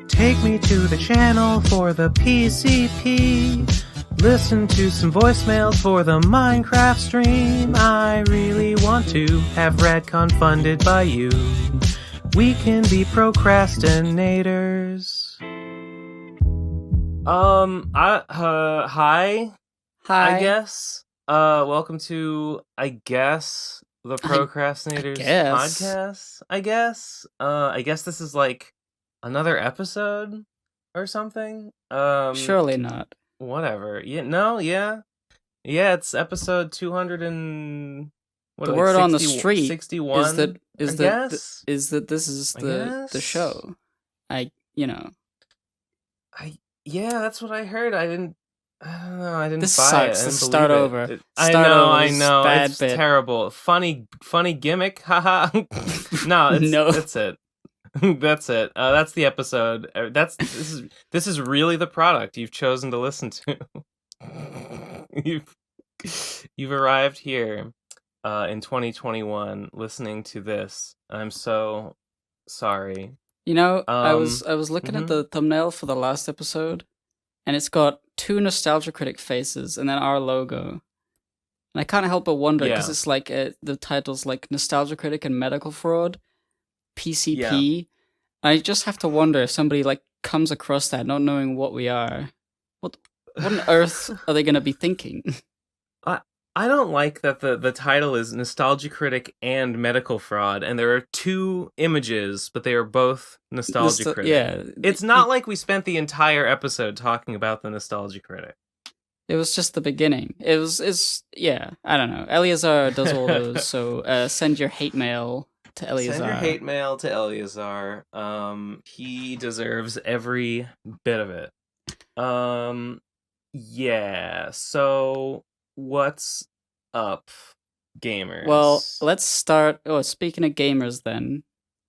Take me to the channel for the PCP. Listen to some voicemails for the Minecraft stream. I really want to have Radcon funded by you. We can be procrastinators. Hi. Hi. I guess. Welcome to, the Procrastinators podcast, I guess. I guess this is like another episode or something. Surely not. Whatever. Yeah, it's episode 200 and the word 60, on the street 61, is that guess. This is the show. Yeah, that's what I heard. I don't know. I didn't this buy sucks. it. Let's start over. I know. Bad It's bit. terrible. Funny gimmick. Haha. No, that's it. That's it. That's the episode. This is really the product you've chosen to listen to. You've arrived here in 2021 listening to this. I'm so sorry. I was looking at the thumbnail for the last episode, and it's got 2 Nostalgia Critic faces and then our logo. And I can't help but wonder, because it's like the title's like Nostalgia Critic and Medical Fraud, PCP. Yeah. I just have to wonder if somebody like comes across that not knowing what we are. What on earth are they going to be thinking? I don't like that the title is Nostalgia Critic and Medical Fraud, and there are 2 images, but they are both Nostalgia Critic. Yeah. It's not like we spent the entire episode talking about the Nostalgia Critic. It was just the beginning. I don't know. Eleazar does all those, so send your hate mail to Eleazar. Send your hate mail to Eleazar. He deserves every bit of it. Yeah, so what's up, gamers? Well, let's start. Oh, speaking of gamers then,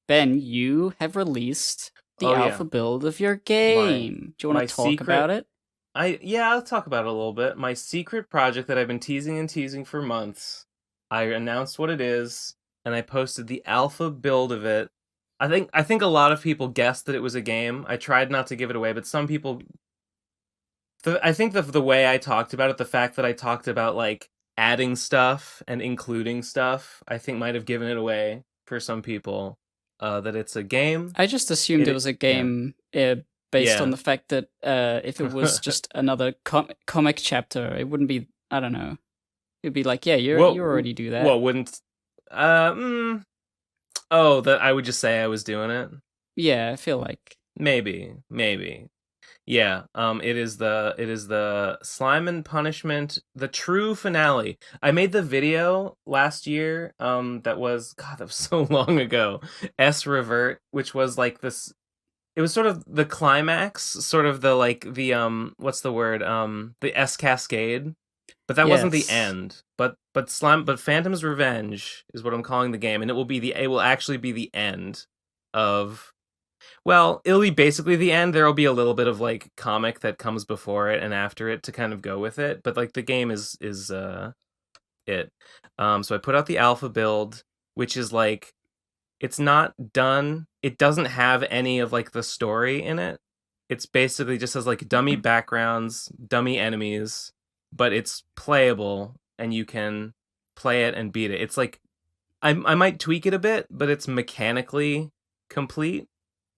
Ben, you have released the alpha build of your game. Do you want to talk about it? I'll talk about it a little bit. My secret project that I've been teasing for months. I announced what it is, and I posted the alpha build of it. I think a lot of people guessed that it was a game. I tried not to give it away, but some people... I think the way I talked about it, the fact that I talked about like adding stuff and including stuff, I think might have given it away for some people that it's a game. I just assumed it was a game based on the fact that if it was just another comic chapter, it wouldn't be, I don't know. It'd be like, yeah, you already do that. Well, wouldn't... that I would just say I was doing it? Yeah, I feel like... Maybe. Yeah, it is the Slime and Punishment, the true finale. I made the video last year, that was so long ago, S-Revert, which was like this, it was sort of the climax, sort of the, like, the, what's the word, the S-Cascade, but that wasn't the end, but Phantom's Revenge is what I'm calling the game, and it will actually be the end of... Well, it'll be basically the end. There'll be a little bit of like comic that comes before it and after it to kind of go with it, but like the game is it. So I put out the alpha build, which is like, it's not done. It doesn't have any of like the story in it. It's basically just has like dummy backgrounds, dummy enemies, but it's playable and you can play it and beat it. It's like, I might tweak it a bit, but it's mechanically complete.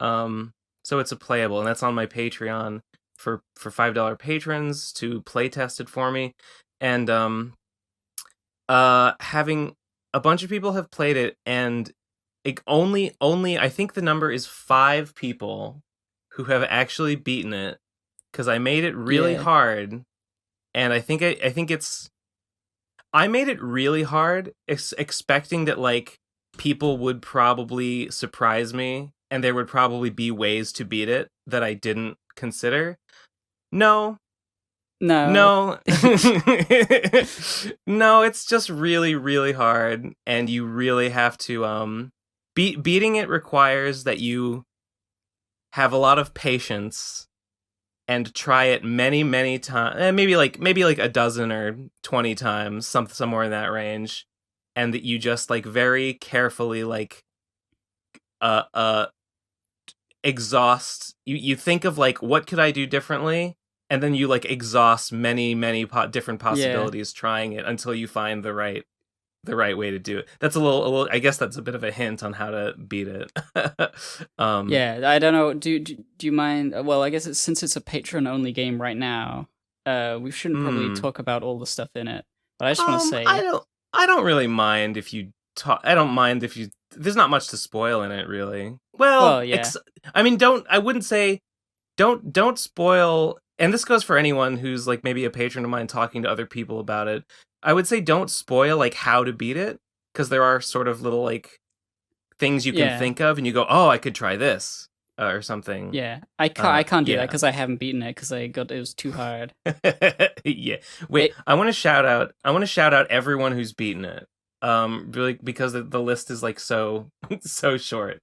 So it's a playable, and that's on my Patreon for $5 patrons to play test it for me. And having a bunch of people have played it, and only I think the number is 5 people who have actually beaten it, because I made it really hard, and I think I made it really hard, expecting that like people would probably surprise me. And there would probably be ways to beat it that I didn't consider. No. No, it's just really, really hard. And you really have to... beating it requires that you have a lot of patience and try it many, many times. Maybe like a dozen or 20 times, somewhere in that range. And that you just like very carefully like... exhaust. You think of like, what could I do differently, and then you like exhaust many different possibilities trying it until you find the right way to do it. That's a little. I guess that's a bit of a hint on how to beat it. Yeah, I don't know. Do you mind? Well, I guess since it's a Patreon only game right now, we shouldn't probably talk about all the stuff in it. But I just want to say, I don't really mind if you talk. I don't mind if you. There's not much to spoil in it, really. Well, yeah. I mean, I wouldn't say, don't spoil. And this goes for anyone who's like maybe a patron of mine talking to other people about it. I would say don't spoil like how to beat it, because there are sort of little like things you can think of, and you go, oh, I could try this or something. Yeah, I can't do that because I haven't beaten it because it was too hard. Yeah, wait. I want to shout out everyone who's beaten it. Really, because the list is like so short.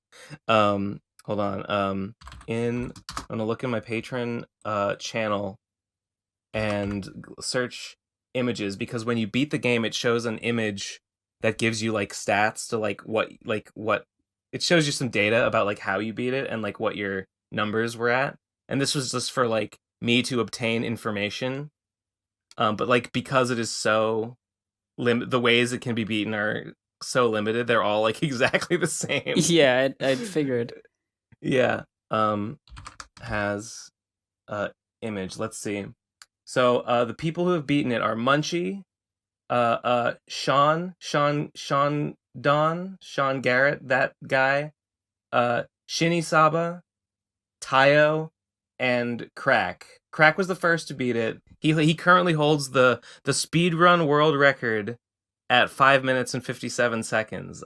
Hold on. I'm gonna look in my patron channel and search images, because when you beat the game, it shows an image that gives you like stats to like what it shows you some data about like how you beat it and like what your numbers were at. And this was just for like me to obtain information. But like, because it is so the ways it can be beaten are so limited, they're all like exactly the same. Yeah, I figured. Yeah. Has image. Let's see. So the people who have beaten it are Munchie, Sean Garrett, that guy, Shinny Saba, Tayo, and Crack. Crack was the first to beat it. He currently holds the speedrun world record at 5 minutes and 57 seconds.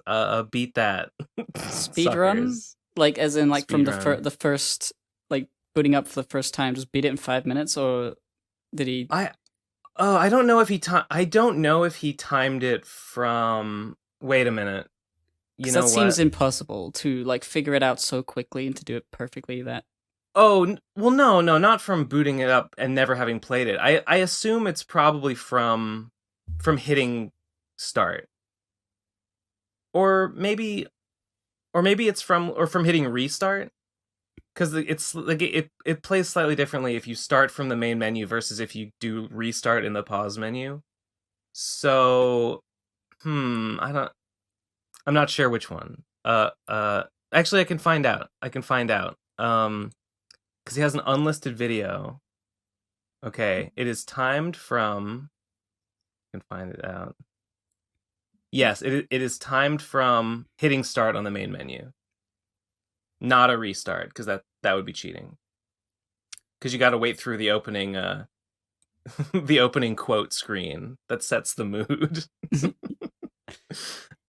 Beat that. Speedrun? Like as in like from the first, like booting up for the first time, just beat it in 5 minutes, or did he? I don't know if he I don't know if he timed it from. Wait a minute. You know that seems impossible to like figure it out so quickly and to do it perfectly. That. Oh well, no, not from booting it up and never having played it. I assume it's probably from hitting start, or maybe it's from hitting restart. Because it's like it plays slightly differently if you start from the main menu versus if you do restart in the pause menu. So, I'm not sure which one. Actually, I can find out. Because he has an unlisted video. Okay, it is timed from. I can find it out. Yes, it is timed from hitting start on the main menu. Not a restart, because that would be cheating. Because you got to wait through the opening the opening quote screen that sets the mood.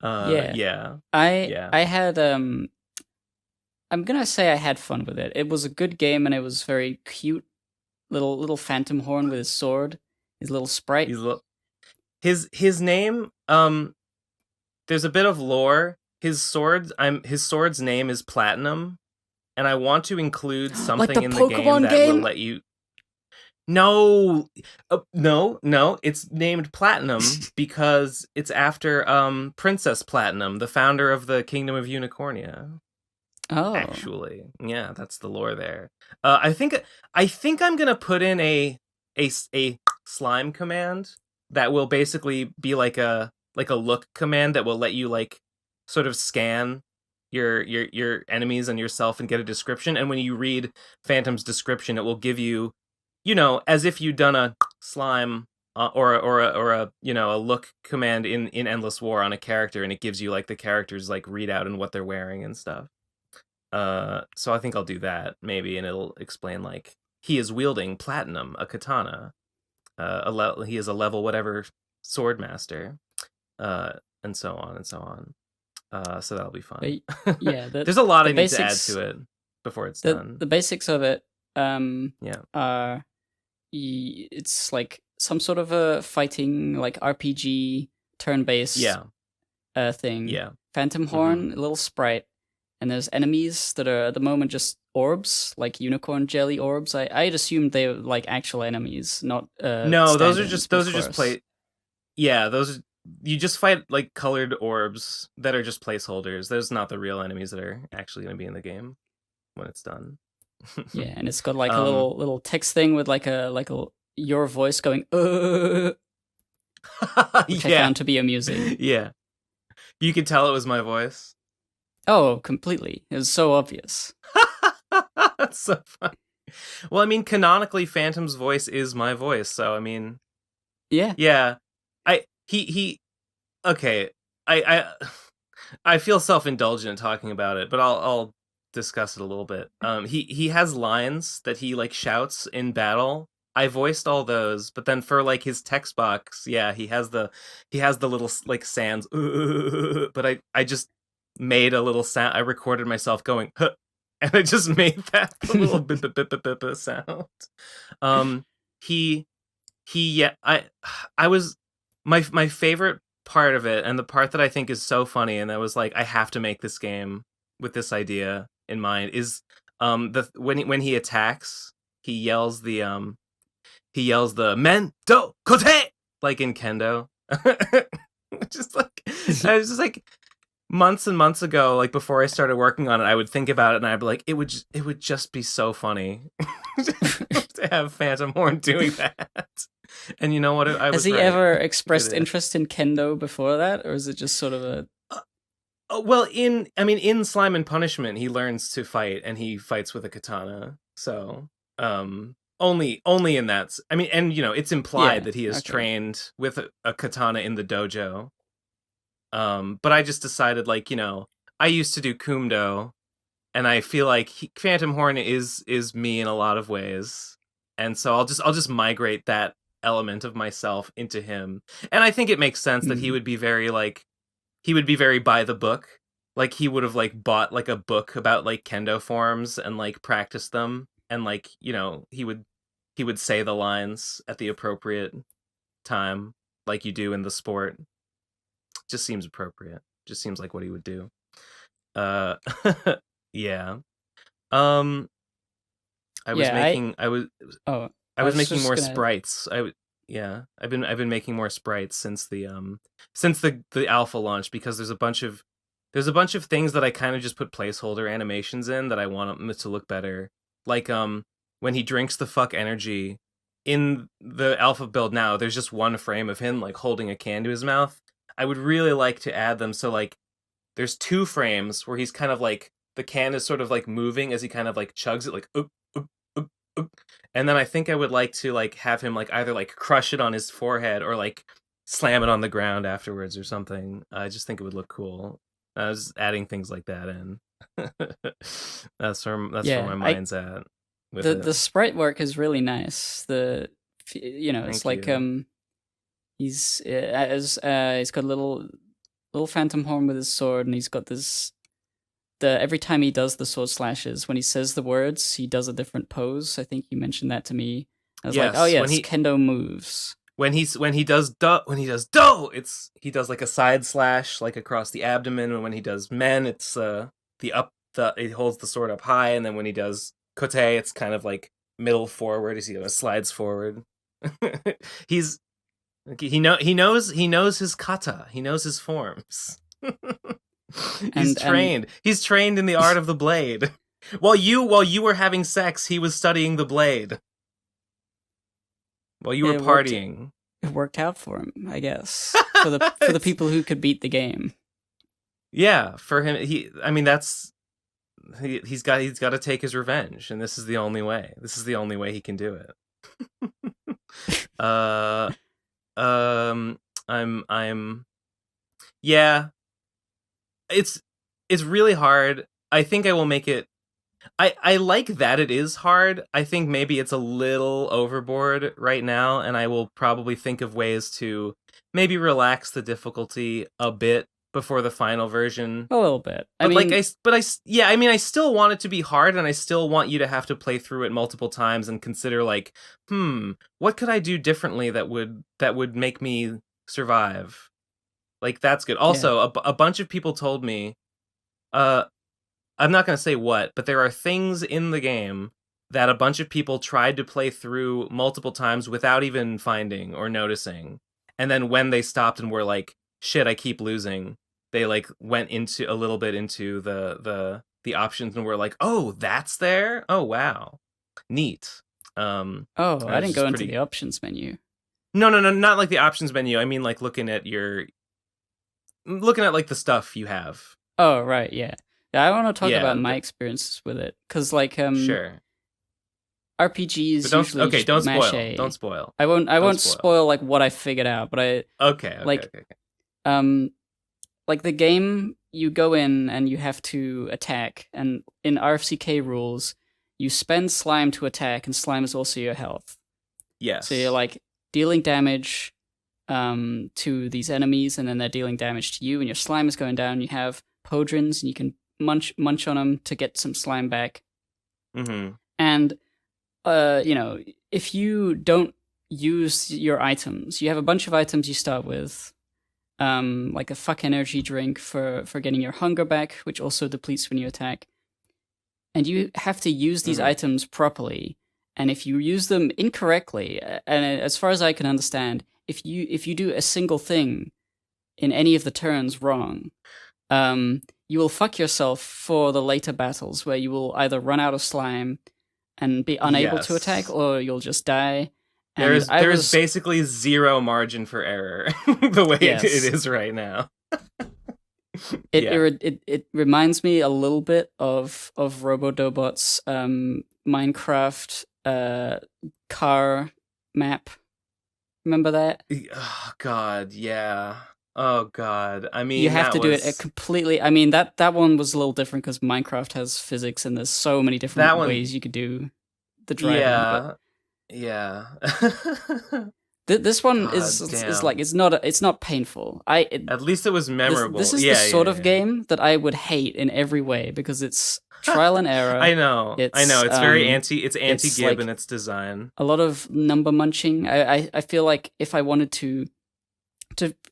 Yeah. I had I'm gonna say I had fun with it. It was a good game, and it was very cute. Little phantom horn with his sword, his little sprite. His name. There's a bit of lore. His sword's name is Platinum, and I want to include something like in the Pokemon game that will let you. No, no, it's named Platinum because it's after Princess Platinum, the founder of the Kingdom of Unicornia. Oh, actually, yeah, that's the lore there. I think I'm gonna put in a slime command that will basically be like a look command that will let you like sort of scan your enemies and yourself and get a description. And when you read Phantom's description, it will give you, as if you'd done a slime or a a look command in Endless War on a character, and it gives you like the character's like readout and what they're wearing and stuff. So I think I'll do that maybe, and it'll explain like he is wielding Platinum, a katana. He is a level whatever sword master, and so on and so on. So that'll be fun. But, yeah, there's a lot I need to add to it before it's done. The basics of it, are it's like some sort of a fighting like RPG turn-based thing. Yeah, phantom horn, a little sprite, and there's enemies that are at the moment just orbs, like unicorn jelly orbs. I'd assumed they were like actual enemies, not no, those are just play. Yeah, those are, you just fight like colored orbs that are just placeholders. Those are not the real enemies that are actually going to be in the game. when it's done. Yeah, and it's got like a little text thing with like a your voice going which I found to be amusing. Yeah. You could tell it was my voice. Oh, completely. It was so obvious. That's so funny. Well, I mean, canonically, Phantom's voice is my voice, so I mean, yeah. Okay. I feel self-indulgent talking about it, but I'll discuss it a little bit. He has lines that he like shouts in battle. I voiced all those, but then for like his text box, yeah, he has the little like sounds. But I just made a little sound. I recorded myself going, huh, and I just made that little bip sound. He yeah, I was my favorite part of it, and the part that I think is so funny, and I was like, I have to make this game with this idea in mind, is when he attacks, he yells the men do kote, like in kendo. Just like I was just like months and months ago, like before I started working on it, I would think about it and I'd be like, it would just be so funny to have Phantom Horn doing that. And you know what? Has he ever expressed interest in kendo before that, or is it just sort of a? Well, in Slime and Punishment, he learns to fight, and he fights with a katana. So, only in that. I mean, and you know, it's implied that he is trained with a katana in the dojo. But I just decided, like, you know, I used to do Kumdo, and I feel like Phantom Horn is me in a lot of ways, and so I'll just migrate that element of myself into him. And I think it makes sense that he would be very by the book. Like he would have like bought like a book about like kendo forms and like practiced them, and like, you know, he would say the lines at the appropriate time like you do in the sport. Just seems appropriate. Just seems like what he would do. Yeah. I was making more sprites. I've been making more sprites since the alpha launch, because there's a bunch of things that I kind of just put placeholder animations in that I want them to look better. Like when he drinks the fuck energy in the alpha build now, there's just one frame of him like holding a can to his mouth. I would really like to add them so like there's 2 frames where he's kind of like the can is sort of like moving as he kind of like chugs it like and then I think I would like to like have him like either like crush it on his forehead or like slam it on the ground afterwards or something. I just think it would look cool. I was adding things like that in. That's where my mind's at. The sprite work is really nice. It's like he's got a little phantom horn with his sword, and he's got this. Every time he does the sword slashes, when he says the words, he does a different pose. I think you mentioned that to me. I was like, oh yeah, it's kendo moves. When he does do, he does like a side slash like across the abdomen, and when he does men, it's he holds the sword up high, and then when he does kote, it's kind of like middle forward as he slides forward. He knows his kata. He knows his forms. He's trained. He's trained in the art of the blade. While you were having sex, he was studying the blade. While you were partying. It worked out for him, I guess. For the people who could beat the game. Yeah, for him, he's got to take his revenge, and this is the only way. This is the only way he can do it. Yeah. It's really hard. I think I will make it. I like that it is hard. I think maybe it's a little overboard right now, and I will probably think of ways to maybe relax the difficulty a bit before the final version. A little bit. I still want it to be hard, and I still want you to have to play through it multiple times and consider like, what could I do differently that would make me survive? Like, that's good. Also, a bunch of people told me, I'm not going to say what, but there are things in the game that a bunch of people tried to play through multiple times without even finding or noticing. And then when they stopped and were like, shit, I keep losing, they like went into a little bit into the the options and were like, oh, that's there. Oh wow, neat. I didn't go into the options menu. No, not like the options menu. I mean, like looking at like the stuff you have. Oh right, yeah. I want to talk about my experiences with it, because like sure. RPGs usually don't spoil. Don't spoil. I won't spoil like what I figured out, but I okay. like the game, you go in and you have to attack, and in RFCK rules, you spend slime to attack, and slime is also your health. Yes. So you're like dealing damage to these enemies, and then they're dealing damage to you, and your slime is going down. You have podrins, and you can munch on them to get some slime back. Mm-hmm. And if you don't use your items, you have a bunch of items you start with, like a fuck energy drink for getting your hunger back, which also depletes when you attack. And you have to use these items properly. And if you use them incorrectly, and as far as I can understand, if you do a single thing in any of the turns wrong, you will fuck yourself for the later battles, where you will either run out of slime and be unable to attack, or you'll just die. There is basically zero margin for error the way it is right now. It reminds me a little bit of Robodobot's Minecraft car map. Remember that? Oh God, yeah. Oh God, I mean, you have to do it completely. I mean, that one was a little different because Minecraft has physics, and there's so many different ways you could do the driving. Yeah. This one is like it's not painful. At least it was memorable. This is the sort of game that I would hate in every way, because it's trial and error. I know. It's very anti-Gib like in its design. A lot of number munching. I feel like if I wanted to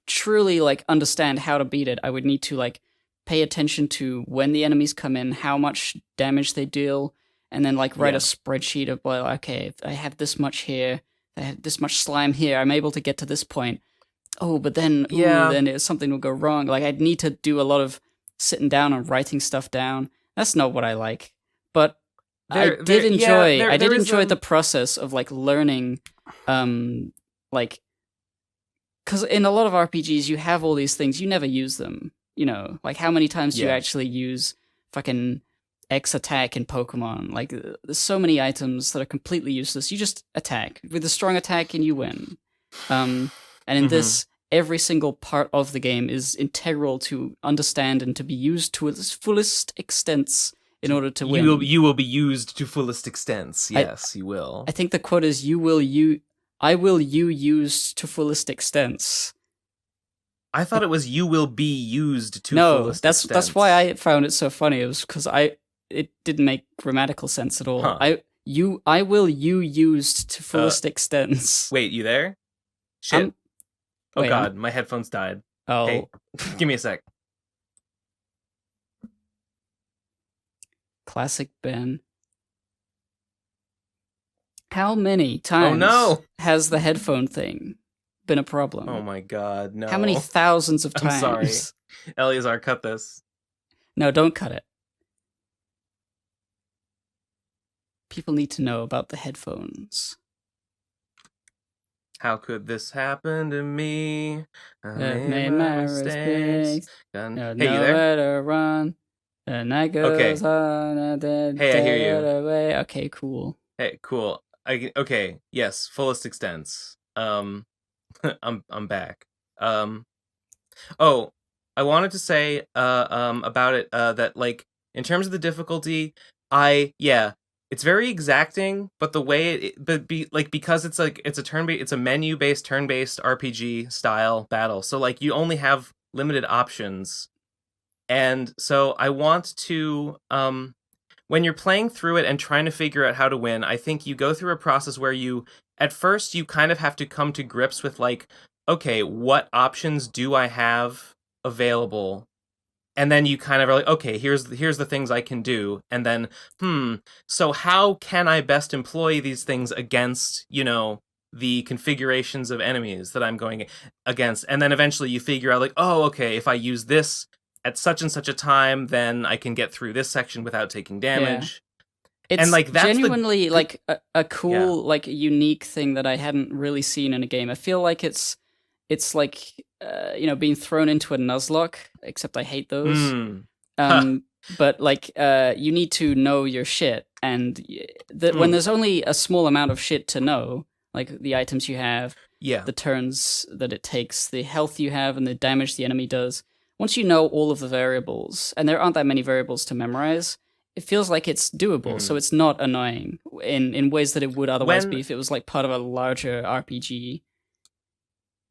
truly like understand how to beat it, I would need to like pay attention to when the enemies come in, how much damage they deal, and then like write a spreadsheet of, well, okay, I have this much here, I have this much slime here, I'm able to get to this point. Oh, but then then something will go wrong. Like I'd need to do a lot of sitting down and writing stuff down. That's not what I like. But I did enjoy the process of like learning, like, because in a lot of RPGs you have all these things, you never use them. You know, like how many times do you actually use fucking X attack in Pokemon? Like there's so many items that are completely useless. You just attack with a strong attack and you win. And in this, every single part of the game is integral to understand and to be used to its fullest extents in order to win. You will be used to fullest extents. Yes, you will. I think the quote is, I will use to fullest extents. I thought it was you will be used to fullest extents. That's why I found it so funny. It was because it didn't make grammatical sense at all. I will used to fullest extents. Wait, you there? Shit. God, my headphones died. Oh. Hey, give me a sec. Classic Ben. How many times has the headphone thing been a problem? Oh my God, no. How many thousands of times? I'm sorry. Eleazar, cut this. No, don't cut it. People need to know about the headphones. How could this happen to me? I made my mistakes. Hey, you there? Nowhere to run. The night goes on. Hey, I hear you. Away. Okay, cool. Hey, cool. Okay, yes, fullest extents. I'm back. Oh, I wanted to say about it that like in terms of the difficulty, it's very exacting, but the way because it's like it's a menu-based turn-based RPG style battle. So like you only have limited options. And so I want to when you're playing through it and trying to figure out how to win, I think you go through a process where at first you kind of have to come to grips with like, okay, what options do I have available? And then you kind of are like, okay, here's the things I can do. And then, so how can I best employ these things against, the configurations of enemies that I'm going against? And then eventually you figure out like, oh, okay, if I use this at such and such a time, then I can get through this section without taking damage. It's and like that's genuinely like a cool, like unique thing that I hadn't really seen in a game. I feel like it's like being thrown into a Nuzlocke, except I hate those. But like you need to know your shit, and when there's only a small amount of shit to know, like the items you have, the turns that it takes, the health you have, and the damage the enemy does. Once you know all of the variables, and there aren't that many variables to memorize, it feels like it's doable, so it's not annoying in ways that it would otherwise be if it was like part of a larger RPG.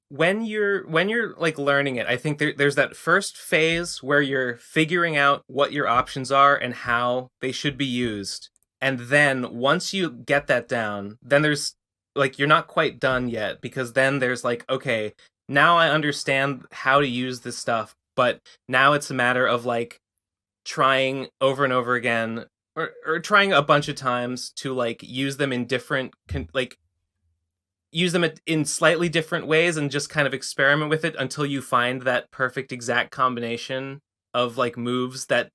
When you're like learning it, I think there's that first phase where you're figuring out what your options are and how they should be used. And then once you get that down, then there's like, you're not quite done yet, because then there's like, okay, now I understand how to use this stuff, but now it's a matter of like trying over and over again, or trying a bunch of times to like use them in different use them in slightly different ways, and just kind of experiment with it until you find that perfect exact combination of like moves that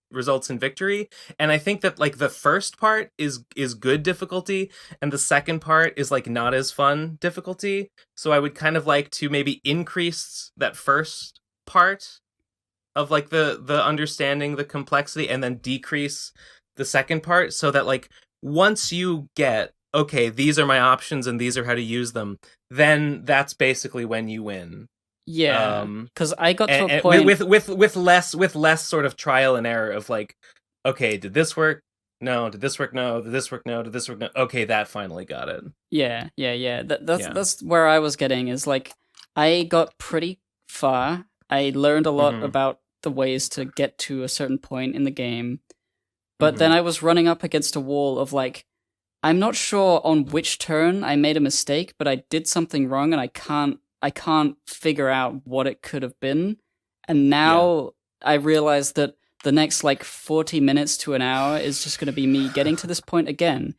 results in victory. And I think that like the first part is good difficulty, and the second part is like not as fun difficulty. So I would kind of like to maybe increase that first part of like the understanding the complexity, and then decrease the second part, so that like once you get, okay, these are my options and these are how to use them, then that's basically when you win. Yeah, because I got to a point with less sort of trial and error of like, okay, did this work? No. Did this work? No. Did this work? No. Did this work? No. Okay, that finally got it. Yeah. That's where I was getting, is like I got pretty far. I learned a lot about the ways to get to a certain point in the game, but then I was running up against a wall of like, I'm not sure on which turn I made a mistake, but I did something wrong, and I can't figure out what it could have been. And now I realize that the next like 40 minutes to an hour is just going to be me getting to this point again,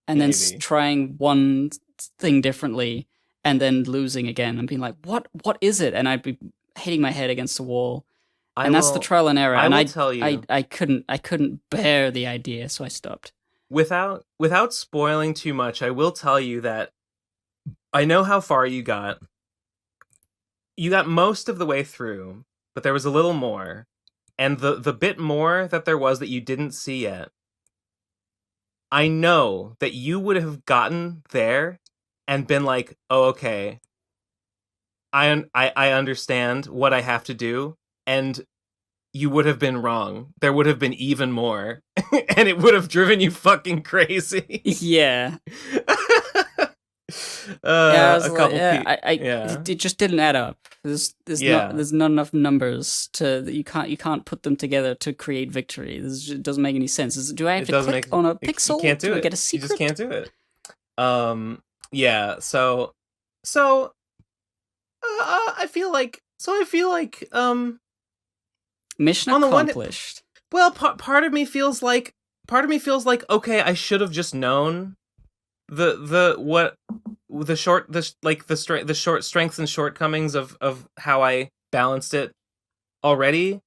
and then trying one thing differently, and then losing again, and being like, what is it? And I'd be hitting my head against the wall. That's the trial and error. And tell you, I couldn't bear the idea, so I stopped. Without spoiling too much, I will tell you that I know how far you got. You got most of the way through, but there was a little more. And the bit more that there was that you didn't see yet, I know that you would have gotten there and been like, oh, okay, I understand what I have to do, and you would have been wrong. There would have been even more, and it would have driven you fucking crazy. Yeah. It just didn't add up. There's not enough numbers you can't put them together to create victory. It doesn't make any sense. Do I have to click on a pixel? You can't do it. I get a secret? You just can't do it. Yeah. So I feel like mission accomplished. Well, part of me feels like okay, I should have just known the short strengths and shortcomings of how I balanced it already.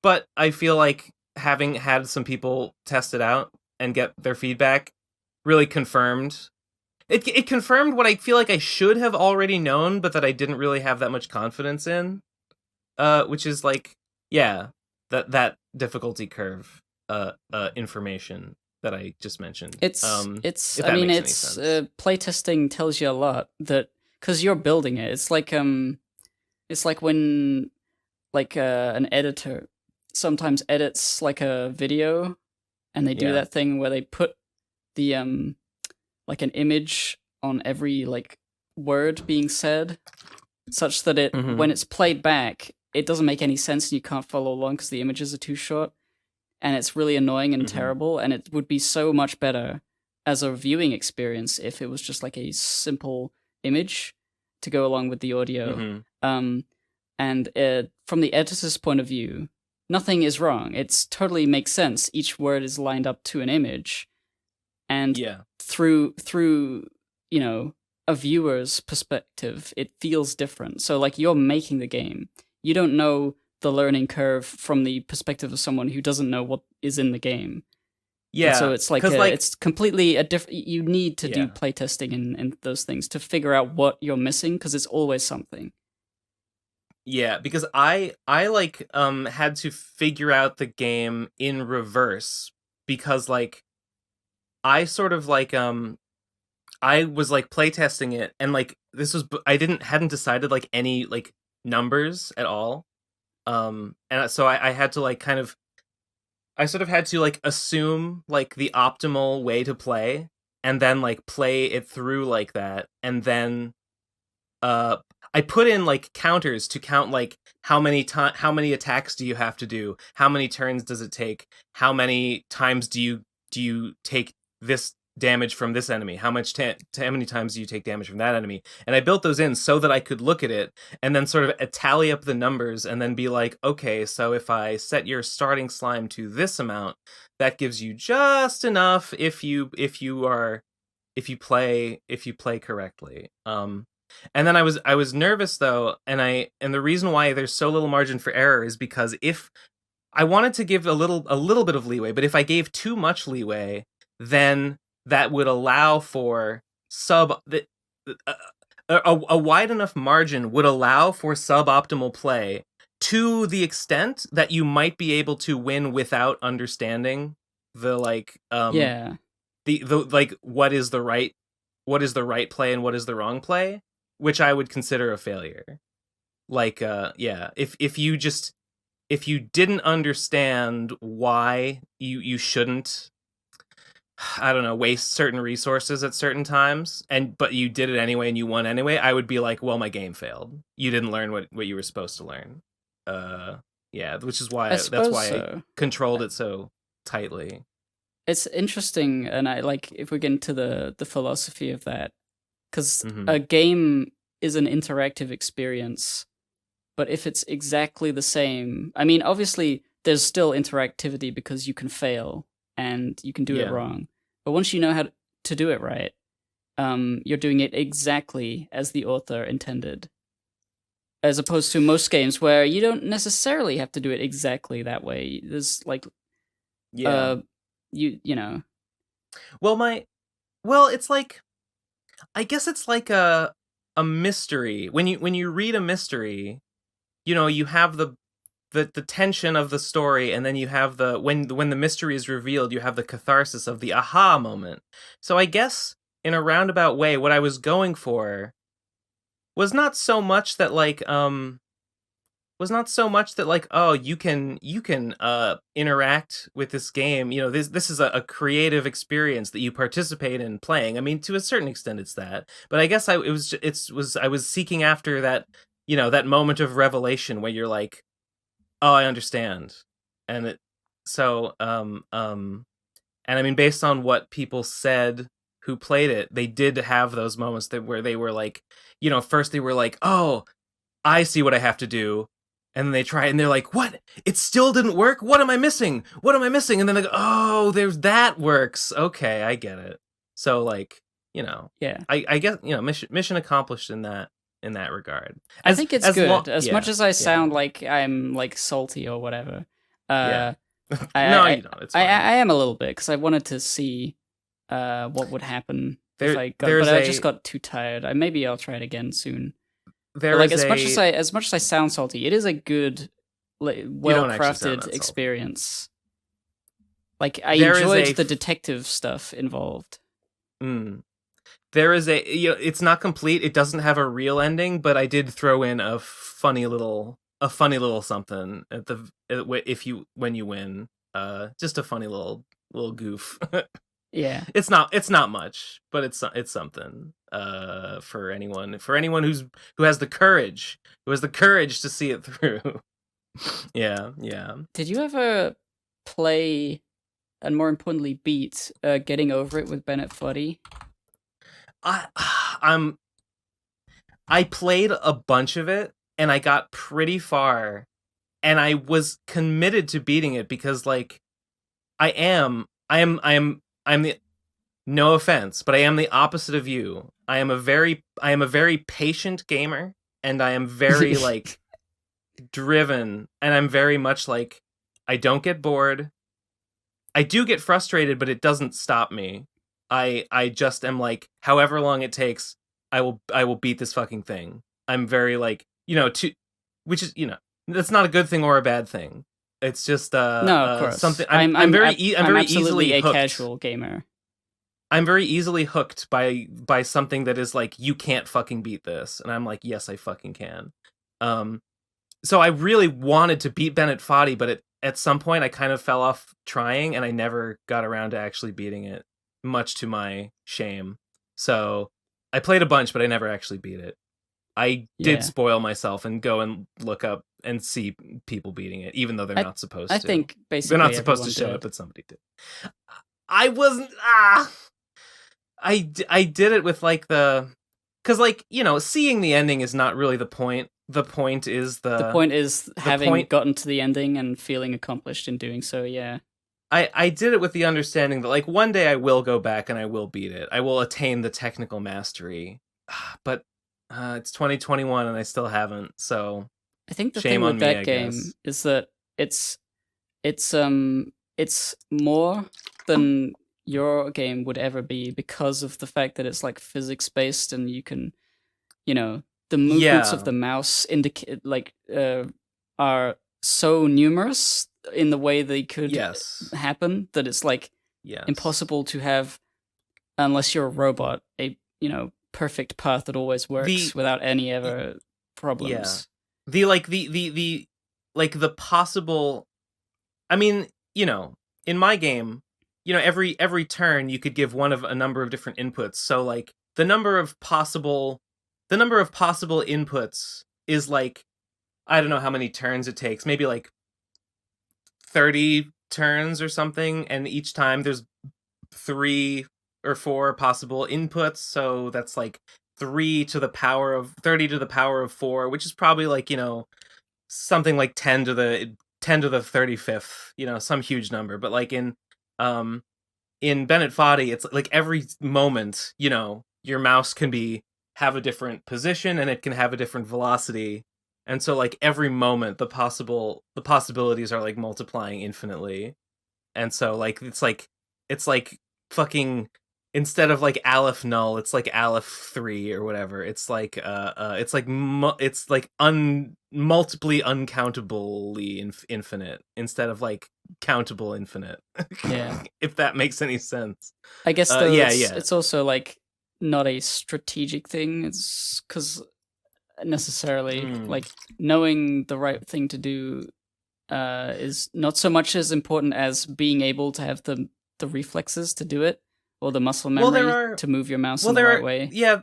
But I feel like having had some people test it out and get their feedback really confirmed it confirmed what I feel like I should have already known, but that I didn't really have that much confidence in. Which is like, that difficulty curve information that I just mentioned. Playtesting tells you a lot, that because you're building it. It's like when an editor sometimes edits like a video, and they do that thing where they put the like an image on every like word being said, such that it when it's played back, it doesn't make any sense and you can't follow along because the images are too short, and it's really annoying and terrible. And it would be so much better as a viewing experience if it was just like a simple image to go along with the audio. And from the editor's point of view, nothing is wrong. It's totally makes sense. Each word is lined up to an image, and through a viewer's perspective, it feels different. So like, you're making the game. You don't know the learning curve from the perspective of someone who doesn't know what is in the game. Yeah. And so it's it's completely a different. You need to do playtesting and those things to figure out what you're missing, because it's always something. Yeah, because I like had to figure out the game in reverse, because like I sort of like I was like playtesting it, and like this was I hadn't decided like any like numbers at all. And so I had to like I sort of had to like assume like the optimal way to play, and then like play it through like that, and then I put in like counters to count like how many attacks do you have to do, how many turns does it take, how many times do you take this damage from this enemy, how many times do you take damage from that enemy, and I built those in so that I could look at it and then sort of tally up the numbers and then be like, okay, so if I set your starting slime to this amount, that gives you just enough if you play correctly. And then I was nervous though, and the reason why there's so little margin for error is because if I wanted to give a little bit of leeway, but if I gave too much leeway, then that would allow for a wide enough margin would allow for suboptimal play, to the extent that you might be able to win without understanding the like the like what is the right play and what is the wrong play, which I would consider a failure. Like if you didn't understand why you shouldn't, I don't know, waste certain resources at certain times, but you did it anyway and you won anyway, I would be like, well, my game failed. You didn't learn what you were supposed to learn. Which is why I controlled it so tightly. It's interesting, and I like if we get into the philosophy of that, because a game is an interactive experience, but if it's exactly the same, I mean, obviously there's still interactivity because you can fail and you can do it wrong, but once you know how to do it right, you're doing it exactly as the author intended, as opposed to most games where you don't necessarily have to do it exactly that way. There's like you know. Well, it's like, I guess it's like a mystery. When you read a mystery, you know, you have the tension of the story, and then you have when the mystery is revealed, you have the catharsis of the aha moment. So I guess in a roundabout way, what I was going for was not so much that like oh, you can interact with this game, you know, this is a creative experience that you participate in playing. I mean, to a certain extent it's that, but I guess I was seeking after that, you know, that moment of revelation where you're like, oh, I understand. And and I mean, based on what people said who played it, they did have those moments where they were like, you know, first they were like, oh, I see what I have to do. And then they try and they're like, what? It still didn't work? What am I missing? And then they go, oh, that works. Okay, I get it. So like, you know, I guess, you know, mission accomplished in that regard. I think it's good. As much as I sound like I'm like salty or whatever. No, you don't. It's fine. I am a little bit, because I wanted to see what would happen if I got, but I just got too tired. Maybe I'll try it again soon. As much as I sound salty, it is a good, well-crafted experience. Like, I enjoyed the detective stuff involved. There is it's not complete. It doesn't have a real ending, but I did throw in a funny little something at when you win. Just a funny little goof. Yeah, it's not much, but it's something. For anyone who has the courage to see it through. Yeah. Did you ever play, and more importantly beat, Getting Over It with Bennett Foddy? I played a bunch of it and I got pretty far, and I was committed to beating it because like I am the, no offense, but I am the opposite of you. I am a very patient gamer, and I am very like driven, and I'm very much like, I don't get bored. I do get frustrated, but it doesn't stop me. I just am like, however long it takes, I will beat this fucking thing. I'm very like, which is, that's not a good thing or a bad thing. It's just no, of course. something. I'm very easily a hooked. casual gamer. I'm very easily hooked by something that is like, you can't fucking beat this, and I'm like, yes, I fucking can. So I really wanted to beat Bennett Foddy, but at some point I kind of fell off trying, and I never got around to actually beating it, much to my shame. So I played a bunch, but I never actually beat it. I did spoil myself and go and look up and see people beating it, even though they're not supposed to. I think basically they're not supposed to show it, but somebody did. I wasn't. I did it with like because like, seeing the ending is not really the point. The point is having gotten to the ending and feeling accomplished in doing so. Yeah. I did it with the understanding that like one day I will go back and I will beat it. I will attain the technical mastery. But it's 2021 and I still haven't. So I think the thing with that game is that it's more than your game would ever be, because of the fact that it's like physics based, and you can, the movements of the mouse indicate are so numerous in the way they could happen that it's like impossible to have, unless you're a robot, a perfect path that always works without any ever problems. The possible, I mean, in my game, every turn you could give one of a number of different inputs. So like the number of possible inputs is like, I don't know how many turns it takes, maybe like 30 turns or something, and each time there's 3 or 4 possible inputs, so that's like 30 to the power of 4, which is probably like, something like 10 to the 35th, some huge number. But like in Bennett Foddy, it's like every moment, your mouse can have a different position, and it can have a different velocity. And so like every moment the possibilities are like multiplying infinitely. And so like it's like fucking, instead of like Aleph null, it's like Aleph 3 or whatever. It's like it's like multiply uncountably infinite instead of like countable infinite. Yeah. If that makes any sense. I guess it's also like not a strategic thing. It's because necessarily like knowing the right thing to do is not so much as important as being able to have the reflexes to do it, or the muscle memory to move your mouse in the right way. Yeah,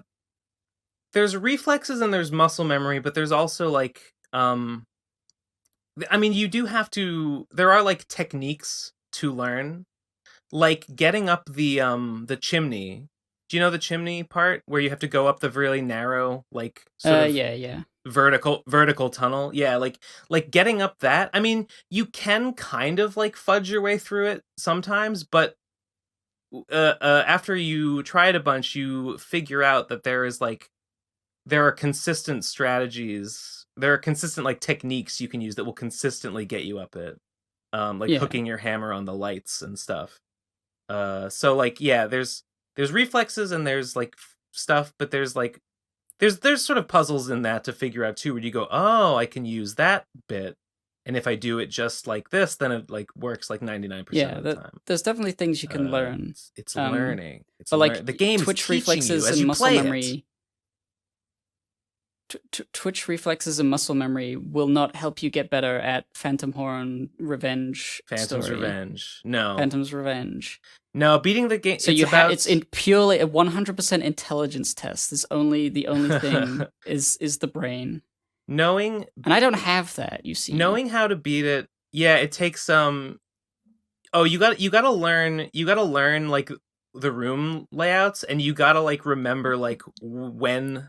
there's reflexes and there's muscle memory, but there's also like I mean, you do have to, there are like techniques to learn, like getting up the chimney. Do you know the chimney part where you have to go up the really narrow, like sort of vertical tunnel? Yeah, like getting up that. I mean, you can kind of like fudge your way through it sometimes, but after you try it a bunch, you figure out that there are consistent strategies. There are consistent like techniques you can use that will consistently get you up it. Hooking your hammer on the lights and stuff. So like, yeah, there's reflexes and there's like stuff, but there's sort of puzzles in that to figure out too, where you go, oh, I can use that bit, and if I do it just like this, then it like works like 99% of the time. There's definitely things you can learn. It's learning. But like the game's twitch reflexes and muscle memory. Twitch reflexes and muscle memory will not help you get better at Phantom's Revenge. No. Phantom's Revenge. No, beating the game. So it's in purely a 100% intelligence test. The only thing is the brain. And I don't have that. You see, knowing how to beat it. Yeah, it takes some. You gotta learn like the room layouts, and you gotta like remember like when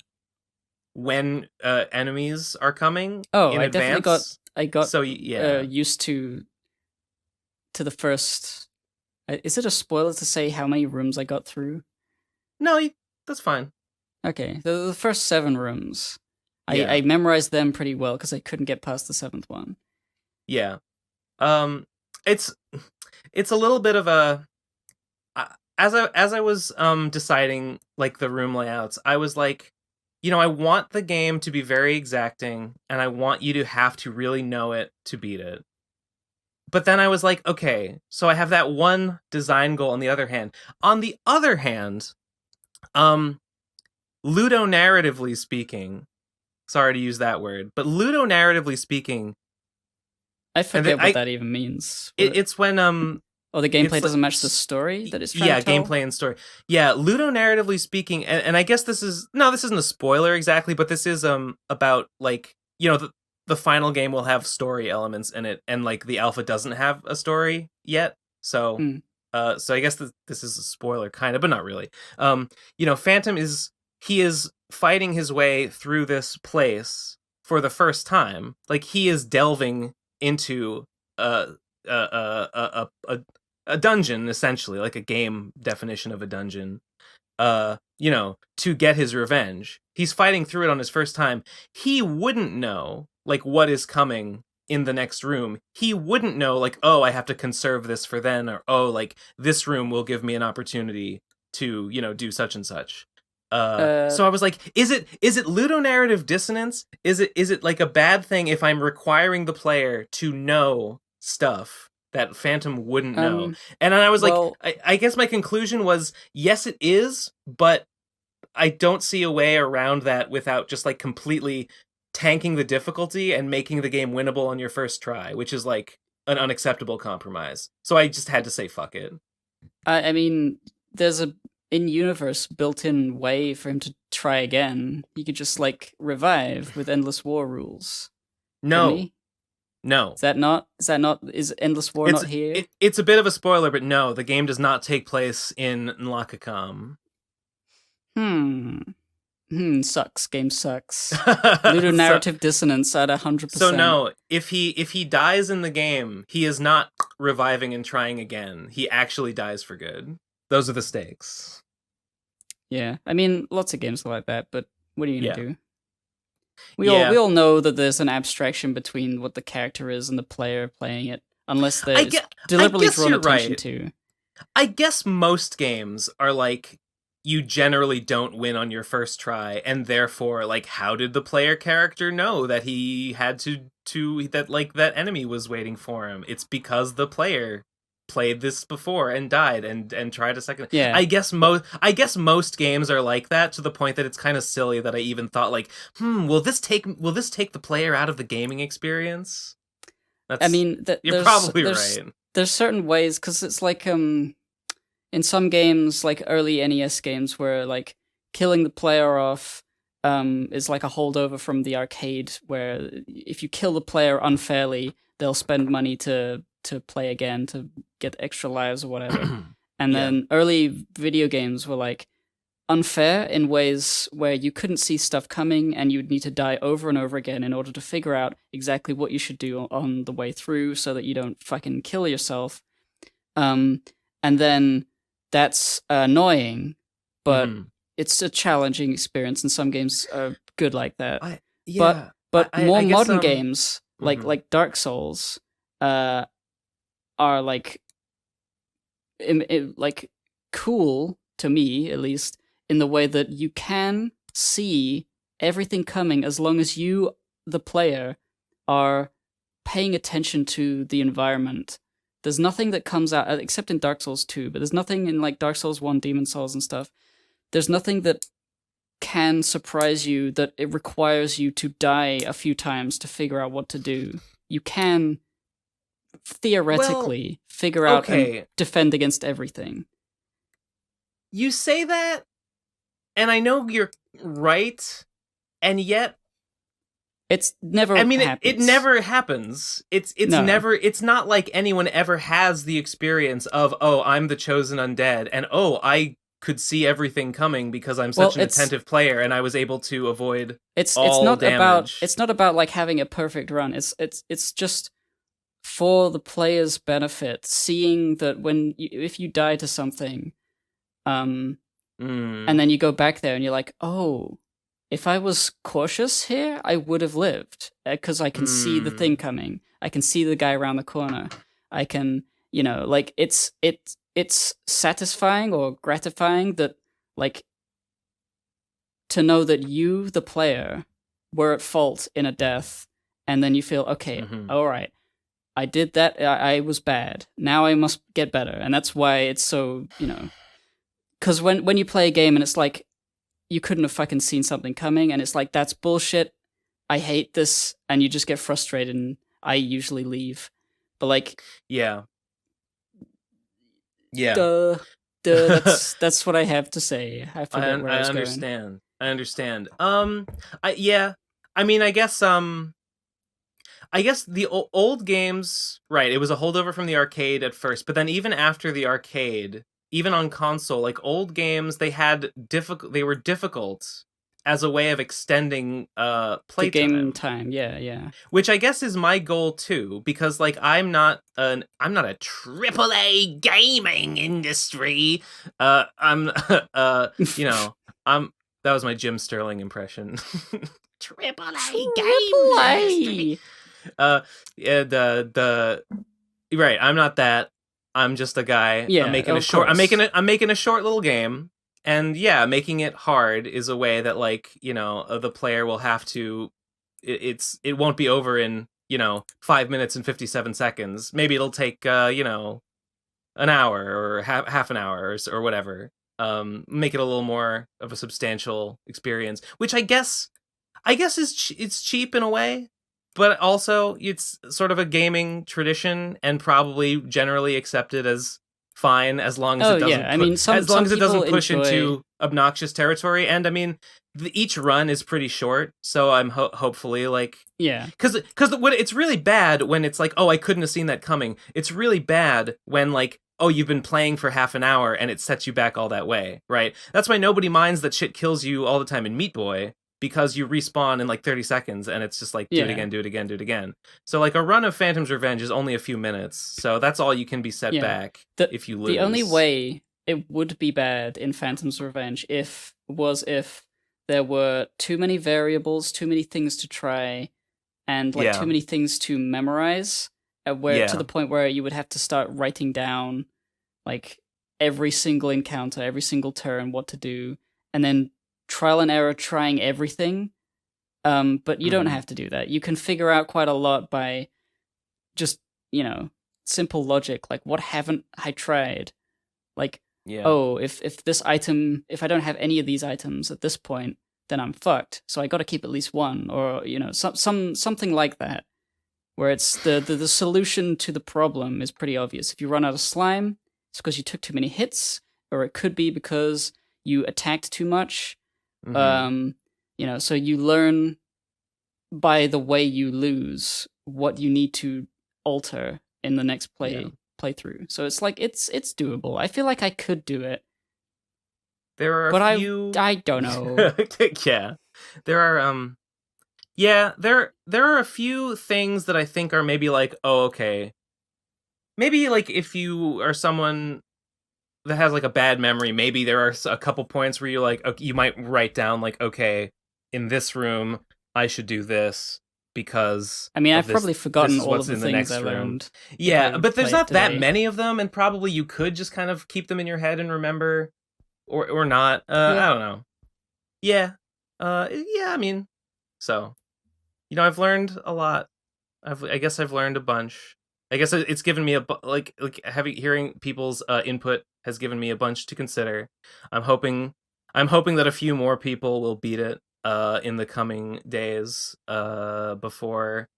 enemies are coming. In advance. I got used to the first. Is it a spoiler to say how many rooms I got through? No, that's fine. Okay, the first 7 rooms, I memorized them pretty well because I couldn't get past the 7th one. Yeah. It's a little bit of a as I was deciding like the room layouts, I was like, I want the game to be very exacting, and I want you to have to really know it to beat it. But then I was like, okay, so I have that one design goal on the other hand. On the other hand, ludonarratively speaking, sorry to use that word, but ludonarratively speaking, I forget what that even means. It's when the gameplay doesn't match the story that it's trying to tell? Yeah, gameplay and story. Yeah, ludonarratively speaking, and I guess this isn't a spoiler exactly, but this is about like, the final game will have story elements in it, and like the alpha doesn't have a story yet. So so I guess this is a spoiler kind of, but not really. Phantom is fighting his way through this place for the first time. Like, he is delving into a dungeon, essentially, like a game definition of a dungeon, to get his revenge. He's fighting through it on his first time. He wouldn't know, like, what is coming in the next room. He wouldn't know, like, oh, I have to conserve this for then, or, oh, like, this room will give me an opportunity to, do such and such. So I was like, is it ludonarrative dissonance? Is it like a bad thing if I'm requiring the player to know stuff that Phantom wouldn't know? And I was I guess my conclusion was, yes, it is, but I don't see a way around that without just like completely tanking the difficulty and making the game winnable on your first try, which is like an unacceptable compromise. So I just had to say fuck it. I mean, there's a in-universe built-in way for him to try again. He could just like revive with Endless War rules. No. Is Endless War not here? It's a bit of a spoiler, but no, the game does not take place in Nlakakam. Sucks. Game sucks. Ludonarrative dissonance at 100%. So no, if he dies in the game, he is not reviving and trying again. He actually dies for good. Those are the stakes. Yeah, I mean, lots of games are like that, but what are you gonna do? We all know that there's an abstraction between what the character is and the player playing it, unless they're deliberately drawn attention to. I guess most games are like, you generally don't win on your first try, and therefore, like, how did the player character know that he had to that like that enemy was waiting for him? It's because the player played this before and died and tried a second. Yeah. I guess most games are like that, to the point that it's kind of silly that I even thought like, will this take the player out of the gaming experience? You're probably right. There's certain ways, because it's like in some games, like early NES games, where like killing the player off is like a holdover from the arcade, where if you kill the player unfairly, they'll spend money to play again to get extra lives or whatever. And then early video games were like unfair in ways where you couldn't see stuff coming and you'd need to die over and over again in order to figure out exactly what you should do on the way through so that you don't fucking kill yourself. And then that's annoying, but it's a challenging experience, and some games are good like that. But more modern games like Dark Souls are like like cool to me, at least, in the way that you can see everything coming as long as you, the player, are paying attention to the environment. There's nothing that comes out, except in Dark Souls 2, but there's nothing in like Dark Souls 1, Demon Souls and stuff. There's nothing that can surprise you that it requires you to die a few times to figure out what to do. You can theoretically figure out and defend against everything. You say that, and I know you're right, and yet it's never happens. It never happens. It's never, it's not like anyone ever has the experience of, oh, I'm the chosen undead, and oh, I could see everything coming because I'm such an attentive player and I was able to avoid all damage. It's not about like having a perfect run. It's just for the player's benefit, seeing that if you die to something, and then you go back there and you're like, oh, if I was cautious here, I would have lived because I can see the thing coming. I can see the guy around the corner. I can, like it's satisfying or gratifying that like to know that you, the player, were at fault in a death, and then you feel okay, all right, I did that. I was bad. Now I must get better, and that's why it's so because when you play a game and it's like you couldn't have fucking seen something coming, and it's like that's bullshit. I hate this, and you just get frustrated, and I usually leave. But like, yeah, that's what I have to say. I forget where I was understand. going. I understand. I mean, I guess the old games, right? It was a holdover from the arcade at first, but then even after the arcade, even on console, like old games, they were difficult as a way of extending play game time. Yeah. Which I guess is my goal too, because like I'm not a AAA gaming industry. I'm that was my Jim Sterling impression. AAA gaming industry. Right, I'm not that. I'm just a guy. Yeah, I'm making a short little game. And yeah, making it hard is a way that like, the player will have to it won't be over in, 5 minutes and 57 seconds. Maybe it'll take an hour or half an hour or whatever. Make it a little more of a substantial experience, which I guess it's cheap in a way, but also it's sort of a gaming tradition and probably generally accepted as fine as long as it doesn't push into obnoxious territory. And I mean, each run is pretty short, so I'm hopefully like because it's really bad when it's like, oh, I couldn't have seen that coming. It's really bad when like, oh, you've been playing for half an hour and it sets you back all that way, right? That's why nobody minds that shit kills you all the time in Meat Boy, because you respawn in like 30 seconds and it's just like do it again. So like a run of Phantom's Revenge is only a few minutes, so that's all you can be set back if you lose. The only way it would be bad in Phantom's Revenge if there were too many variables, too many things to try, and like too many things to memorize, to the point where you would have to start writing down like every single encounter, every single turn, what to do, and then trial and error trying everything. But you don't have to do that. You can figure out quite a lot by just, simple logic, like what haven't I tried? Like, oh, if this item, if I don't have any of these items at this point, then I'm fucked. So I got to keep at least one, or something like that, where it's the solution to the problem is pretty obvious. If you run out of slime, it's because you took too many hits, or it could be because you attacked too much. So you learn by the way you lose what you need to alter in the next playthrough. So it's like it's doable. I feel like I could do it. There are I don't know. There are there are a few things that I think are maybe like, oh, okay. Maybe like if you are someone that has like a bad memory, maybe there are a couple points where you're like, okay, you might write down like, okay, in this room I should do this because I mean, I've probably forgotten all of the things I learned. Yeah, but there's not that many of them, and probably you could just kind of keep them in your head and remember, or not. I don't know. I mean, so I've learned a lot. I guess I've learned a bunch. I guess it's given me hearing people's input has given me a bunch to consider. I'm hoping that a few more people will beat it in the coming days before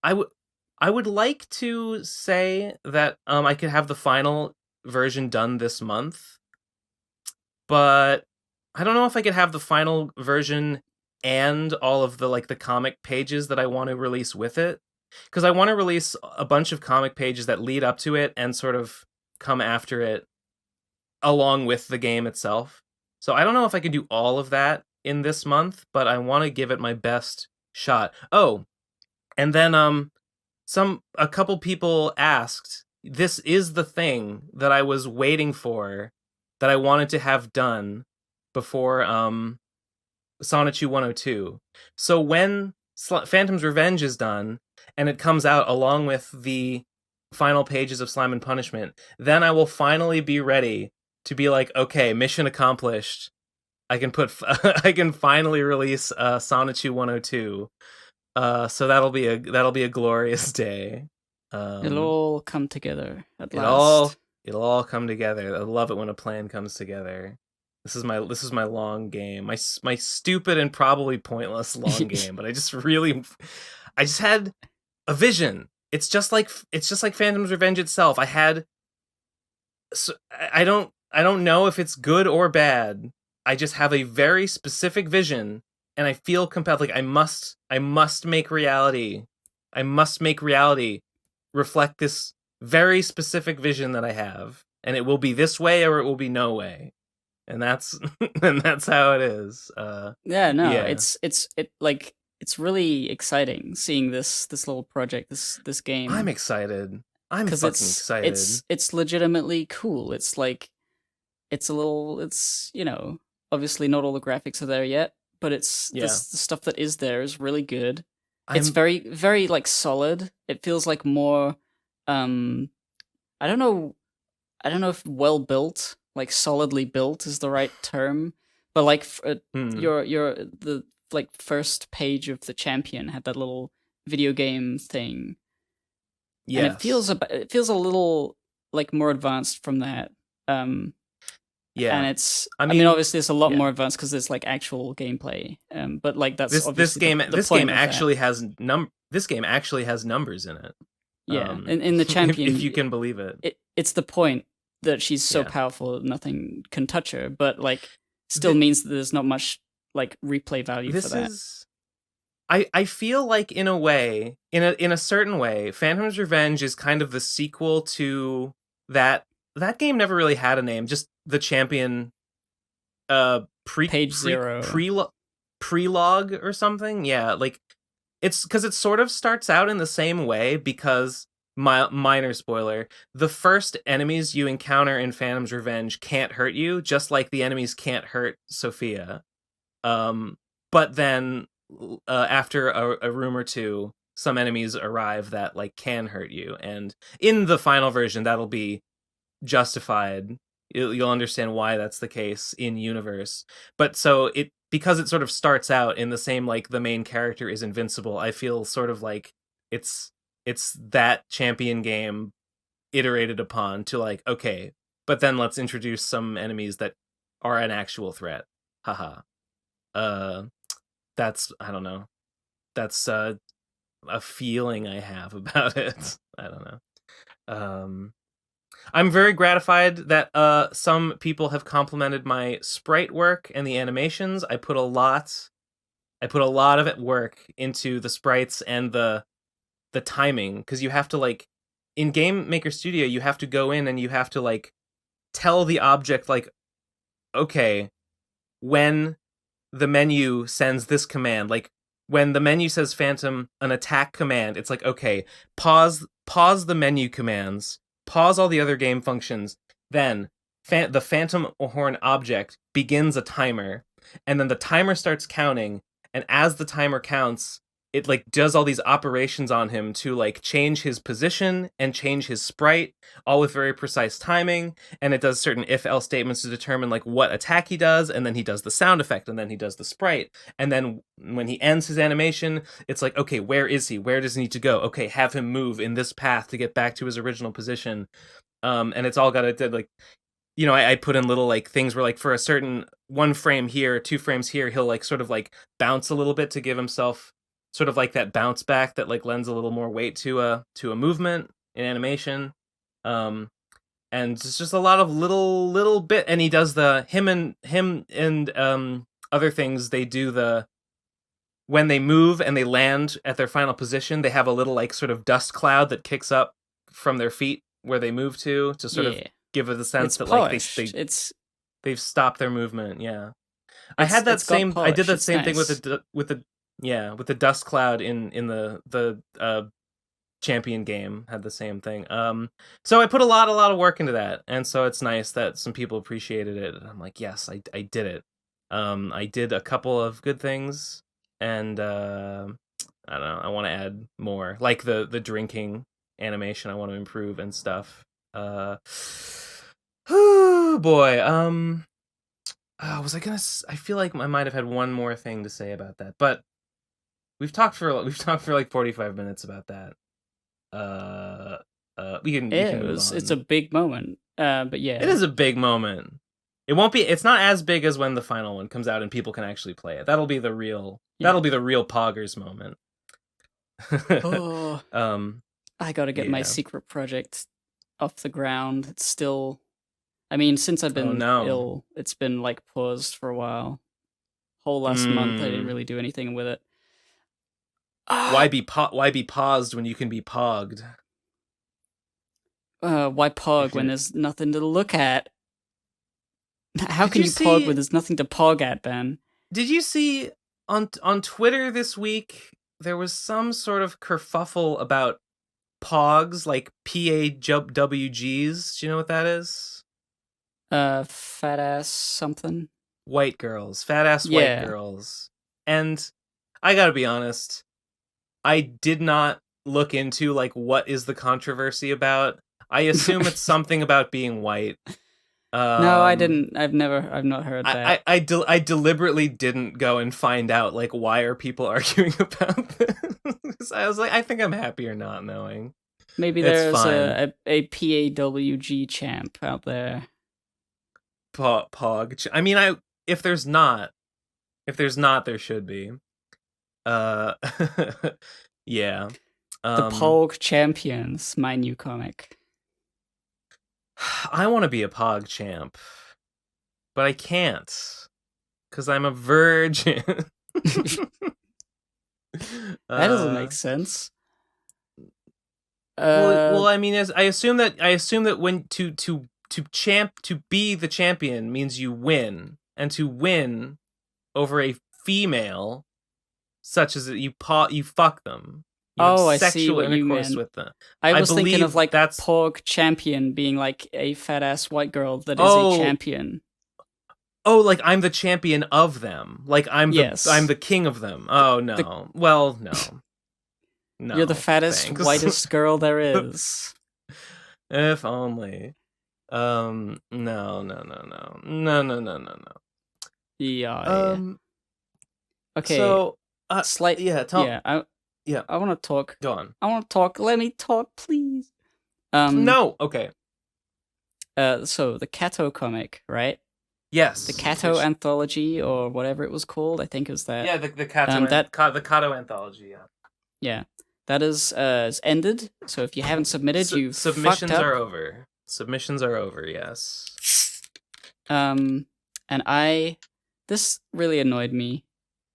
I would like to say that I could have the final version done this month, but I don't know if I could have the final version and all of the the comic pages that I want to release with it, because I want to release a bunch of comic pages that lead up to it and sort of come after it along with the game itself. So I don't know if I can do all of that in this month, but I want to give it my best shot. Oh, and then a couple people asked, this is the thing that I was waiting for, that I wanted to have done before Sonichu 102. So when Phantom's Revenge is done and it comes out along with the final pages of Slime and Punishment, then I will finally be ready to be like, okay, mission accomplished. I can I can finally release Sonichu 102. So that'll be a glorious day. It'll all come together at last. last. It'll all come together. I love it when a plan comes together. This is my long game. My stupid and probably pointless long game, but I just had a vision. It's just like Phantom's Revenge itself. I don't know if it's good or bad. I just have a very specific vision, and I feel compelled. Like I must make reality. I must make reality reflect this very specific vision that I have, and it will be this way or it will be no way, and that's how it is. It's really exciting seeing this little project, this game. I'm excited. I'm fucking excited. It's legitimately cool. It's like it's obviously not all the graphics are there yet, but the stuff that is there is really good. It's very, very like solid. It feels like more I don't know if well built, like solidly built is the right term, but like the like first page of the Champion had that little video game thing. Yeah. And it feels a little like more advanced from that. Yeah, and I mean obviously it's a lot more advanced because there's like actual gameplay. But like that's this game actually has numbers in it. Yeah, in the Champion, if you can believe it. It's the point that she's so powerful that nothing can touch her, but like still means that there's not much like replay value for that. I feel like in a way, in a certain way, Phantom's Revenge is kind of the sequel to that game. Never really had a name, just the Champion page 0 prelogue or something. Yeah, like it's because it sort of starts out in the same way, because minor spoiler, the first enemies you encounter in Phantom's Revenge can't hurt you, just like the enemies can't hurt Sophia. But then after a room or two, some enemies arrive that like can hurt you, and in the final version that'll be justified. You'll understand why that's the case in universe. But so because it sort of starts out in the same, like the main character is invincible, I feel sort of like it's that Champion game iterated upon to like, okay, but then let's introduce some enemies that are an actual threat. Haha. That's, I don't know. That's a feeling I have about it. I don't know. I'm very gratified that some people have complimented my sprite work and the animations. I put a lot of work into the sprites and the timing, because you have to, like, in Game Maker Studio, you have to go in and you have to like tell the object, like, okay, when the menu sends this command, like when the menu says Phantom an attack command, it's like, okay, pause the menu commands, pause all the other game functions, then the Phantom Horn object begins a timer, and then the timer starts counting, and as the timer counts, it like does all these operations on him to like change his position and change his sprite, all with very precise timing, and it does certain if-else statements to determine like what attack he does, and then he does the sound effect, and then he does the sprite, and then when he ends his animation, it's like, okay, where is he? Where does he need to go? Okay, have him move in this path to get back to his original position. And it's all got to like, you know, I put in little like things where like for a certain 1 frame here, 2 frames here, he'll like sort of like bounce a little bit to give himself sort of like that bounce back that like lends a little more weight to a movement in animation. And it's just a lot of little bit, and he does the him and other things. They do the, when they move and they land at their final position, they have a little like sort of dust cloud that kicks up from their feet where they move to sort of give it the sense that polished. Like they've stopped their movement. Yeah. I did that same thing with the dust cloud in the Champion game, had the same thing. So I put a lot of work into that, and so it's nice that some people appreciated it, and I'm like, yes, I did it. I did a couple of good things, and I don't know. I want to add more, like the drinking animation. I want to improve and stuff. Oh boy. Was I gonna? I feel like I might have had one more thing to say about that, but we've talked for like 45 minutes about that. We can move on. It's a big moment. But yeah, it is a big moment. It won't be. It's not as big as when the final one comes out and people can actually play it. That'll be the real. Yeah. That'll be the real Poggers moment. I gotta get my secret project off the ground. It's still. I mean, since I've been ill, it's been like paused for a while. Whole last month, I didn't really do anything with it. Why be paused when you can be pogged? Why pog when there's nothing to look at? How can you pog when there's nothing to pog at, Ben? Did you see on Twitter this week there was some sort of kerfuffle about pogs, like PAWGs? Do you know what that is? Fat ass something. White girls, fat ass white girls. And I gotta be honest, I did not look into like what is the controversy about. I assume it's something about being white. No, I didn't. I've not heard that. I deliberately didn't go and find out like why are people arguing about this. I was like, I think I'm happier not knowing. Maybe there's a PAWG champ out there. Pog. I mean, if there's not, there should be. Yeah. The Pog Champions, my new comic. I want to be a Pog champ, but I can't because I'm a virgin. That doesn't make sense. Well, I mean, I assume that when to be the champion means you win, and to win over a female, such as you fuck them. I see what you meant. With them. I was thinking of like Pog champion being like a fat ass white girl that is a champion. Oh, like I'm the champion of them. Like I'm the king of them. Oh no. No. No. You're the fattest, whitest girl there is. If only. No. Yeah. Okay. So I want to talk. Go on. I want to talk. Let me talk, please. No. Okay. So the Kato comic, right? Yes. The Kato anthology or whatever it was called. I think it was that. Yeah, the Kato the Kato anthology. Yeah. Yeah, that is ended. So if you haven't submitted, you've submissions fucked up. are over. Submissions are over. Yes. And this really annoyed me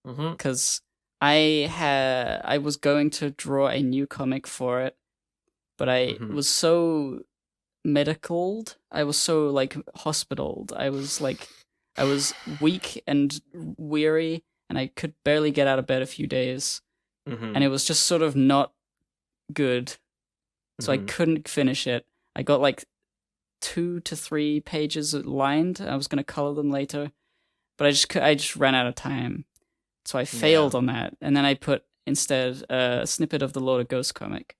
because I was going to draw a new comic for it, but I was so medicaled. I was so like hospitaled. I was weak and weary, and I could barely get out of bed a few days, and it was just sort of not good. So I couldn't finish it. I got like 2 to 3 pages lined. I was gonna color them later, but I just ran out of time. So I failed on that, and then I put instead a snippet of the Lord of Ghosts comic.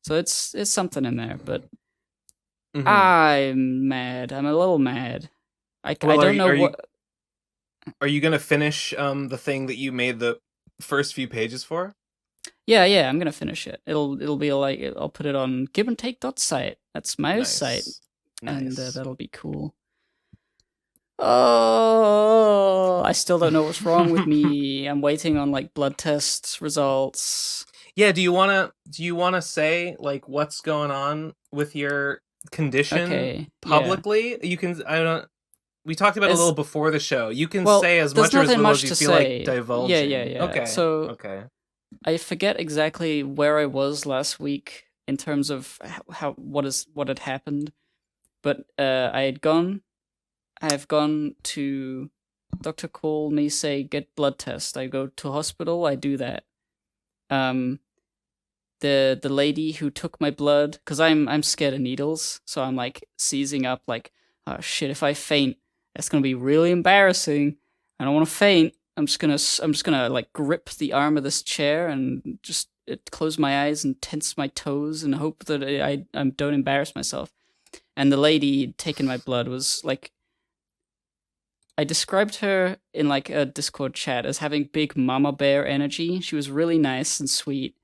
So it's something in there, but I'm mad. I'm a little mad. I don't know what. Are you gonna finish the thing that you made the first few pages for? Yeah, I'm gonna finish it. It'll be like I'll put it on giveandtake.site. That's my site, and that'll be cool. Oh, I still don't know what's wrong with me. I'm waiting on like blood test results. Yeah, do you wanna say like what's going on with your condition publicly? Yeah. You can. We talked about it a little before the show. You can say as much or as little as you feel like divulging. Yeah. Okay. I forget exactly where I was last week in terms of what had happened, but I have gone to doctor call me, say get blood test. I go to hospital. I do that. The lady who took my blood, because I'm scared of needles, so I'm like seizing up, like, oh shit, if I faint, that's gonna be really embarrassing. I don't want to faint. I'm just gonna like grip the arm of this chair and just close my eyes and tense my toes and hope that I don't embarrass myself. And the lady taking my blood was like, I described her in like a Discord chat as having big mama bear energy. She was really nice and sweet,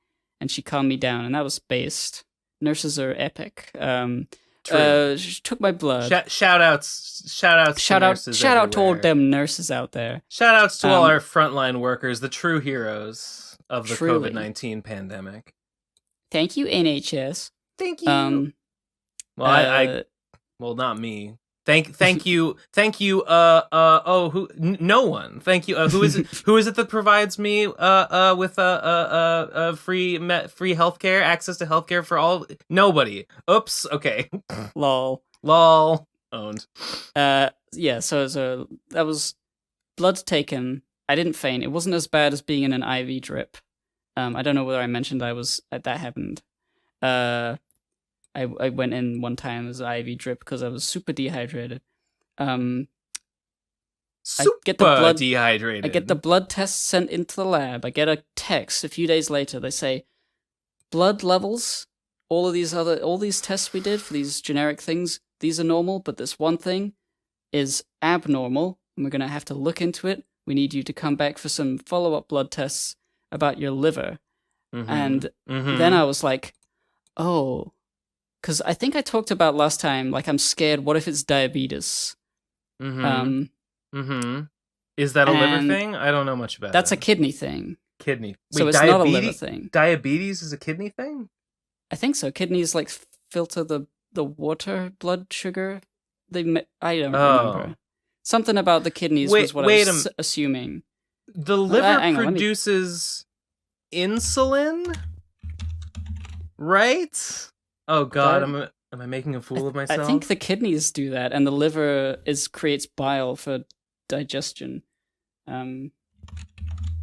and she calmed me down, and that was based. Nurses are epic. She took my blood. Shout outs to nurses shout out to all everywhere. them nurses out there. Shout outs to all our frontline workers, the true heroes of the Truly. COVID-19 pandemic. Thank you, NHS. Thank you. Well, well, not me. Thank you. No one. Thank you. Who is it that provides me with free healthcare, access to healthcare for all? Nobody. Oops. Okay. Lol. Owned. Yeah. So that was blood taken. I didn't faint. It wasn't as bad as being in an IV drip. I don't know whether I mentioned that happened. I went in one time as an IV drip because I was super dehydrated. Dehydrated. I get the blood test sent into the lab. I get a text a few days later. They say, blood levels, all these tests we did for these generic things, these are normal, but this one thing is abnormal, and we're going to have to look into it. We need you to come back for some follow-up blood tests about your liver. Mm-hmm. And then I was like, oh... Because I think I talked about last time, like, I'm scared, what if it's diabetes? Is that a liver thing? I don't know much about That's a kidney thing. Kidney. So it's not a liver thing. Diabetes is a kidney thing? I think so. Kidneys, like, filter the water, blood sugar. I don't remember. Something about the kidneys was what I was assuming. The liver produces insulin? Right? Oh God, am I making a fool of myself? I think the kidneys do that, and the liver creates bile for digestion. The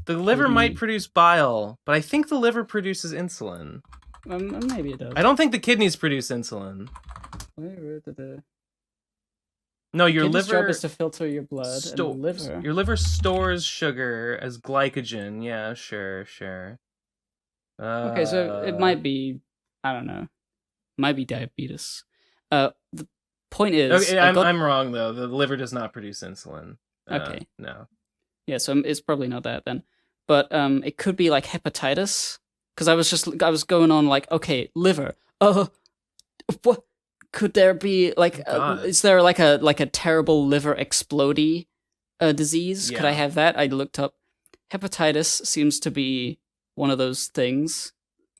liver might produce bile, but I think the liver produces insulin. Maybe it does. I don't think the kidneys produce insulin. No, your liver job is to filter your blood. And the liver. Your liver stores sugar as glycogen. Yeah, sure. Okay, so it might be. I don't know. Might be diabetes. The point is... Okay, I'm wrong, though. The liver does not produce insulin. Okay. No. Yeah, so it's probably not that, then. But it could be, like, hepatitis. Because I was going on, like, okay, liver. What? Could there be, like... is there, like a terrible liver explodey disease? Yeah. Could I have that? I looked up. Hepatitis seems to be one of those things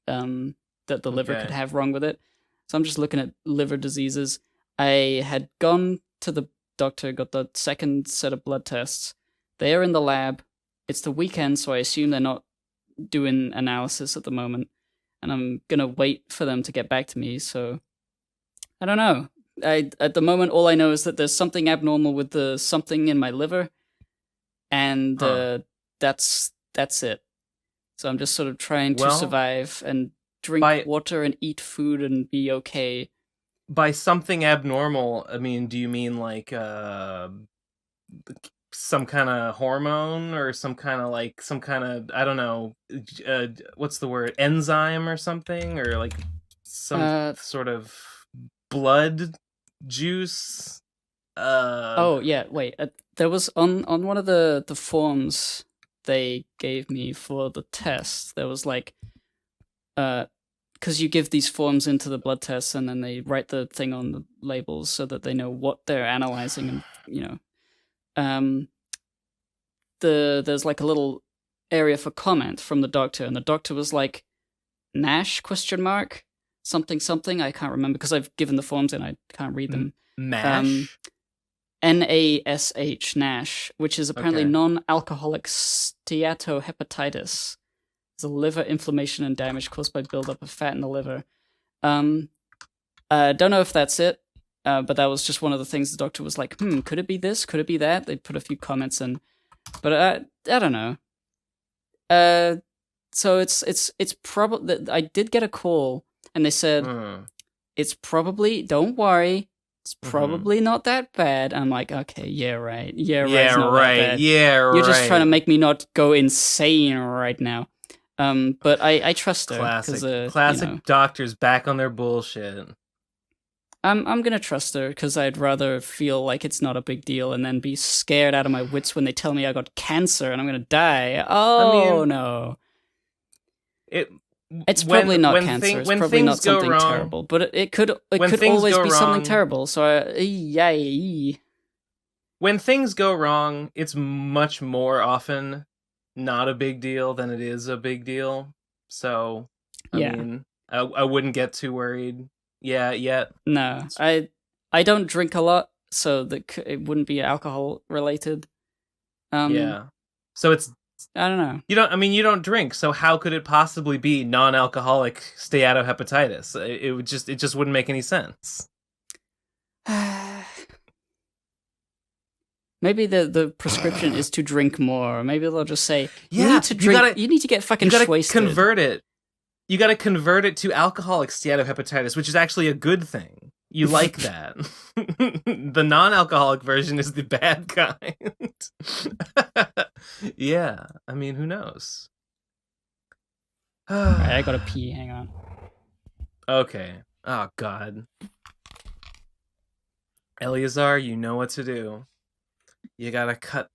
that the liver could have wrong with it. So I'm just looking at liver diseases. I had gone to the doctor, got the second set of blood tests. They are in the lab. It's the weekend, so I assume they're not doing analysis at the moment. And I'm going to wait for them to get back to me. So I don't know. At the moment, all I know is that there's something abnormal with the something in my liver. And that's it. So I'm just sort of trying to survive and drink water and eat food and be okay. By something abnormal, I mean, do you mean like some kind of hormone or some kind of I don't know, what's the word, enzyme or something, or like some sort of blood juice? Oh yeah, wait. There was on one of the forms they gave me for the test. There was like. Because you give these forms into the blood tests and then they write the thing on the labels so that they know what they're analyzing, and there's like a little area for comment from the doctor, and the doctor was like, NASH ? Something. I can't remember because I've given the forms and I can't read them. MASH? NASH, NASH, which is apparently non-alcoholic steatohepatitis. It's a liver inflammation and damage caused by buildup of fat in the liver. I don't know if that's it, but that was just one of the things the doctor was like, could it be this? Could it be that? They put a few comments in, but I don't know. So it's probably, I did get a call and they said, it's probably, don't worry, it's probably not that bad. I'm like, okay, yeah, right. Yeah, right. Yeah, it's not right. that bad. Yeah, right. You're just trying to make me not go insane right now. But I trust her. Classic doctors back on their bullshit. I'm gonna trust her because I'd rather feel like it's not a big deal and then be scared out of my wits when they tell me I got cancer and I'm gonna die. Oh, no. It's probably not cancer. It's probably not something terrible, but it could always be something terrible. So, yay. When things go wrong, it's much more often not a big deal than it is a big deal. So, I mean, I wouldn't get too worried. Yeah, yet. No, I don't drink a lot, so it wouldn't be alcohol related. Yeah. So it's, I don't know. You don't drink, so how could it possibly be non-alcoholic steatohepatitis? It just wouldn't make any sense. Maybe the prescription is to drink more. Maybe they'll just say, you need to drink, you need to get fucking wasted. Convert it. You gotta convert it to alcoholic steatohepatitis, which is actually a good thing. You like that. The non-alcoholic version is the bad kind. Yeah, I mean, who knows? Right, I gotta pee, hang on. Okay. Oh, God. Eleazar, you know what to do. You gotta cut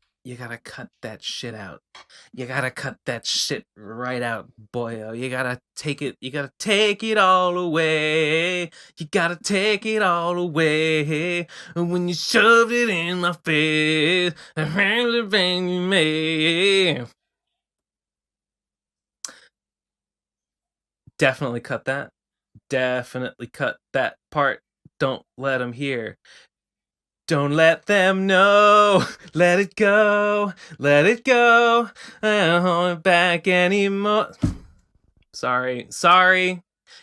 that shit out. You gotta cut that shit right out, boyo. You gotta take it all away. You gotta take it all away. When you shoved it in my face, I heard the thing you made. Definitely cut that. Definitely cut that part. Don't let them hear. Don't let them know. Let it go. Let it go. I don't hold it back anymore. Sorry.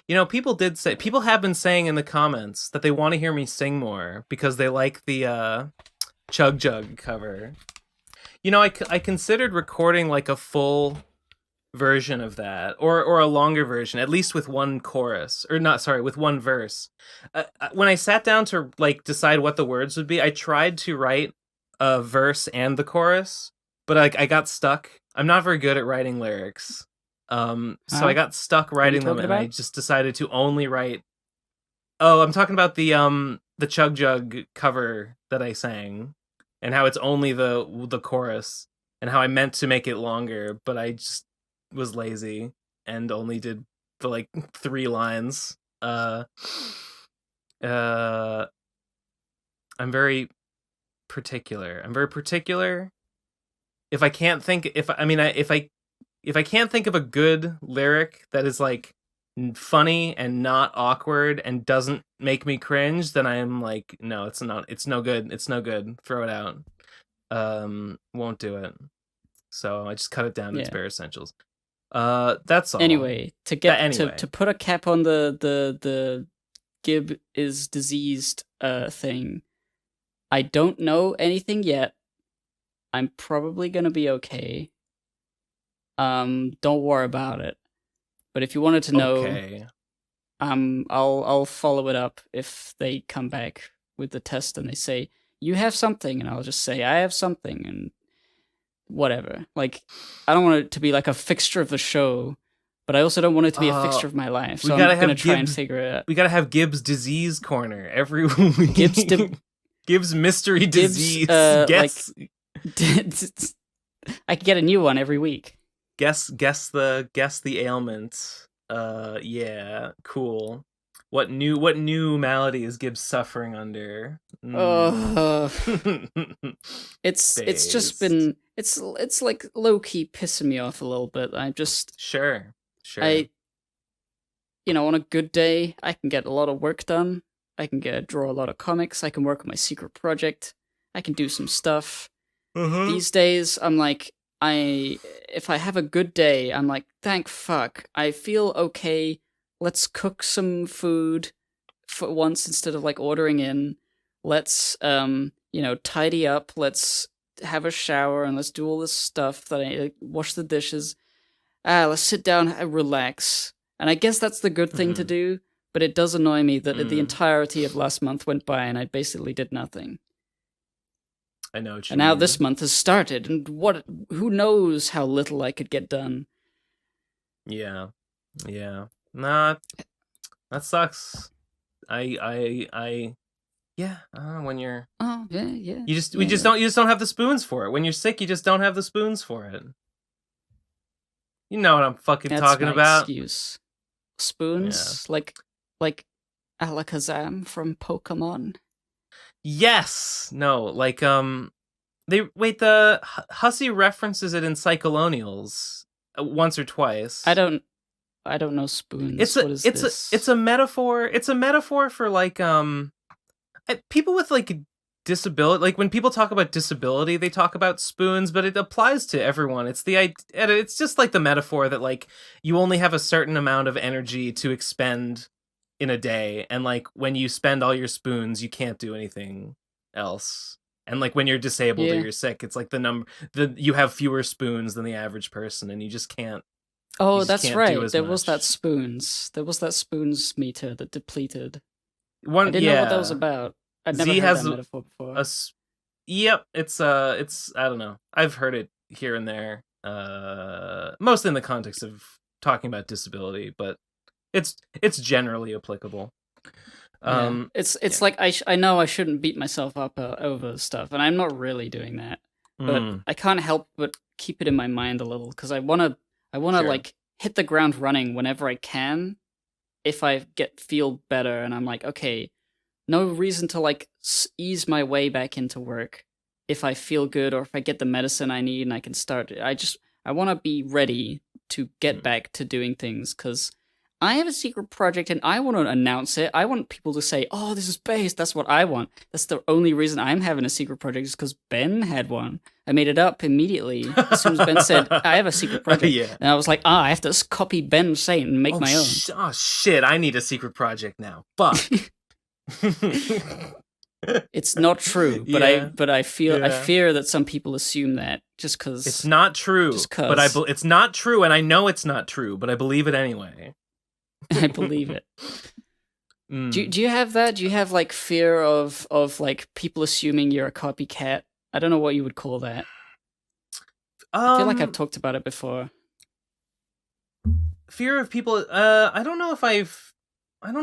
People have been saying in the comments that they want to hear me sing more because they like the Chug Jug cover. I considered recording like a full version of that or a longer version, at least with one chorus, with one verse. When I sat down to like decide what the words would be, I tried to write a verse and the chorus, but I got stuck. I'm not very good at writing lyrics, so I got stuck writing them, and I just decided to only write. Oh, I'm talking about the Chug Jug cover that I sang, and how it's only the chorus, and how I meant to make it longer, but I just was lazy and only did the like 3 lines. I'm very particular. If I can't think if I can't think of a good lyric that is like funny and not awkward and doesn't make me cringe, then I am like, no, it's no good. Throw it out. Won't do it. So I just cut it down to its bare essentials. That's all. Anyway, to put a cap on the Gib is diseased thing, I don't know anything yet. I'm probably gonna be okay. Don't worry about it. But if you wanted to know, I'll follow it up if they come back with the test and they say you have something, and I'll just say I have something, and whatever. Like, I don't want it to be like a fixture of the show, but I also don't want it to be a fixture of my life. So I'm gonna try and figure it out. We gotta have Gibbs disease corner every week. Gibbs mystery disease. Guess. I could get a new one every week. Guess the ailment. Yeah, cool. What new malady is Gibbs suffering under? It's just been it's like low key pissing me off a little bit. I'm just sure. On a good day, I can get a lot of work done. I can draw a lot of comics. I can work on my secret project. I can do some stuff. These days, I'm like, if I have a good day, I'm like, thank fuck, I feel okay. Let's cook some food for once instead of like ordering in. Let's tidy up. Let's have a shower and let's do all this stuff wash the dishes. Let's sit down and relax. And I guess that's the good thing to do, but it does annoy me that the entirety of last month went by and I basically did nothing. I know what you mean. Now this month has started, and who knows how little I could get done. Yeah. Nah, that sucks. Yeah, when you're... Oh, yeah. We just don't have the spoons for it. When you're sick, you just don't have the spoons for it. You know what I'm fucking talking about. Excuse. Spoons? Yeah. Like Alakazam from Pokemon? Yes! No, like, the Hussey references it in Cyclonials once or twice. I don't know spoons. It's a metaphor. It's a metaphor for, like, people with, like, disability. Like, when people talk about disability, they talk about spoons, but it applies to everyone. It's just like the metaphor that, like, you only have a certain amount of energy to expend in a day, and, like, when you spend all your spoons, you can't do anything else. And, like, when you're disabled or you're sick, it's like you have fewer spoons than the average person, and you just can't. Oh, that's right. There was that spoons meter that depleted. I didn't know what that was about. I'd never heard that metaphor before. Yep, it's I don't know. I've heard it here and there, mostly in the context of talking about disability, but it's generally applicable. It's like I know I shouldn't beat myself up over stuff, and I'm not really doing that, but I can't help but keep it in my mind a little because I wanna like hit the ground running whenever I can. If I feel better, and I'm like, okay, no reason to like ease my way back into work. If I feel good, or if I get the medicine I need and I can start, I want to be ready to get back to doing things because I have a secret project and I want to announce it. I want people to say, "Oh, this is based." That's what I want. That's the only reason I'm having a secret project is because Ben had one. I made it up immediately as soon as Ben said, "I have a secret project," and I was like, "I have to copy Ben's saying and make my own." Oh shit! I need a secret project now. Fuck. It's not true, but I fear that some people assume that just because it's not true. But it's not true, and I know it's not true, but I believe it anyway. I believe it. Do you have that? Do you have like fear of like people assuming you're a copycat? I don't know what you would call that. I feel like I've talked about it before. Fear of people. I don't know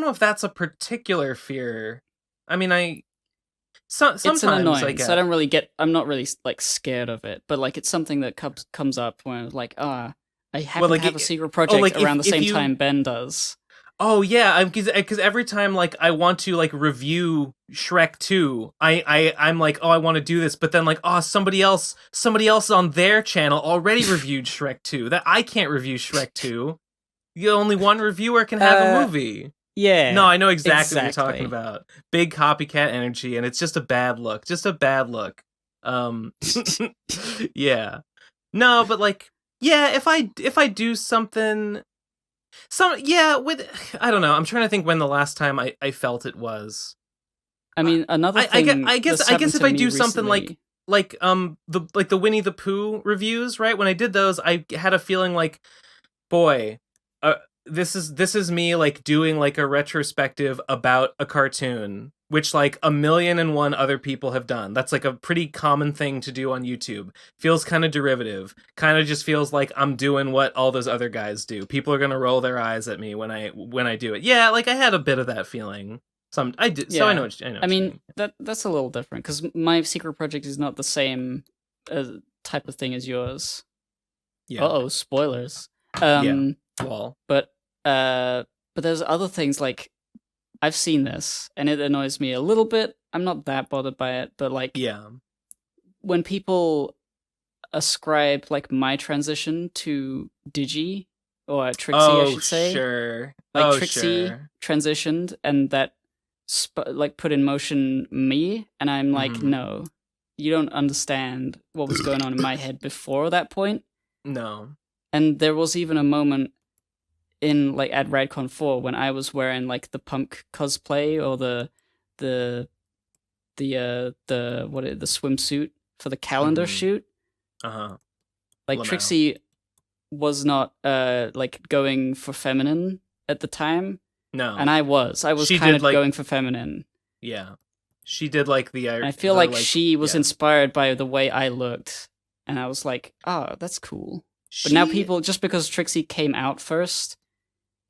if that's a particular fear. I mean, sometimes it's an annoyance. I'm not really like scared of it, but like it's something that comes up when like I happen to have a secret project around the same time Ben does. Oh yeah, because every time like I want to like review Shrek 2, I'm like, oh, I want to do this, but then like, oh, somebody else on their channel already reviewed Shrek 2. That I can't review Shrek 2. Only one reviewer can have a movie. Yeah. No, I know exactly what you're talking about. Big copycat energy, and it's just a bad look. Yeah. No, but like, yeah, if I do something, I don't know. I'm trying to think when the last time I felt it was. I mean, another thing. I guess if I do something like the Winnie the Pooh reviews, right? When I did those, I had a feeling like, boy, this is me like doing like a retrospective about a cartoon, which like 1,000,001 other people have done. That's like a pretty common thing to do on YouTube. Feels kind of derivative. Kind of just feels like I'm doing what all those other guys do. People are gonna roll their eyes at me when I do it. Yeah, like I had a bit of that feeling. I did. Yeah. So I know. I mean, that's a little different because my secret project is not the same type of thing as yours. Yeah. Uh-oh, spoilers. Yeah. Well, but there's other things like I've seen this and it annoys me a little bit. I'm not that bothered by it, but like when people ascribe like my transition to Digi or Trixie, I should say. Sure. Like Trixie transitioned and that like put in motion me, and I'm like, no, you don't understand what was going on in my head before that point. No. And there was even a moment in like at Radcon 4 when I was wearing like the punk cosplay or the swimsuit for the calendar shoot. Like Trixie was not like going for feminine at the time, No. And I was She kind did, of like, going for feminine. Yeah. She did like the. And I feel like she was inspired by the way I looked, and I was like, "Oh, that's cool." But now people, just because Trixie came out first,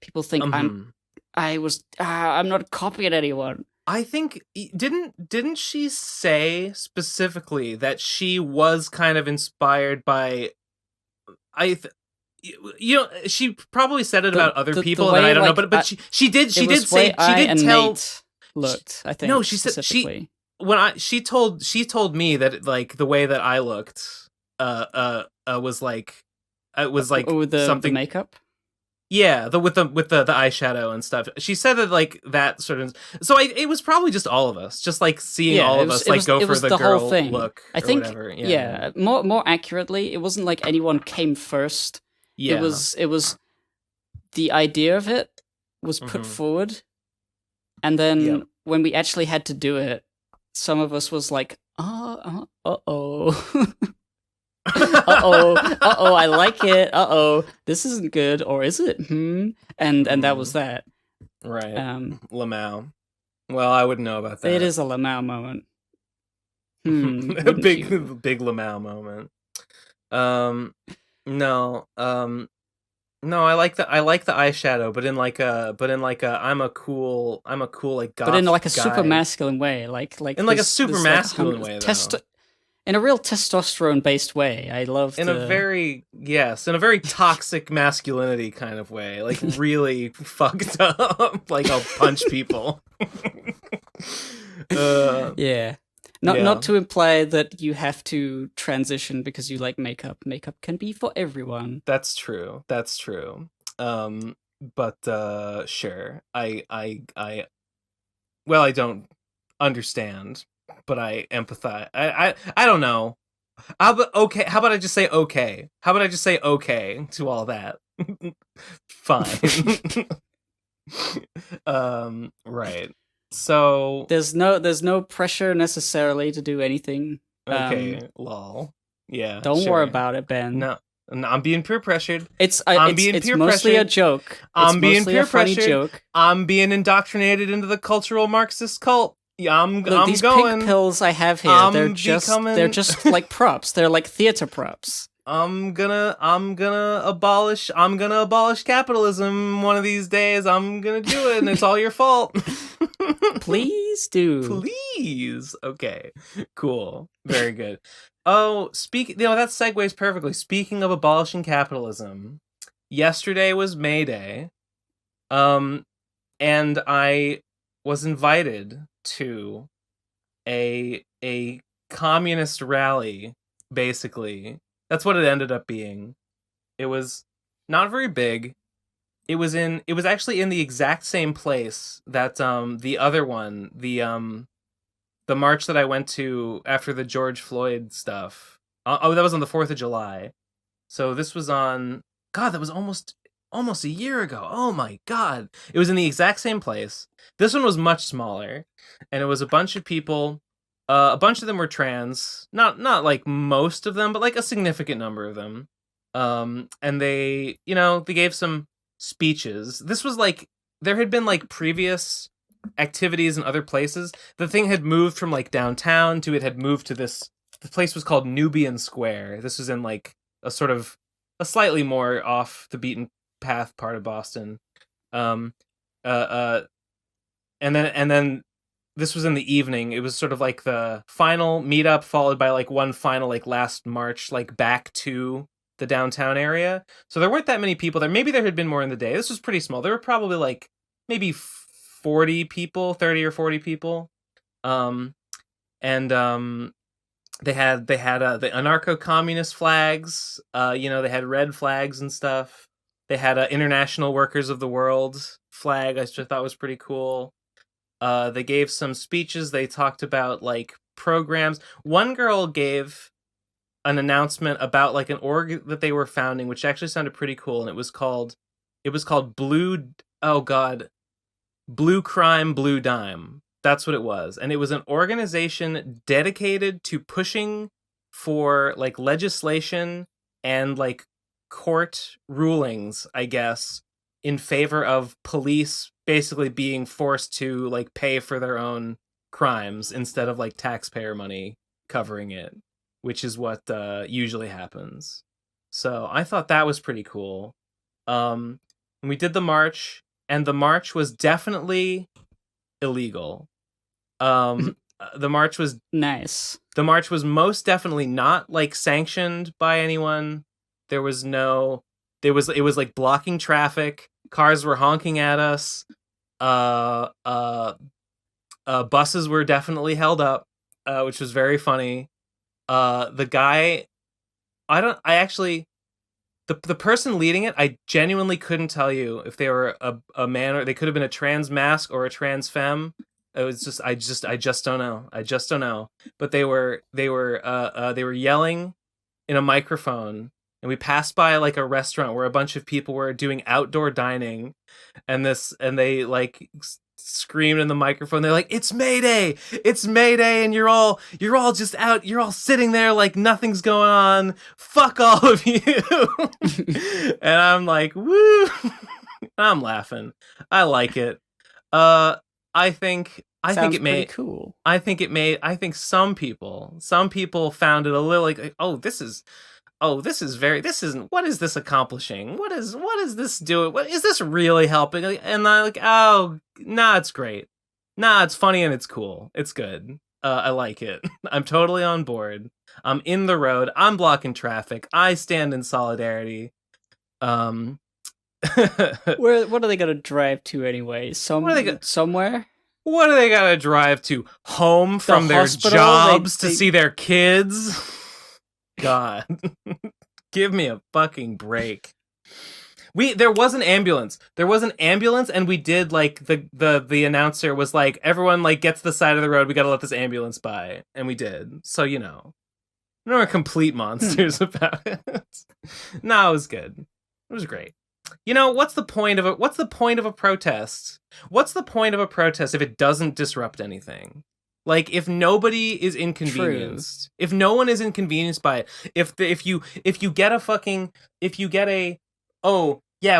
people think I'm not copying anyone. I think didn't she say specifically that she was kind of inspired by she probably said it about other people, and I don't know, but she did say Nate looked, I think. No, she said she told me that like the way that I looked was like it was like something the makeup. Yeah, with the eyeshadow and stuff. She said that like that sort of. So it was probably just all of us, just like seeing all of us like go for the girl whole thing. Look. I think. Whatever. Yeah. More accurately, it wasn't like anyone came first. Yeah. It was the idea of it was put forward, and then when we actually had to do it, some of us was like, oh. Uh-oh, I like it. Uh-oh, this isn't good, or is it? And that was that. Right. Lamau. Well, I wouldn't know about that. It is a Lamau moment. A big Lamau moment. No, I like the eyeshadow, but in like a I'm a cool like goth but in like a guy. super masculine way, like in like a super masculine way, though. In a real testosterone-based way. I love in a very toxic masculinity kind of way, like really fucked up. Like I'll punch people. Yeah. Not to imply that you have to transition because you like makeup. Makeup can be for everyone. That's true. But sure. I don't understand, but I empathize. I don't know. How about I just say okay? How about I just say okay to all that? Fine. Right. So there's no pressure necessarily to do anything. Okay, lol. Yeah. Don't worry about it, Ben. No, I'm being peer pressured. It's mostly a joke. I'm being peer pressured. I'm being indoctrinated into the cultural Marxist cult. Yeah, these pink pills I have here, they're just like props. They're like theater props. I'm gonna abolish capitalism one of these days. I'm gonna do it, and it's all your fault. Please do. Please. Okay. Cool. Very good. Oh, that segues perfectly. Speaking of abolishing capitalism, yesterday was May Day, and I was invited to a communist rally, basically. That's what it ended up being. It was not very big. It was actually in the exact same place that the other one, the march that I went to after the George Floyd stuff. That was on the 4th of July. So this was on that was almost a year ago. Oh my God. It was in the exact same place. This one was much smaller, and it was a bunch of people. A bunch of them were trans, not like most of them, but like a significant number of them. And they gave some speeches. This was like, there had been like previous activities in other places. The thing had moved from like downtown to, it had moved to the place was called Nubian Square. This was in like a sort of a slightly more off the beaten path part of Boston. And then this was in the evening. It was sort of like the final meetup followed by like one final like last march like back to the downtown area. So there weren't that many people there. Maybe there had been more in the day. This was pretty small. There were probably like maybe 30 or 40 people. They had the anarcho-communist flags. They had red flags and stuff. They had a International Workers of the World flag, I just thought was pretty cool. They gave some speeches. They talked about like programs. One girl gave an announcement about like an org that they were founding, which actually sounded pretty cool, and it was called Blue Crime Blue Dime. That's what it was. And it was an organization dedicated to pushing for like legislation and like court rulings, I guess, in favor of police basically being forced to like pay for their own crimes instead of like taxpayer money covering it, which is what usually happens. So I thought that was pretty cool. We did the march, and the march was definitely illegal. The march was nice. The march was most definitely not like sanctioned by anyone. It was like blocking traffic. Cars were honking at us. Buses were definitely held up, which was very funny. The guy, the person leading it, I genuinely couldn't tell you if they were a man, or they could have been a trans masc or a trans femme. It was just, I just don't know. I just don't know. But they were yelling in a microphone, and we passed by like a restaurant where a bunch of people were doing outdoor dining, and they like screamed in the microphone. They're like, "It's Mayday! It's Mayday!" And you're all just out. You're all sitting there like nothing's going on. Fuck all of you. And I'm like, woo! I'm laughing. I like it. I think it made cool. I think some people found it a little like, what is this accomplishing? What is this doing? What is this really helping? And I'm like, oh, nah, it's great. Nah, it's funny and it's cool. It's good. I like it. I'm totally on board. I'm in the road. I'm blocking traffic. I stand in solidarity. What are they gonna drive to anyway? Somewhere? What do they gotta drive to? Home from their jobs to see their kids? God. Give me a fucking break. There was an ambulance. And we did like the announcer was like, everyone like gets to the side of the road, we gotta let this ambulance by. And we did. So we're complete monsters about it. No, it was good. It was great. What's the point of a protest? What's the point of a protest if it doesn't disrupt anything? Like, if nobody is inconvenienced, True. If no one is inconvenienced by it, if you get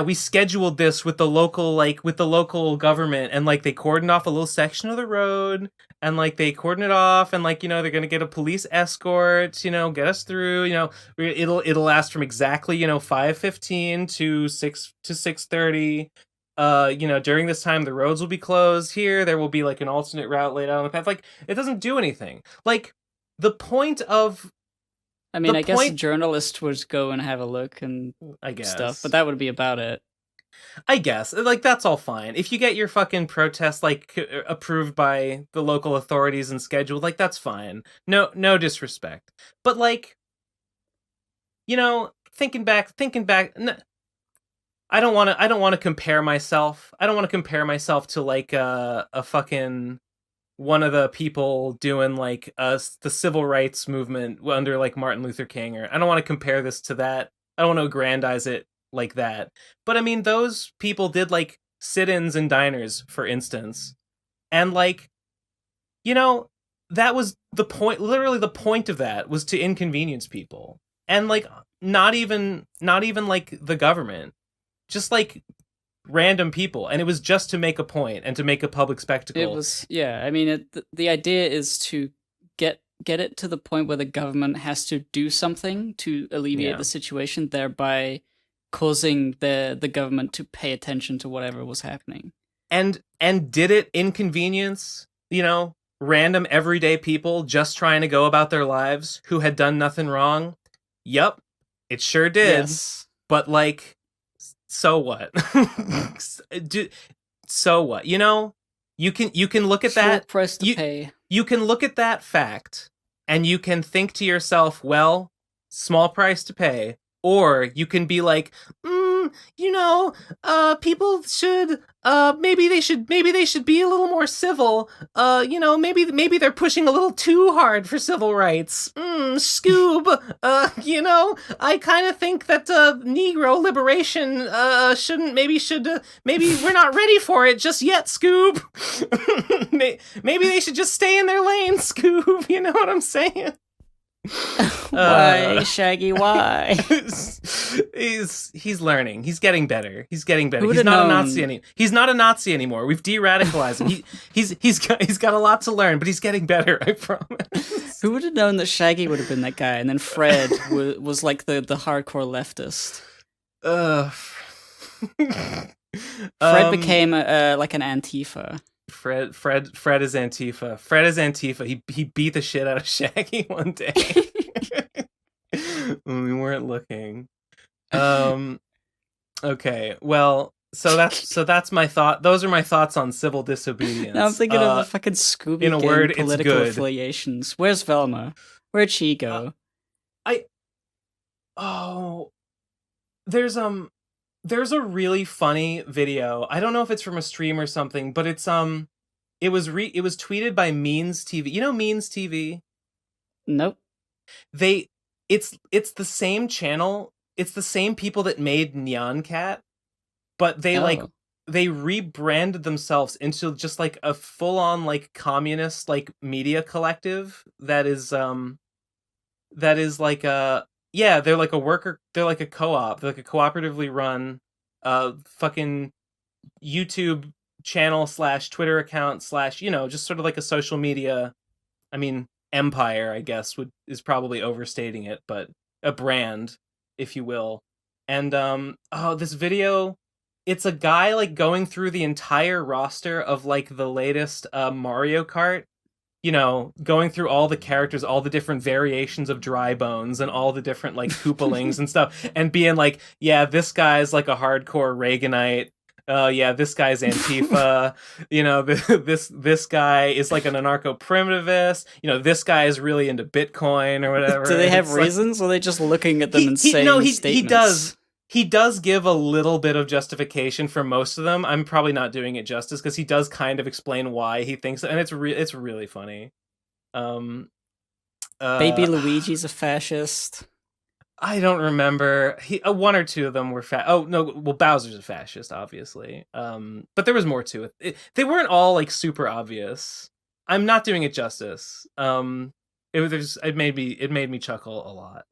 we scheduled this with the local government, and like they cordoned off a little section of the road, and like they cordon it off, and like they're gonna get a police escort, get us through, it'll last from exactly 5:15 to 6:30. During this time the roads will be closed. Here there will be like an alternate route laid out on the path. Like, it doesn't do anything. Like, the point of I guess a journalist would go and have a look and stuff, but that would be about it. I guess, like, that's all fine. If you get your fucking protest like approved by the local authorities and scheduled, like, that's fine. No disrespect. But like, thinking back. I don't want to compare myself. I don't want to compare myself to like a fucking one of the people doing like the civil rights movement under like Martin Luther King, or I don't want to compare this to that. I don't want to aggrandize it like that. But I mean, those people did like sit-ins in diners, for instance. And like, that was the point. Literally the point of that was to inconvenience people. And like, not even like the government. Just like random people, and it was just to make a point and to make a public spectacle. It was, yeah. I mean, the idea is to get it to the point where the government has to do something to alleviate the situation, thereby causing the government to pay attention to whatever was happening. And did it inconvenience, random everyday people just trying to go about their lives who had done nothing wrong? Yup, it sure did. Yes. But like, so what? So what? You can look at that. Price to pay. You can look at that fact, and you can think to yourself, well, small price to pay. Or you can be like, people should, maybe they should be a little more civil. Maybe they're pushing a little too hard for civil rights. Scoob. I kind of think that Negro liberation maybe we're not ready for it just yet, Scoob. Maybe they should just stay in their lane, Scoob. You know what I'm saying? Why, Shaggy, why? He's learning. He's getting better. He's getting better. Who would He's have not a known? Nazi any. He's not a Nazi anymore. We've de-radicalized him. He's got a lot to learn, but he's getting better. I promise. Who would have known that Shaggy would have been that guy, and then Fred was like the hardcore leftist. Fred became like an Antifa. Fred is Antifa. Fred is Antifa. He beat the shit out of Shaggy one day when we weren't looking. Okay, well, so that's my thought. Those are my thoughts on civil disobedience. Now I'm thinking of the fucking Scooby in a word, political it's good. affiliations. Where's Velma? Where'd she go? There's a really funny video. I don't know if it's from a stream or something, but it was tweeted by Means TV. You know Means TV? Nope. It's the same channel. It's the same people that made Nyan Cat, but they rebranded themselves into just like a full-on like communist like media collective that is like a they're like a worker, they're like a co-op, they're like a cooperatively run fucking YouTube channel / Twitter account / just sort of like a social media, I mean, empire, I guess is probably overstating it, but a brand, if you will. And this video, it's a guy like going through the entire roster of like the latest Mario Kart, going through all the characters, all the different variations of Dry Bones and all the different like Koopalings and stuff, and being like, yeah, this guy's like a hardcore Reaganite. Yeah, this guy's Antifa. This guy is like an anarcho-primitivist. This guy is really into Bitcoin or whatever. Do they have reasons, or are they just looking at them and saying statements? He does give a little bit of justification for most of them. I'm probably not doing it justice because he does kind of explain why he thinks it, and it's really funny. Baby Luigi's a fascist. I don't remember. One or two of them were Oh no, well, Bowser's a fascist, obviously. But there was more to it. They weren't all like super obvious. I'm not doing it justice. It made me chuckle a lot.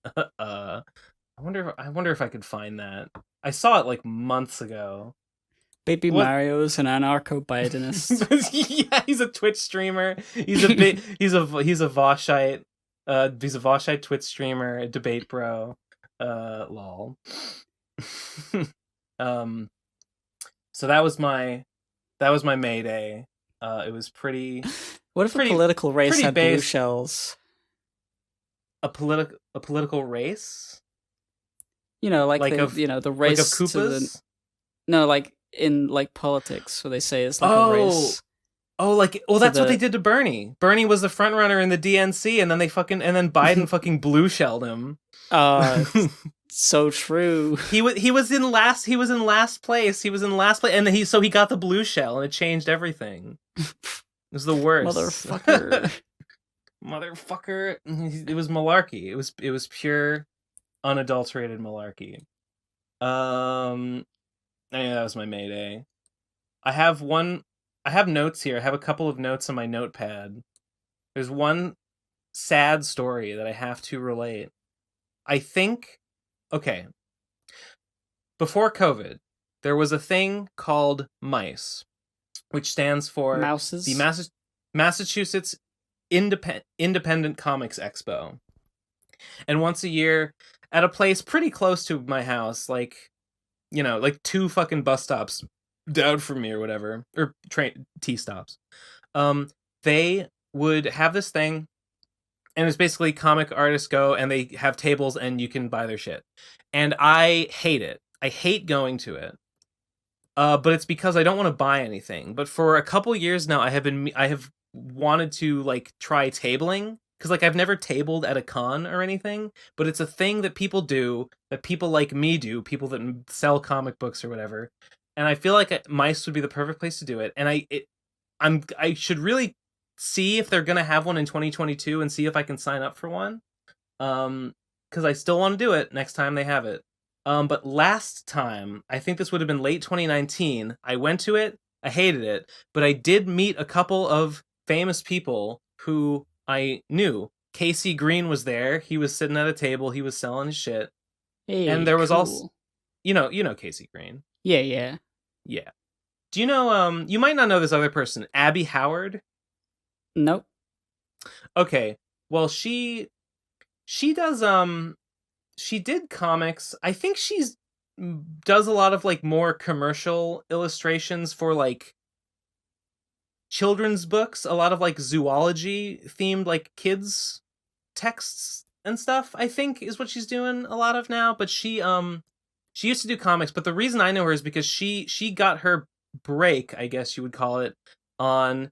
I wonder if I could find that. I saw it like months ago. Baby Mario's an anarcho-Bidenist. Yeah, he's a Twitch streamer. He's a Voshite. He's a Voshite Twitch streamer, a debate bro. Lol. So that was my May Day. It was pretty. What if a political race had blue shells? A political race? Like the race like of Koopas? like in like politics, where they say it's like a race. Oh, that's what they did to Bernie. Bernie was the front runner in the DNC, and then then Biden fucking blue shelled him. So true. He was in last place. And he got the blue shell, and it changed everything. It was the worst. Motherfucker. It was malarkey. It was pure, unadulterated malarkey. Anyway, that was my May Day. I have notes here. I have a couple of notes on my notepad. There's one sad story that I have to relate. I think, okay, before COVID, there was a thing called MICE, which stands for Mouses? The Massachusetts Independent Comics Expo. And once a year, at a place pretty close to my house, like 2 fucking bus stops down from me or whatever, or train T-stops, they would have this thing, and it's basically comic artists go and they have tables and you can buy their shit. And I hate it. I hate going to it. But it's because I don't want to buy anything. But for a couple years now, I have wanted to like try tabling, because like I've never tabled at a con or anything, but it's a thing that people do, that people like me do, people that sell comic books or whatever. And I feel like MICE would be the perfect place to do it. And I should really see if they're gonna have one in 2022 and see if I can sign up for one. Because I still want to do it next time they have it. But last time, I think this would have been late 2019, I went to it, I hated it, but I did meet a couple of famous people who I knew. Casey Green was there. He was sitting at a table. He was selling his shit. Hey, And there was also, cool. you know Casey Green. Yeah. Yeah. Do you know? You might not know this other person, Abby Howard. Nope. Okay. Well, she does she did comics. I think she's does a lot of like more commercial illustrations for like children's books, a lot of like zoology themed like kids texts and stuff, I think is what she's doing a lot of now, but she used to do comics, but the reason I know her is because she got her break, I guess you would call it, on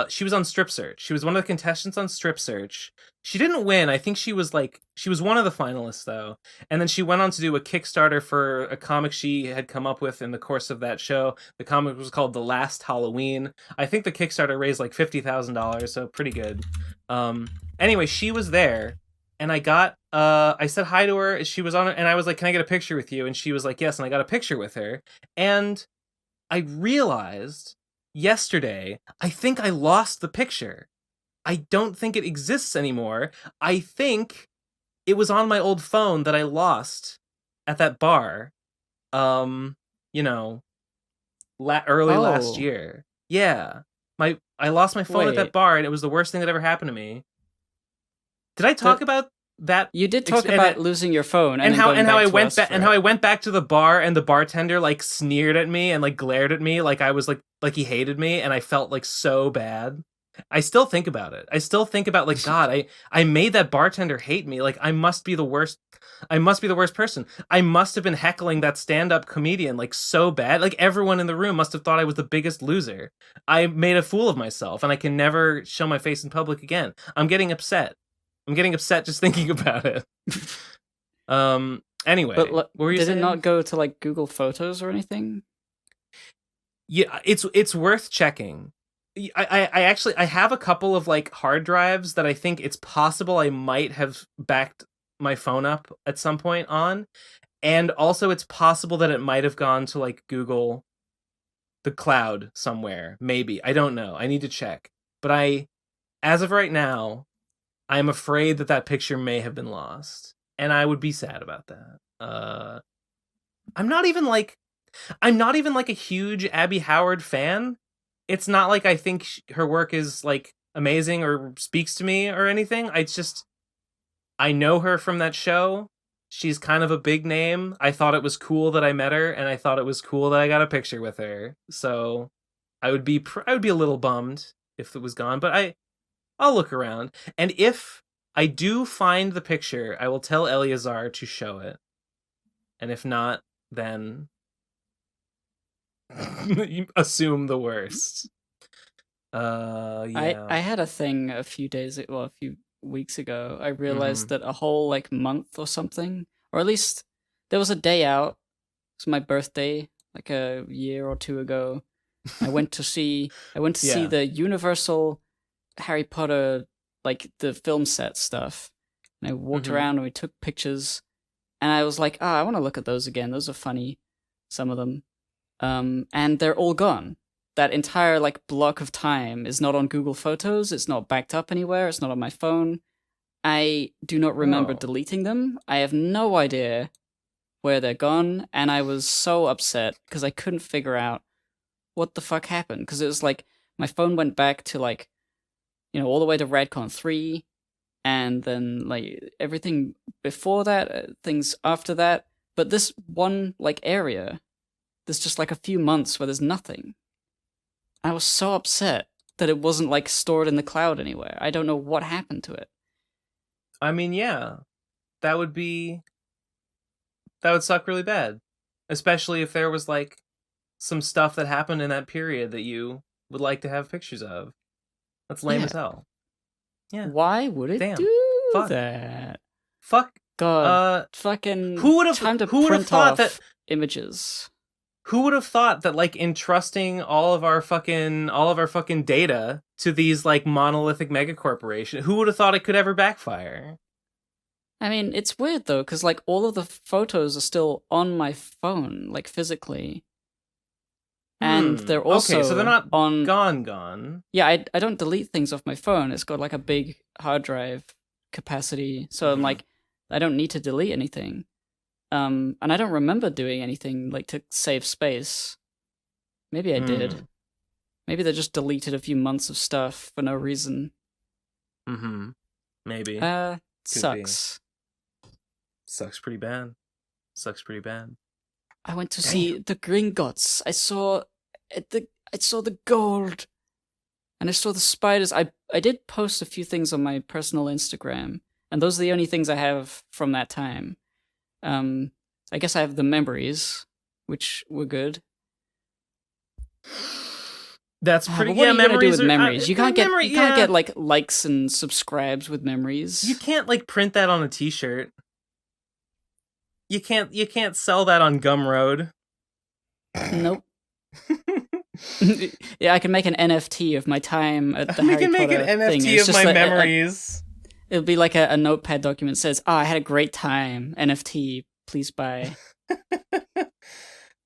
she was on Strip Search. She was one of the contestants on Strip Search. She didn't win. I think she was one of the finalists though. And then she went on to do a Kickstarter for a comic she had come up with in the course of that show. The comic was called The Last Halloween. I think the Kickstarter raised like $50,000, so pretty good. Anyway, she was there and I said hi to her. She was on it, and I was like, "Can I get a picture with you?" And she was like, "Yes." And I got a picture with her. And I realized yesterday, I think I lost the picture. I don't think it exists anymore. I think it was on my old phone that I lost at that bar. You know, early last year. Yeah. I lost my phone at that bar, and it was the worst thing that ever happened to me. Did I talk about that? You did talk about losing your phone and how I went back to the bar, and the bartender like sneered at me and like glared at me like I was like he hated me, and I felt like so bad. I still think about it. I still think about like, God, I made that bartender hate me. Like I must be the worst. I must be the worst person. I must have been heckling that stand-up comedian like so bad. Like everyone in the room must have thought I was the biggest loser. I made a fool of myself, and I can never show my face in public again. I'm getting upset. I'm getting upset just thinking about it. Anyway, but what were you did saying? It not go to like Google Photos or anything? Yeah, it's worth checking. I actually I have a couple of like hard drives that I think it's possible I might have backed my phone up at some point on, and also it's possible that it might have gone to like Google the cloud somewhere. Maybe, I don't know. I need to check. But as of right now, I'm afraid that picture may have been lost, and I would be sad about that. I'm not even like a huge Abby Howard fan. It's not like I think her work is like amazing or speaks to me or anything. I know her from that show. She's kind of a big name. I thought it was cool that I met her, and I thought it was cool that I got a picture with her. So I would be a little bummed if it was gone, but I'll look around, and if I do find the picture, I will tell Eleazar to show it. And if not, then you assume the worst. Yeah. I had a thing a few weeks ago. I realized that a whole like month or something, or at least there was a day out. It was my birthday, like a year or two ago. I went to see the Universal Harry Potter, like the film set stuff. And I walked around and we took pictures, and I was like, I want to look at those again. Those are funny, some of them. And they're all gone. That entire like block of time is not on Google Photos. It's not backed up anywhere. It's not on my phone. I do not remember deleting them. I have no idea where they're gone, and I was so upset because I couldn't figure out what the fuck happened. Because it was like my phone went back to like, all the way to Redcon 3, and then like everything before that, things after that. But this one like area, there's just like a few months where there's nothing. I was so upset that it wasn't like stored in the cloud anywhere. I don't know what happened to it. I mean, yeah, that would suck really bad, especially if there was like some stuff that happened in that period that you would like to have pictures of. That's lame as hell. Yeah. Why would it do that? Fuck. God. Fucking. Who would have thought that images? Who would have thought that like entrusting all of our fucking data to these like monolithic megacorporations? Who would have thought it could ever backfire? I mean, it's weird though, because like all of the photos are still on my phone, like physically. And they're also so they're not gone. Yeah, I don't delete things off my phone. It's got like a big hard drive capacity, so I'm like, I don't need to delete anything. And I don't remember doing anything like to save space. Maybe I did. Maybe they just deleted a few months of stuff for no reason. Maybe. Sucks. Sucks pretty bad. I went to see the Gringotts. I saw the gold. And I saw the spiders. I did post a few things on my personal Instagram, and those are the only things I have from that time. I guess I have the memories, which were good. That's pretty. What are you gonna do with memories? You can't get like likes and subscribes with memories. You can't like print that on a T-shirt. You can't sell that on Gumroad. Nope. Yeah, I can make an NFT of my time at the Harry Potter thing. We can make an NFT of my memories. It'll be like a notepad document that says, I had a great time. NFT, please buy.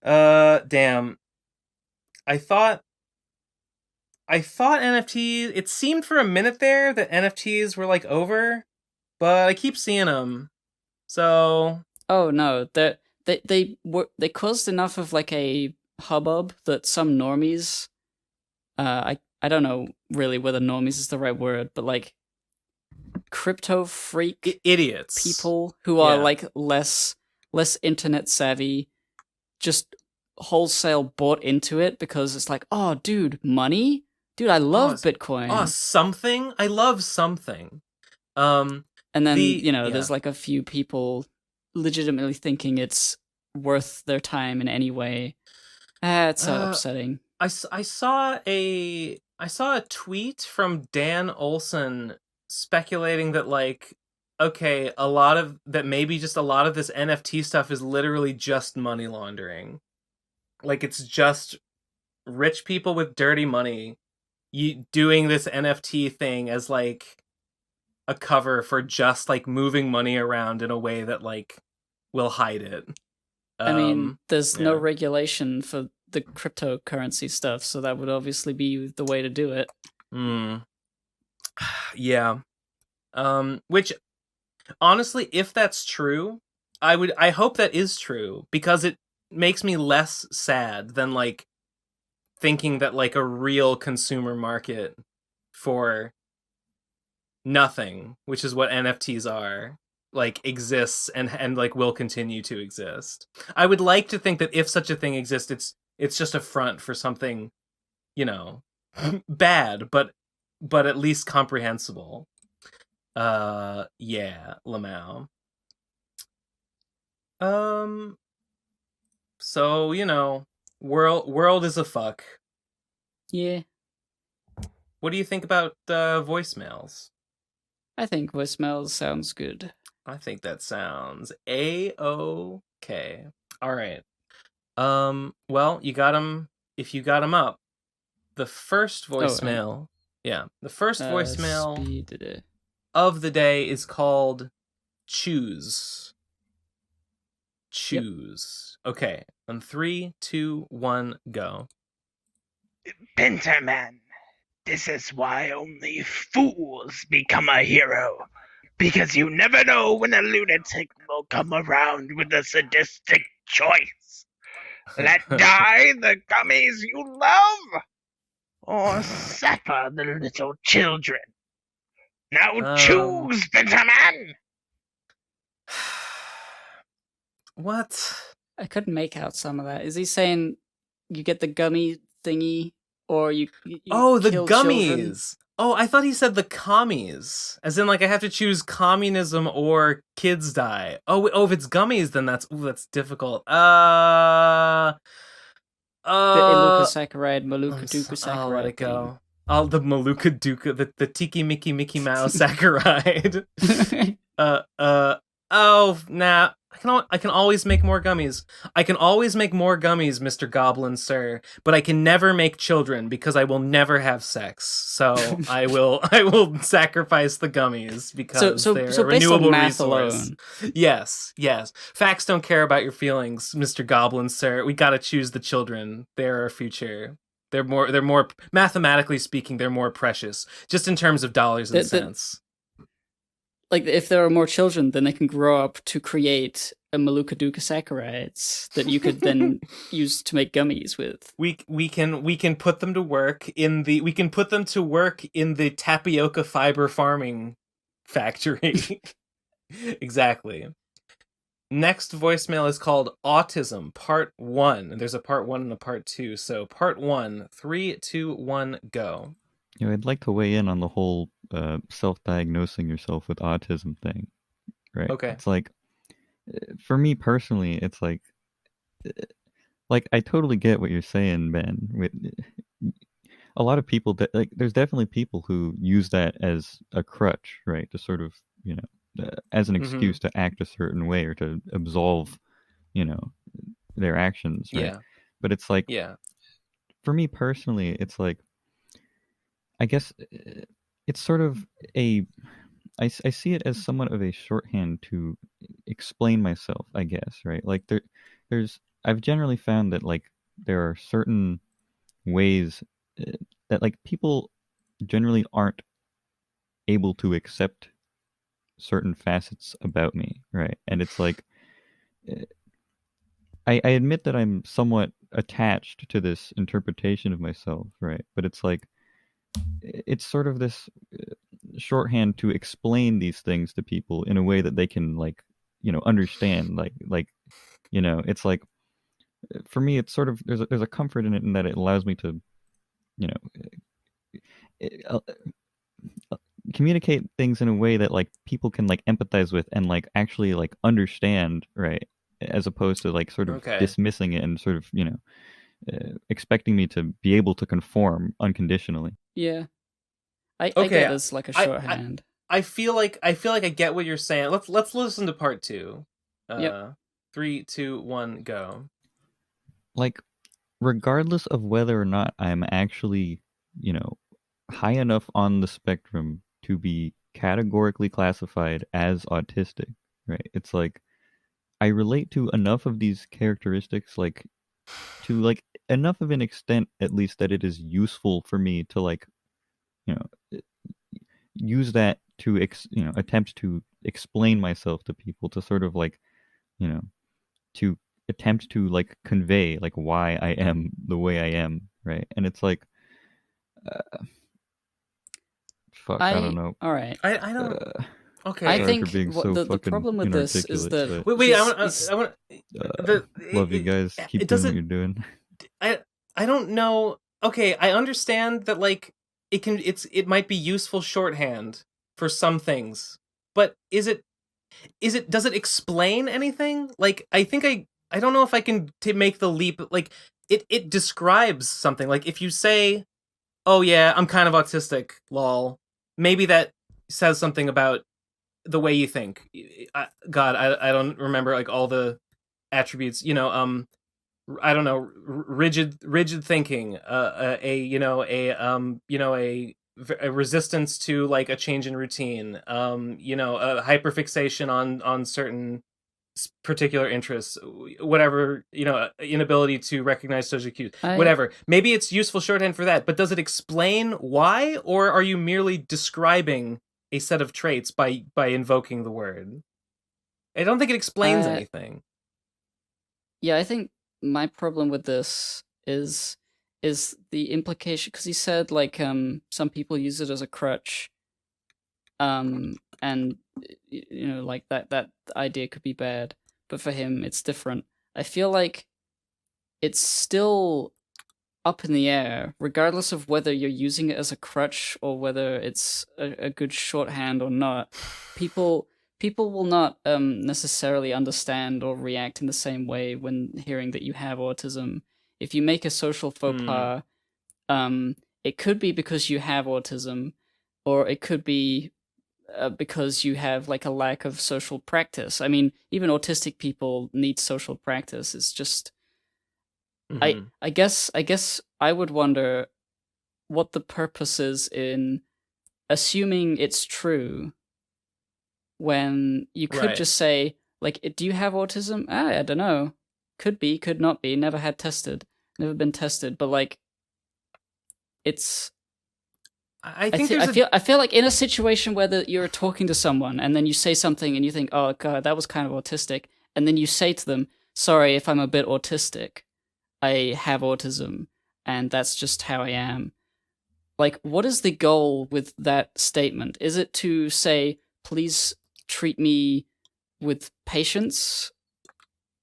Damn. I thought NFTs, it seemed for a minute there that NFTs were like over, but I keep seeing them. So... Oh no, they caused enough of like a hubbub that some normies, I don't know really whether normies is the right word, but like crypto freak idiots, people who are like less internet savvy, just wholesale bought into it because it's like, oh dude, money, dude, I love Bitcoin. Oh, something, I love something. And then there's like a few people legitimately thinking it's worth their time in any way. It's so upsetting. I saw a tweet from Dan Olson speculating that like, okay, maybe just a lot of this NFT stuff is literally just money laundering. Like it's just rich people with dirty money doing this NFT thing as like a cover for just like moving money around in a way that like will hide it. I mean, there's no regulation for the cryptocurrency stuff, so that would obviously be the way to do it. Yeah. Which, honestly, if that's true, I hope that is true, because it makes me less sad than, like, thinking that, like, a real consumer market for nothing, which is what NFTs are, like exists and like will continue to exist. I would like to think that if such a thing exists, it's just a front for something, bad, but at least comprehensible. Yeah, Lamau. So, world is a fuck. Yeah. What do you think about voicemails? I think voicemails sounds good. I think that sounds A-OK. All right. Well, you got them. If you got them up, the first voicemail. The first voicemail of the day is called Choose. Choose. Yep. Okay. On 3, 2, 1, go. Pinterman, this is why only fools become a hero. Because you never know when a lunatic will come around with a sadistic choice. Let die the gummies you love, or suffer the little children. Now choose, Pinterman! What? I couldn't make out some of that. Is he saying you get the gummy thingy, or you the kill gummies! Children? Oh, I thought he said the commies. As in, like, I have to choose communism or kids die. Oh, if it's gummies, then that's difficult. The Iluka-saccharide, Maluka-Duka-saccharide. I'll let it go. The Maluka-Duka, the Tiki Mickey Mouse saccharide. Nah. I can always make more gummies. I can always make more gummies, Mr. Goblin, sir. But I can never make children because I will never have sex. So I will sacrifice the gummies because they're a renewable math resource. Alone. Yes. Facts don't care about your feelings, Mr. Goblin, sir. We gotta choose the children. They're our future. They're more mathematically speaking, they're more precious. Just in terms of dollars and cents. Like, if there are more children, then they can grow up to create Maluka Duka saccharides that you could then use to make gummies with. We can put them to work in the tapioca fiber farming factory. Exactly. Next voicemail is called Autism Part 1. There's a Part 1 and a Part 2. So Part 1, 3, 2, 1, go. I'd like to weigh in on the whole self-diagnosing yourself with autism thing. Right? Okay. It's like, for me personally, it's like I totally get what you're saying, Ben. A lot of people that there's definitely people who use that as a crutch, right? To sort of, as an excuse to act a certain way or to absolve, their actions, right? Yeah. But it's like, for me personally, it's like, I guess it's sort of I see it as somewhat of a shorthand to explain myself, I guess, right? Like I've generally found that there are certain ways that people generally aren't able to accept certain facets about me, right? And it's like, I admit that I'm somewhat attached to this interpretation of myself, right? But it's like, it's sort of this shorthand to explain these things to people in a way that they can understand. It's like, for me, it's sort of there's a comfort in it, in that it allows me to communicate things in a way that people can empathize with and actually understand, right? As opposed to sort of dismissing it and sort of expecting me to be able to conform unconditionally. Yeah, I get this like a shorthand. I feel like I get what you're saying. Let's listen to Part 2. 3, 2, 1, go. Regardless of whether or not I'm actually, high enough on the spectrum to be categorically classified as autistic, right? It's like, I relate to enough of these characteristics, to enough of an extent, at least, that it is useful for me to use that to attempt to explain myself to people, to sort of to attempt to convey why I am the way I am, right? And it's like, I don't know. All right. I don't. Okay. I think the problem with this is that wait. I want. Love you guys. Keep doing what you're doing. I don't know. Okay, I understand that it might be useful shorthand for some things, but does it explain anything? I don't know if I can make the leap. It describes something. If you say, "Oh yeah, I'm kind of autistic," lol, maybe that says something about the way you think. I don't remember all the attributes. I don't know, rigid thinking, a resistance to a change in routine, a hyperfixation on certain particular interests, whatever, inability to recognize social cues, whatever. Maybe it's useful shorthand for that, but does it explain why, or are you merely describing a set of traits by invoking the word? I don't think it explains anything. Yeah, I think my problem with this is the implication, because he said some people use it as a crutch, and that idea could be bad, but for him it's different. I feel like it's still up in the air, regardless of whether you're using it as a crutch or whether it's a good shorthand or not. People will not necessarily understand or react in the same way when hearing that you have autism. If you make a social faux pas, it could be because you have autism, or it could be because you have a lack of social practice. I mean, even autistic people need social practice. It's just, I guess I would wonder what the purpose is in assuming it's true, when you could just say, do you have autism? I don't know. Could be, could not be. Never been tested. But it's. I feel like in a situation where you're talking to someone and then you say something and you think, oh god, that was kind of autistic, and then you say to them, sorry if I'm a bit autistic, I have autism, and that's just how I am. Like, what is the goal with that statement? Is it to say, please treat me with patience?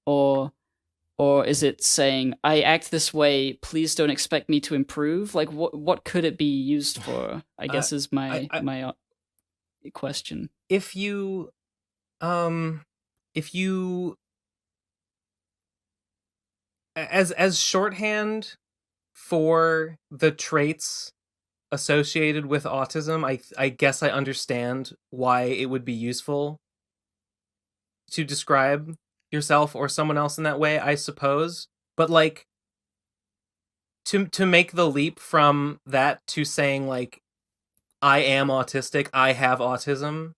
Or is it saying, I act this way, please don't expect me to improve? Like, what could it be used for? I guess is my question. If you as shorthand for the traits associated with autism, I guess I understand why it would be useful to describe yourself or someone else in that way, I suppose. But like to make the leap from that to saying like I am autistic, I have autism,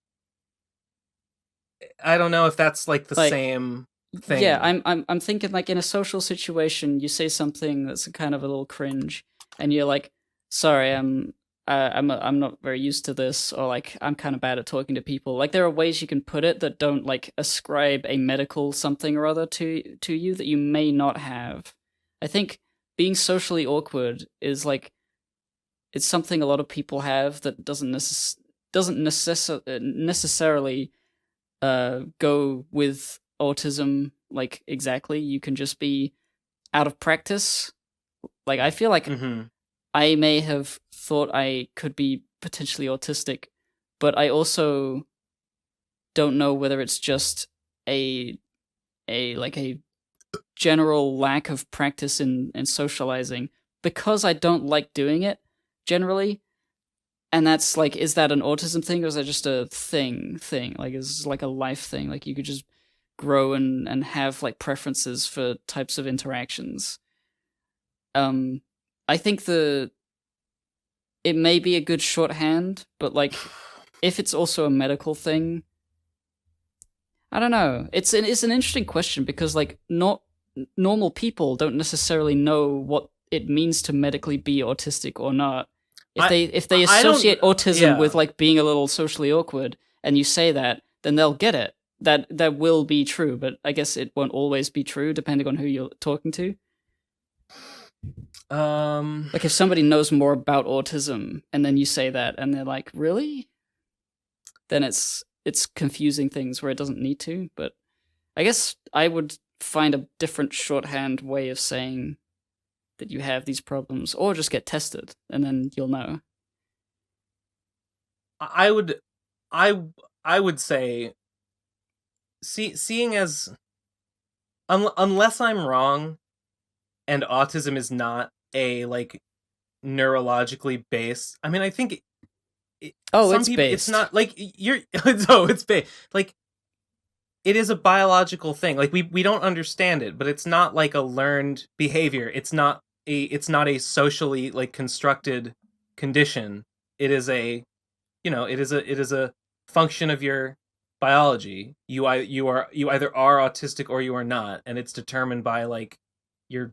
I don't know if that's like the same thing. Yeah, I'm thinking like in a social situation, you say something that's kind of a little cringe, and you're like, "Sorry, I'm not very used to this," or like, "I'm kind of bad at talking to people." Like, there are ways you can put it that don't like ascribe a medical something or other to you that you may not have. I think being socially awkward is like, it's something a lot of people have that doesn't necessarily go with autism like exactly. You can just be out of practice. Like, I feel like I may have thought I could be potentially autistic, but I also don't know whether it's just a general lack of practice in socializing, because I don't like doing it generally. And that's like, is that an autism thing, or is that just a thing? Like, is like a life thing? Like, you could just grow and have like preferences for types of interactions. I think it may be a good shorthand, but like, if it's also a medical thing, I don't know. It's an interesting question, because like, not normal people don't necessarily know what it means to medically be autistic or not. If they associate autism with like being a little socially awkward, and you say that, then they'll get it. That will be true, but I guess it won't always be true depending on who you're talking to. Like, if somebody knows more about autism and then you say that and they're like, really? Then it's confusing things where it doesn't need to. But I guess I would find a different shorthand way of saying that you have these problems, or just get tested and then you'll know. I would say, seeing as unless I'm wrong and autism is not a like neurologically based, I mean, I think it's based. It's not like it's based, like it is a biological thing. Like, we don't understand it, but it's not like a learned behavior. It's not a socially like constructed condition. It is a function of your biology. You either are autistic or you are not, and it's determined by like your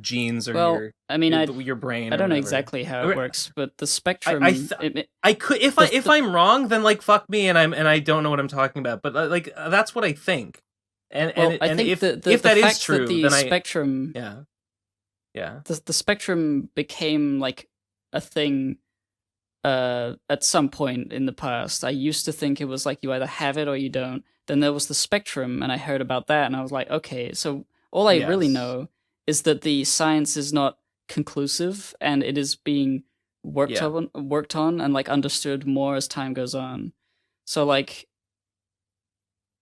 genes or your brain. I don't know exactly how it works, but the spectrum. I could, if I'm wrong, then like fuck me, and I don't know what I'm talking about. But like that's what I think. And I think if that is true, the then spectrum. Yeah. The spectrum became like a thing at some point in the past. I used to think it was like you either have it or you don't. Then there was the spectrum, and I heard about that, and I was like, okay, so all I really know is that the science is not conclusive, and it is being worked on and like understood more as time goes on. So like,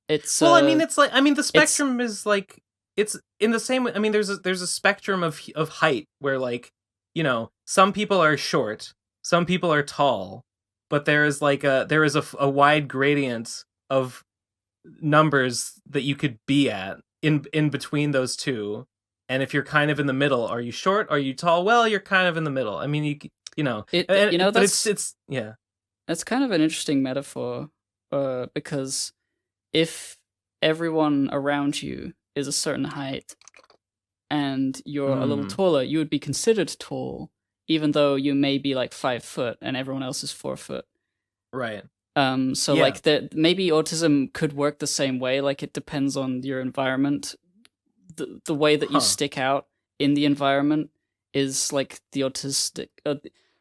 it's well, I mean, it's like, I mean, the spectrum is like, it's in the same way. I mean, there's a spectrum of height where, like, some people are short, some people are tall, but there is a wide gradient of numbers that you could be at in between those two. And if you're kind of in the middle, are you short? Are you tall? Well, you're kind of in the middle. I mean, that's kind of an interesting metaphor, because if everyone around you is a certain height and you're a little taller, you would be considered tall, even though you may be like 5 foot and everyone else is 4 foot. Right. So like maybe autism could work the same way. Like it depends on your environment. The way that you stick out in the environment is like the autistic.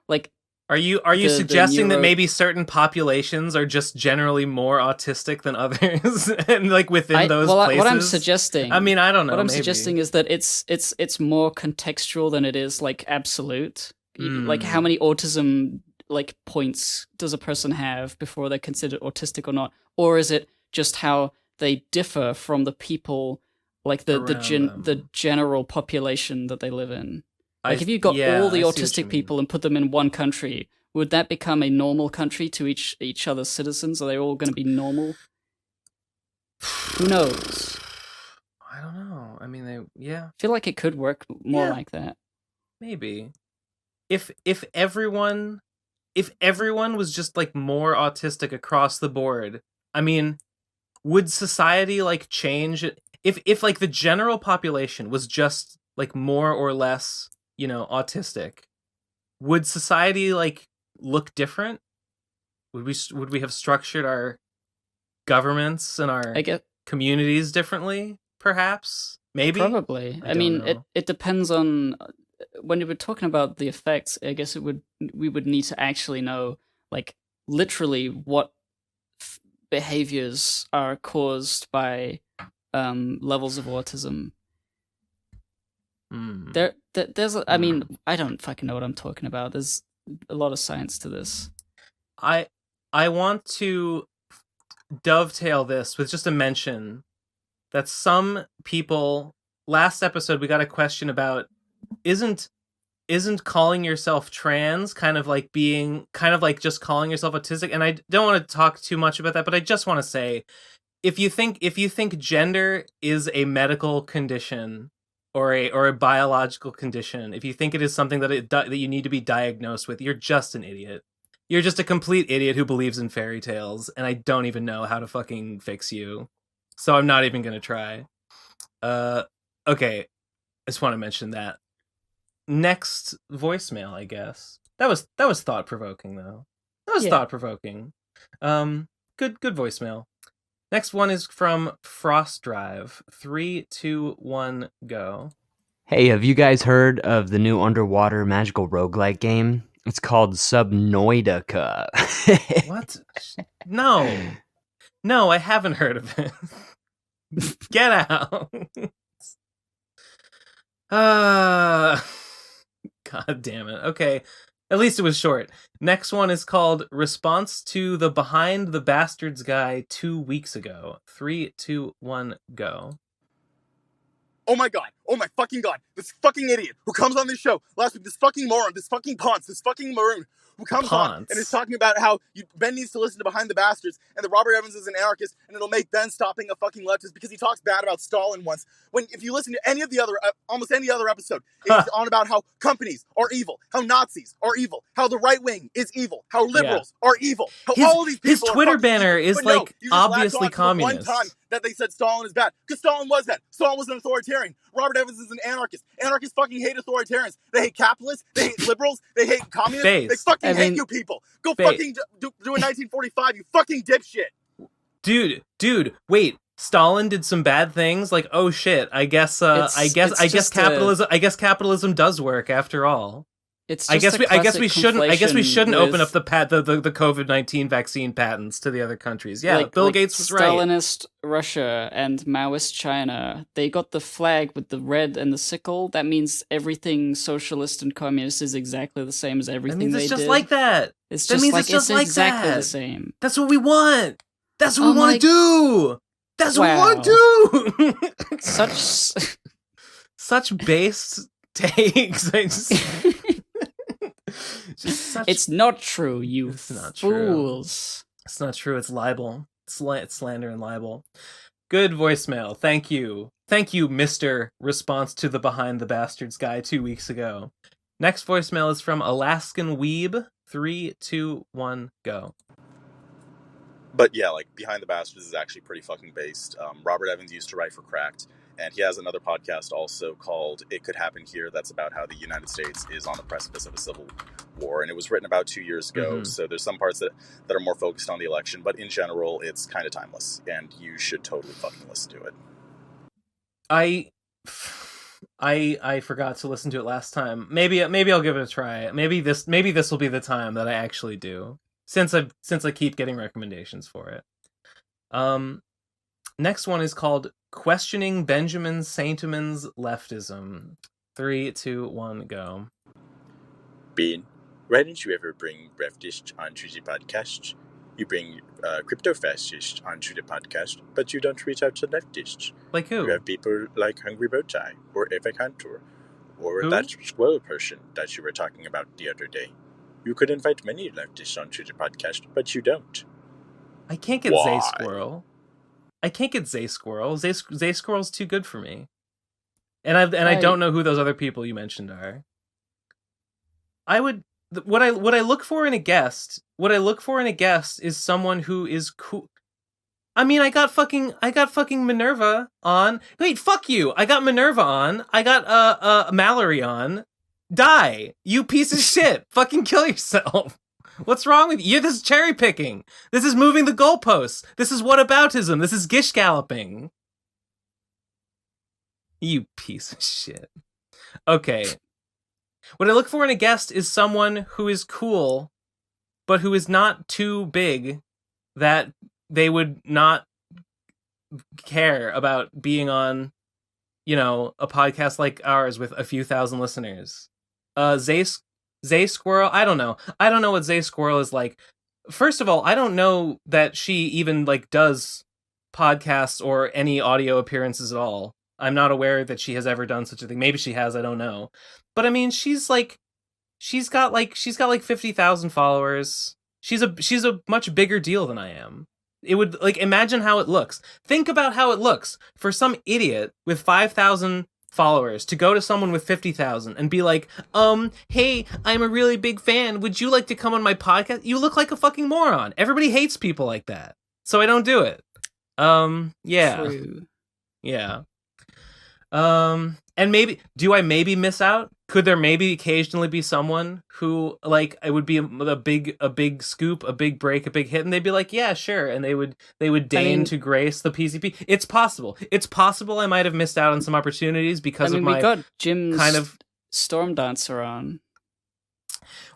Like, are you suggesting that maybe certain populations are just generally more autistic than others, and like within those places? What I'm suggesting, I mean, I don't know. What I'm suggesting is that it's more contextual than it is like absolute. Like how many autism like points does a person have before they're considered autistic or not, or is it just how they differ from the people, like the general population that they live in? Like if you got all the autistic people and put them in one country, would that become a normal country to each other's citizens? Are they all going to be normal? Who knows? I don't know. I mean, I feel like it could work more like that. Maybe if everyone was just like more autistic across the board, I mean, would society like change? If like the general population was just like more or less, autistic, would society like look different? Would we have structured our governments and our communities differently? Perhaps, maybe, probably. I mean, it depends on. When we're talking about the effects, I guess we would need to actually know, like, literally what behaviors are caused by levels of autism. There's I mean, I don't fucking know what I'm talking about. There's a lot of science to this. I want to dovetail this with just a mention that some people, last episode we got a question about, isn't calling yourself trans kind of like just calling yourself autistic? And I don't want to talk too much about that, but I just want to say, if you think gender is a medical condition or a biological condition, if you think it is something that you need to be diagnosed with, you're just an idiot. You're just a complete idiot who believes in fairy tales, and I don't even know how to fucking fix you. So I'm not even gonna try. Okay. I just want to mention that. Next voicemail, I guess. That was thought-provoking, though. That was thought-provoking. Good voicemail. Next one is from Frost Drive. 3, 2, 1, go. Hey, have you guys heard of the new underwater magical roguelike game? It's called Subnautica. What? No, I haven't heard of it. Get out. God damn it. Okay. At least it was short. Next one is called Response to the Behind the Bastards guy 2 weeks ago. 3, 2, 1, go. Oh my god. Oh my fucking god. This fucking idiot who comes on this show last week, this fucking moron, this fucking Ponce, this fucking maroon, who comes on and is talking about how Ben needs to listen to Behind the Bastards and that Robert Evans is an anarchist and it'll make Ben stop being a fucking leftist because he talks bad about Stalin once. When if you listen to any of the other, almost any other episode, it's on about how companies are evil, how Nazis are evil, how the right wing is evil, how liberals are evil, how all of these people his Twitter are banner evil. is like obviously communist. One time that they said Stalin is bad because Stalin was bad. Stalin was an authoritarian. Robert Evans is an anarchist. Anarchists fucking hate authoritarians. They hate capitalists. They hate liberals. They hate communists. They fucking hate you people. Go fucking do a 1945, you fucking dipshit. Dude, wait. Stalin did some bad things. Like, oh shit. I guess capitalism does work after all. I guess we shouldn't open up the COVID-19 vaccine patents to the other countries. Yeah, like, Bill Gates was right. Stalinist Russia and Maoist China, they got the flag with the red and the sickle. That means everything socialist and communist is exactly the same as everything they did. It's just like that. It's just exactly the same. That's what we want. That's what we want to do. That's what we want to do. Such base takes. It's not true, you fools. It's not true. It's libel. It's slander and libel. Good voicemail. Thank you, Mr. Response to the Behind the Bastards guy 2 weeks ago. Next voicemail is from Alaskan Weeb. 3, 2, 1, go. But yeah, like Behind the Bastards is actually pretty fucking based. Robert Evans used to write for Cracked, And he has another podcast also called It Could Happen Here that's about how the United States is on the precipice of a civil war. And it was written about 2 years ago, so there's some parts that are more focused on the election, but in general, it's kind of timeless, and you should totally fucking listen to it. I forgot to listen to it last time. Maybe I'll give it a try. Maybe this will be the time that I actually do, since I keep getting recommendations for it. Next one is called Questioning Benjamin Sainteman's Leftism. 3, 2, 1, go. Bean, why didn't you ever bring leftists onto the podcast? You bring crypto-fascists onto the podcast, but you don't reach out to leftists. Like who? You have people like Hungry Bowtie, or Eva Cantor, or who? that squirrel person that you were talking about the other day. You could invite many leftists onto the podcast, but you don't. I can't get Zay Squirrel. I can't get Zay Squirrel. Zay Squirrel's too good for me. And I don't know who those other people you mentioned are. What I look for in a guest is someone who is cool. I mean, I got fucking Minerva on. Wait, fuck you. I got Minerva on. I got Mallory on. Die, you piece of shit. Fucking kill yourself. What's wrong with you? This is cherry picking. This is moving the goalposts. This is whataboutism. This is gish galloping. You piece of shit. Okay. What I look for in a guest is someone who is cool, but who is not too big that they would not care about being on, a podcast like ours with a few thousand listeners. Zay Squirrel, I don't know. I don't know what Zay Squirrel is like. First of all, I don't know that she even does podcasts or any audio appearances at all. I'm not aware that she has ever done such a thing. Maybe she has, I don't know. But I mean, she's got 50,000 followers. She's a much bigger deal than I am. It would imagine how it looks. Think about how it looks for some idiot with 5,000 followers to go to someone with 50,000 and be like, hey, I'm a really big fan. Would you like to come on my podcast? You look like a fucking moron. Everybody hates people like that. So I don't do it. Yeah. True. Yeah. And do I miss out? Could there maybe occasionally be someone who it would be a big scoop, a big break, a big hit, and they'd be like, yeah, sure, and they would deign to grace the PCP. It's possible. I might have missed out on some opportunities because of my we got Jim's Stormdancer on.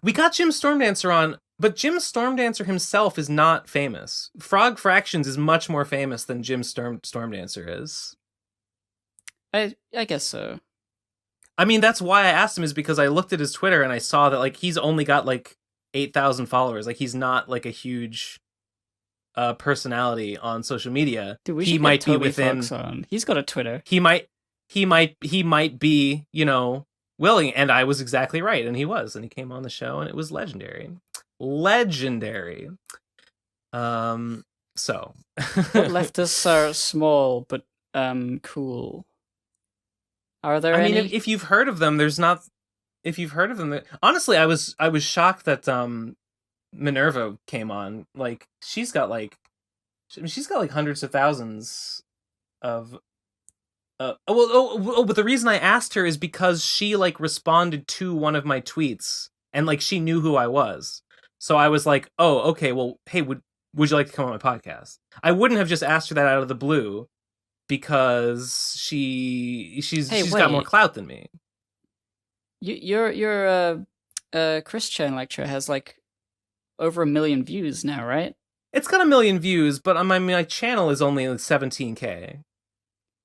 We got Jim Stormdancer on, but Jim Stormdancer himself is not famous. Frog Fractions is much more famous than Jim Stormdancer is. I guess so. I mean, that's why I asked him, is because I looked at his Twitter and I saw that he's only got 8,000 followers. He's not a huge personality on social media. Dude, he might be within. On. He's got a Twitter. He might be, willing, and I was exactly right, and he was, and he came on the show, and it was legendary. So what left us are small but cool. Are there any? I mean, if you've heard of them, honestly, I was shocked that Minerva came on. She's got hundreds of thousands of but the reason I asked her is because she responded to one of my tweets and she knew who I was. So I was like, "Oh, okay, well, hey, would you like to come on my podcast?" I wouldn't have just asked her that out of the blue, because she's got more clout than me. Your Christian lecture has over 1 million views now, right? It's got 1 million views, but my channel is only 17K,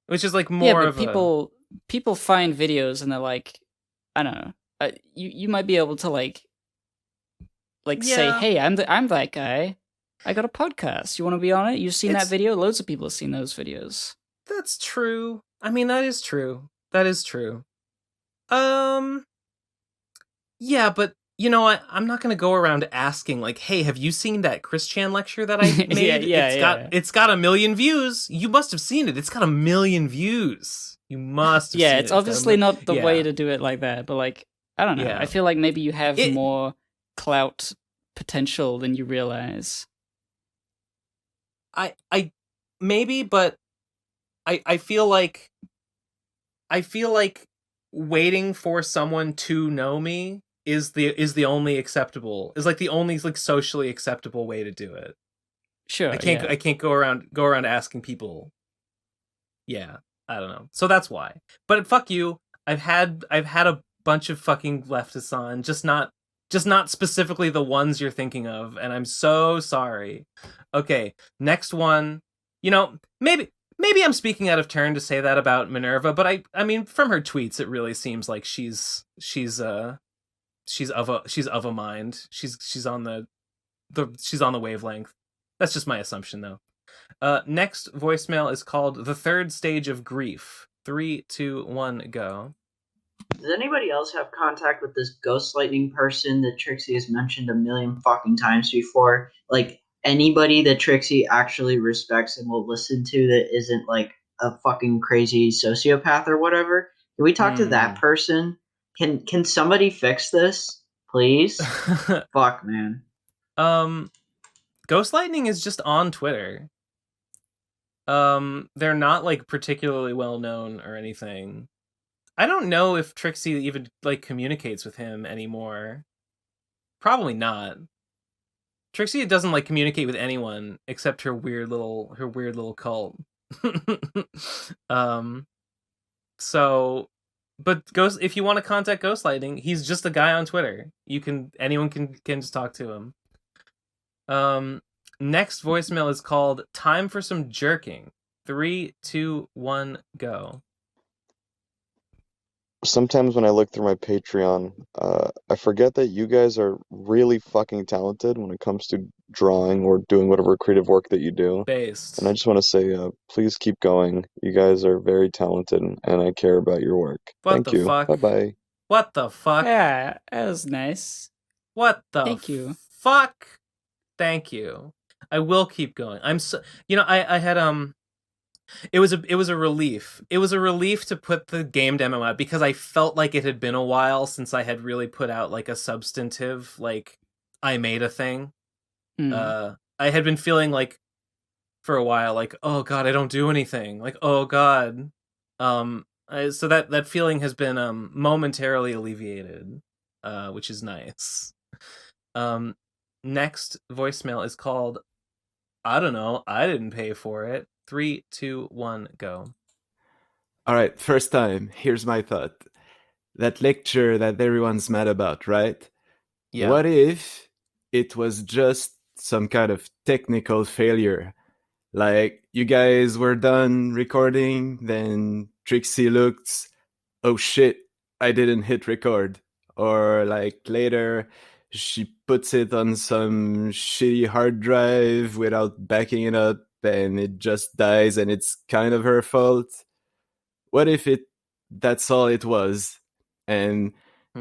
which is more of people find videos and they're like, I don't know. You might be able to say, hey, I'm that guy. I got a podcast. You want to be on it? You've seen that video? Loads of people have seen those videos. That's true. I mean, that is true. Yeah, but I'm not going to go around asking hey, have you seen that Chris Chan lecture that I made? It's got 1 million views. You must have seen it. It's got 1 million views. You must have seen it. Yeah, it's obviously not the way to do it like that, but I don't know. Yeah. I feel like maybe you have more clout potential than you realize. I maybe, but I feel like I feel like waiting for someone to know me is the only acceptable, is like the only like socially acceptable way to do it. Sure. I can't go around asking people. Yeah, I don't know. So that's why. But fuck you. I've had a bunch of fucking leftists on, just not specifically the ones you're thinking of, and I'm so sorry. Okay, next one. You know, maybe I'm speaking out of turn to say that about Minerva, but I mean from her tweets it really seems like she's of a mind. She's on the wavelength. That's just my assumption though. Next voicemail is called The Third Stage of Grief. 3, 2, 1, go. Does anybody else have contact with this ghostlightning person that Trixie has mentioned a million fucking times before? Like, anybody that Trixie actually respects and will listen to that isn't, like, a fucking crazy sociopath or whatever? Can we talk to that person? Can somebody fix this? Please? Fuck, man. Ghostlightning is just on Twitter. They're not, like, particularly well known or anything. I don't know if Trixie even like communicates with him anymore. Probably not. Trixie doesn't like communicate with anyone except her weird little cult. So, but if you want to contact Ghostlightning, he's just a guy on Twitter. Anyone can just talk to him. Next voicemail is called Time for Some Jerking. 3, 2, 1, go. Sometimes when I look through my Patreon, I forget that you guys are really fucking talented when it comes to drawing or doing whatever creative work that you do. Based. And I just want to say, please keep going. You guys are very talented, and I care about your work. Thank you. Fuck? Bye-bye. What the fuck? Yeah, that was nice. What the Thank you. Fuck? Thank you. I will keep going. I'm so, I had it was a relief. It was a relief to put the game demo out because I felt like it had been a while since I had really put out like a substantive, like, I made a thing. I had been feeling like for a while like, oh god, I don't do anything. Like, oh god. So that feeling has been momentarily alleviated, which is nice. Next voicemail is called I don't know, I didn't pay for it. 3, 2, 1, go. All right, first time. Here's my thought. That lecture that everyone's mad about, right? Yeah. What if it was just some kind of technical failure? Like, you guys were done recording, then Trixie looked, oh shit, I didn't hit record. Or, like, later, she puts it on some shitty hard drive without backing it up, and it just dies and it's kind of her fault. What if that's all it was, and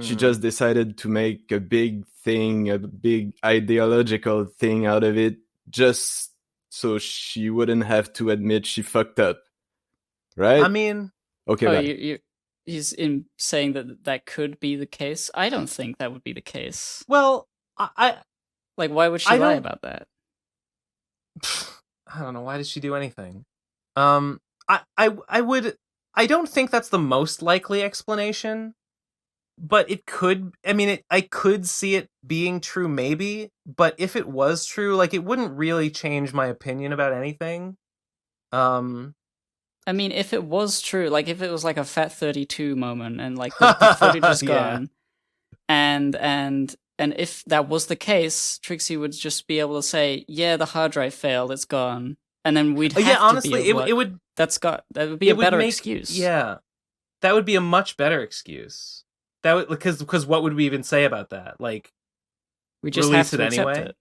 she just decided to make a big thing, a big ideological thing out of it, just so she wouldn't have to admit she fucked up, right? I mean, okay, he's in saying that could be the case. I don't think that would be the case. Well, I like, why would she lie about that? I don't know. Why did she do anything? I don't think that's the most likely explanation, but it could. I mean, I could see it being true, maybe. But if it was true, like, it wouldn't really change my opinion about anything. I mean, if it was true, like, if it was like a Fat 32 moment, and like the footage is gone, and if that was the case, Trixie would just be able to say, "Yeah, the hard drive failed; it's gone," and then we'd have honestly, to be it would. That would be a better excuse. Yeah, that would be a much better excuse. That would, because what would we even say about that? Like, we just release have to it accept anyway. it.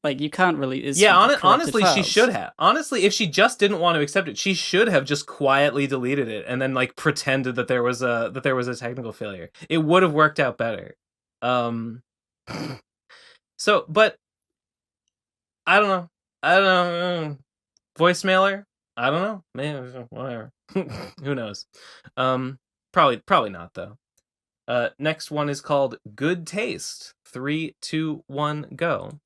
Like, you can't really. Honestly, she should have. Honestly, if she just didn't want to accept it, she should have just quietly deleted it and then like pretended that there was a technical failure. It would have worked out better. So, but I don't know. Voicemailer? I don't know. Maybe, whatever. Who knows? Probably not though. Next one is called Good Taste. 3, 2, 1, go.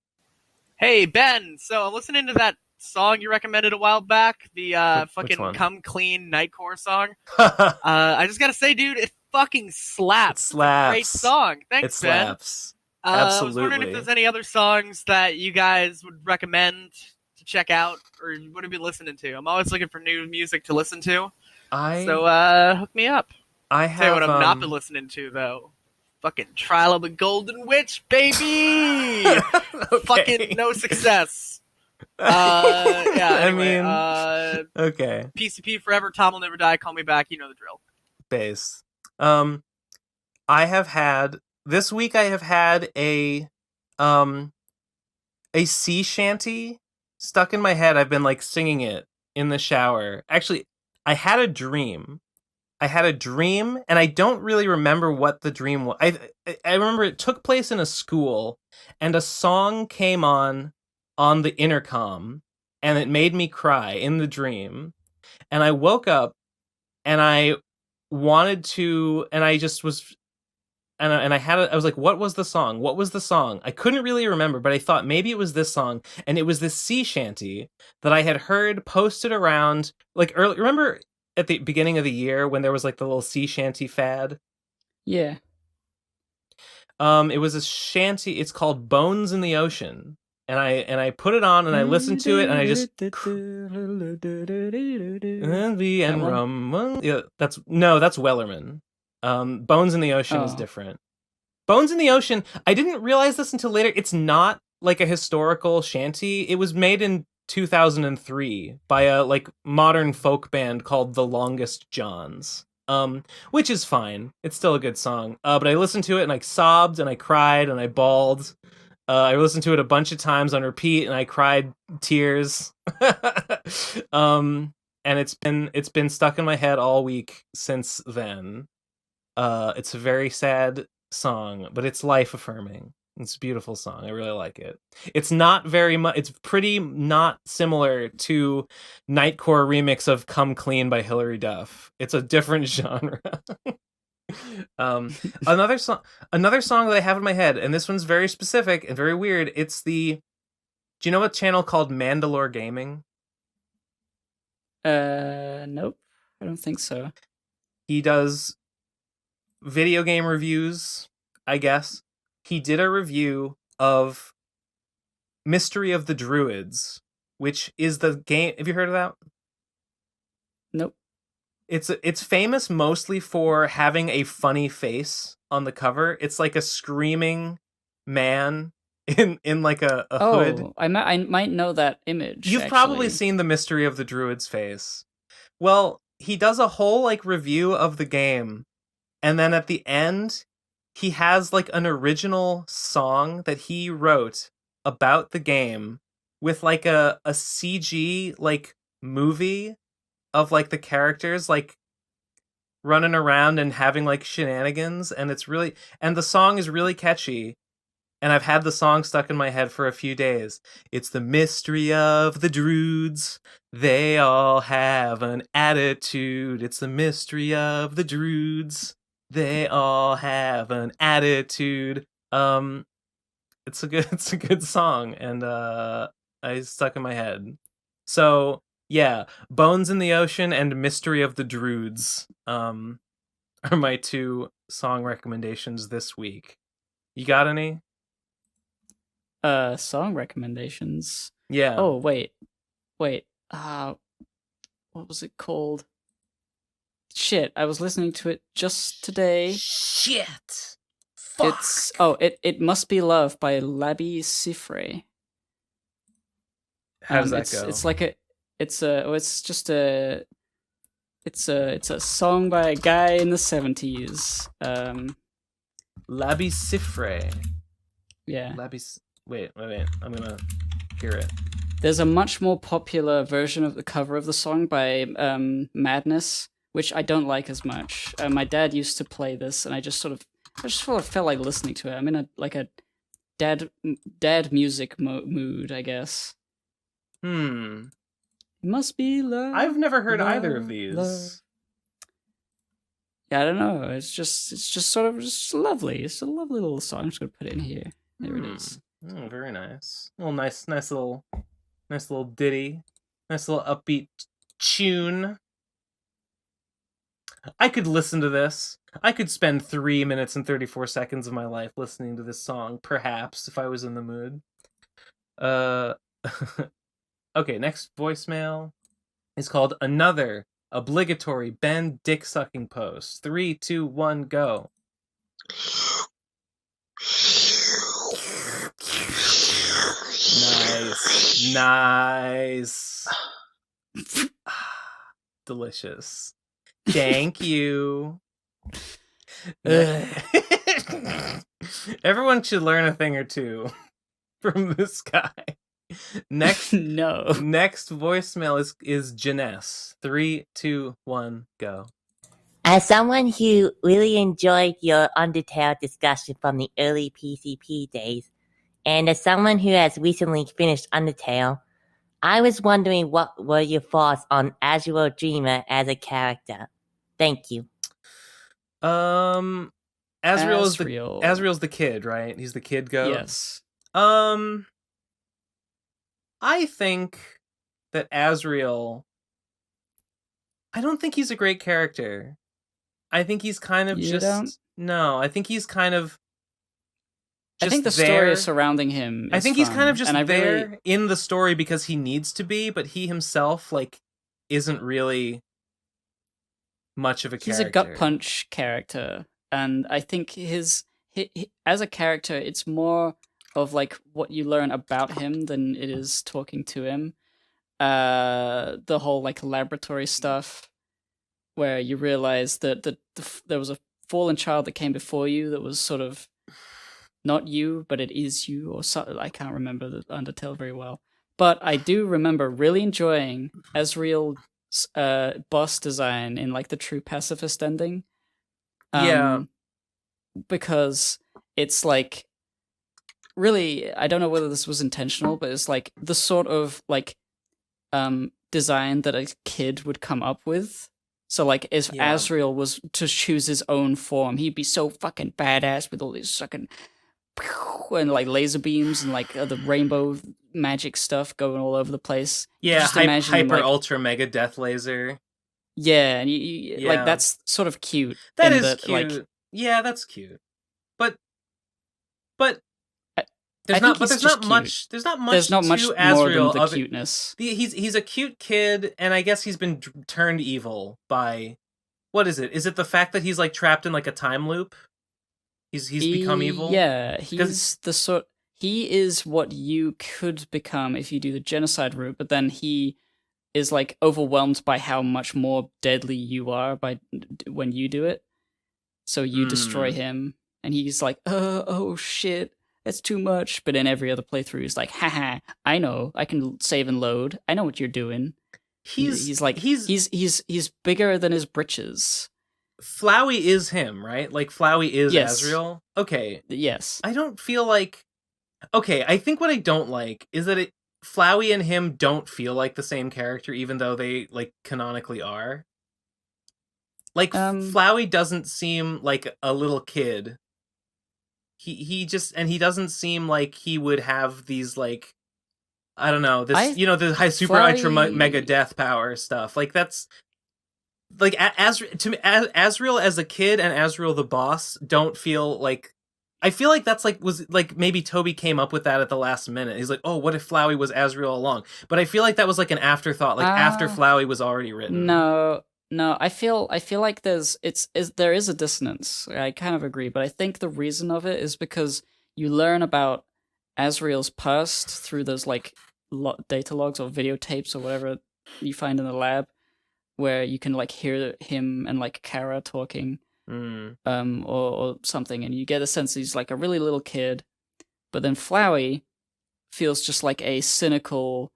Hey, Ben, so I'm listening to that song you recommended a while back, the fucking Come Clean Nightcore song. I just gotta say, dude, it fucking slaps. It slaps. Great song. Thanks, it slaps. Ben. Absolutely. I was wondering if there's any other songs that you guys would recommend to check out, or you would have been listening to. I'm always looking for new music to listen to. So hook me up. I have. Tell you what I'm not been listening to though. Fucking Trial of the Golden Witch, baby. Okay. Fucking no success. Yeah. Anyway, okay. PCP forever. Tom will never die. Call me back. You know the drill. Bass. This week I have had a sea shanty stuck in my head. I've been like singing it in the shower. Actually, I had a dream, and I don't really remember what the dream was. I remember it took place in a school, and a song came on the intercom, and it made me cry in the dream. And I woke up, and I wanted to, and I just was, and I was like, what was the song? What was the song? I couldn't really remember, but I thought maybe it was this song, and it was this sea shanty that I had heard posted around, like early. Remember at the beginning of the year when there was like the little sea shanty fad? Yeah. It was a shanty. It's called Bones in the Ocean, and I put it on and I listened to it, and I just and rum. Yeah, that's Wellerman. Bones in the Ocean is different. Bones in the Ocean, I didn't realize this until later. It's not like a historical shanty. It was made in 2003 by a like modern folk band called The Longest Johns. Which is fine. It's still a good song. But I listened to it and I sobbed and I cried and I bawled. I listened to it a bunch of times on repeat and I cried tears. And it's been stuck in my head all week since then. It's a very sad song, but it's life affirming. It's a beautiful song. I really like it. It's not very much. It's pretty not similar to Nightcore remix of "Come Clean" by Hilary Duff. It's a different genre. Another song that I have in my head, and this one's very specific and very weird. It's do you know a channel called Mandalore Gaming? Nope. I don't think so. He does video game reviews, I guess. He did a review of Mystery of the Druids, which is the game. Have you heard of that? Nope. It's famous mostly for having a funny face on the cover. It's like a screaming man in like a hood. I might know that image. You've probably seen the Mystery of the Druids face. Well, he does a whole like review of the game, and then at the end, he has like an original song that he wrote about the game with like a CG like movie of like the characters like running around and having like shenanigans, and the song is really catchy, and I've had the song stuck in my head for a few days. It's the mystery of the Druids. They all have an attitude. It's the mystery of the Druids. They all have an attitude. It's a good song, and I stuck in my head. So yeah, Bones in the Ocean and Mystery of the Druids are my two song recommendations this week. You got any? Song recommendations. Yeah. Oh wait. What was it called? Shit, I was listening to it just today. Shit. Fuck. It Must Be Love by Labi Siffre. How does that go? It's like it's a song by a guy in the 70s. Labi Siffre. Yeah. Wait. I'm gonna hear it. There's a much more popular version of the cover of the song by Madness, which I don't like as much. My dad used to play this, and I just sort of felt like listening to it. I'm in a dad music mood, I guess. It must be love. I've never heard love, either of these. Love. Yeah, I don't know. It's just sort of just lovely. It's a lovely little song. I'm just gonna put it in here. There it is. Oh, very nice. Well, nice little Nice little ditty. Nice little upbeat tune. I could listen to this. I could spend 3 minutes and 34 seconds of my life listening to this song, perhaps, if I was in the mood. Okay, next voicemail is called Another Obligatory Ben Dick Sucking Post. 3, 2, 1, go. Nice. Delicious. Thank you. Everyone should learn a thing or two from this guy. Next voicemail is Janess. 3, 2, 1, go. As someone who really enjoyed your Undertale discussion from the early PCP days, and as someone who has recently finished Undertale, I was wondering what were your thoughts on Azrael Dreamer as a character. Thank you. Azrael's the kid, right? He's the kid goat. Yes. I think that Azrael, I don't think he's a great character. I think he's kind of No, I think he's kind of I think the story surrounding him is I think he's kind of just there really... in the story because he needs to be, but he himself, like, isn't really much of a character. He's a gut punch character, and I think his as a character, it's more of like what you learn about him than it is talking to him. The whole like laboratory stuff, where you realize that there was a fallen child that came before you that was sort of not you, but it is you, or so, I can't remember the Undertale very well. But I do remember really enjoying Azrael's boss design in like the true pacifist ending. Because it's like really, I don't know whether this was intentional, but it's like the sort of like design that a kid would come up with. So like if Azrael was to choose his own form, he'd be so fucking badass with all these fucking and like laser beams and like the rainbow magic stuff going all over the place. Yeah, hyper ultra mega death laser. Yeah, and you like that's sort of cute. That is cute. Like, yeah, that's cute. But there's not much to Azrael more than the cuteness. He's a cute kid, and I guess he's been turned evil by what is it? Is it the fact that he's like trapped in like a time loop? He's become evil? Yeah, he is what you could become if you do the genocide route, but then he is like overwhelmed by how much more deadly you are when you do it. So you destroy him, and he's like, oh shit, that's too much. But in every other playthrough, he's like, haha, I know, I can save and load. I know what you're doing. He's bigger than his britches. Flowey is him, right? Like, Flowey is Azrael? Okay. Yes. I don't feel like... Okay, I think what I don't like is that Flowey and him don't feel like the same character, even though they, like, canonically are. Like, Flowey doesn't seem like a little kid. He doesn't seem like he would have these, like... I don't know, the high super ultra mega death power stuff. Like, that's... Like Azrael as a kid and Azrael the boss don't feel like. I feel like that's like was like maybe Toby came up with that at the last minute. He's like, oh, what if Flowey was Azrael along? But I feel like that was like an afterthought, like after Flowey was already written. No, I feel like there is a dissonance. I kind of agree, but I think the reason of it is because you learn about Azrael's past through those like data logs or videotapes or whatever you find in the lab, where you can like hear him and like Kara talking, or something, and you get a sense he's like a really little kid. But then Flowey feels just like a cynical,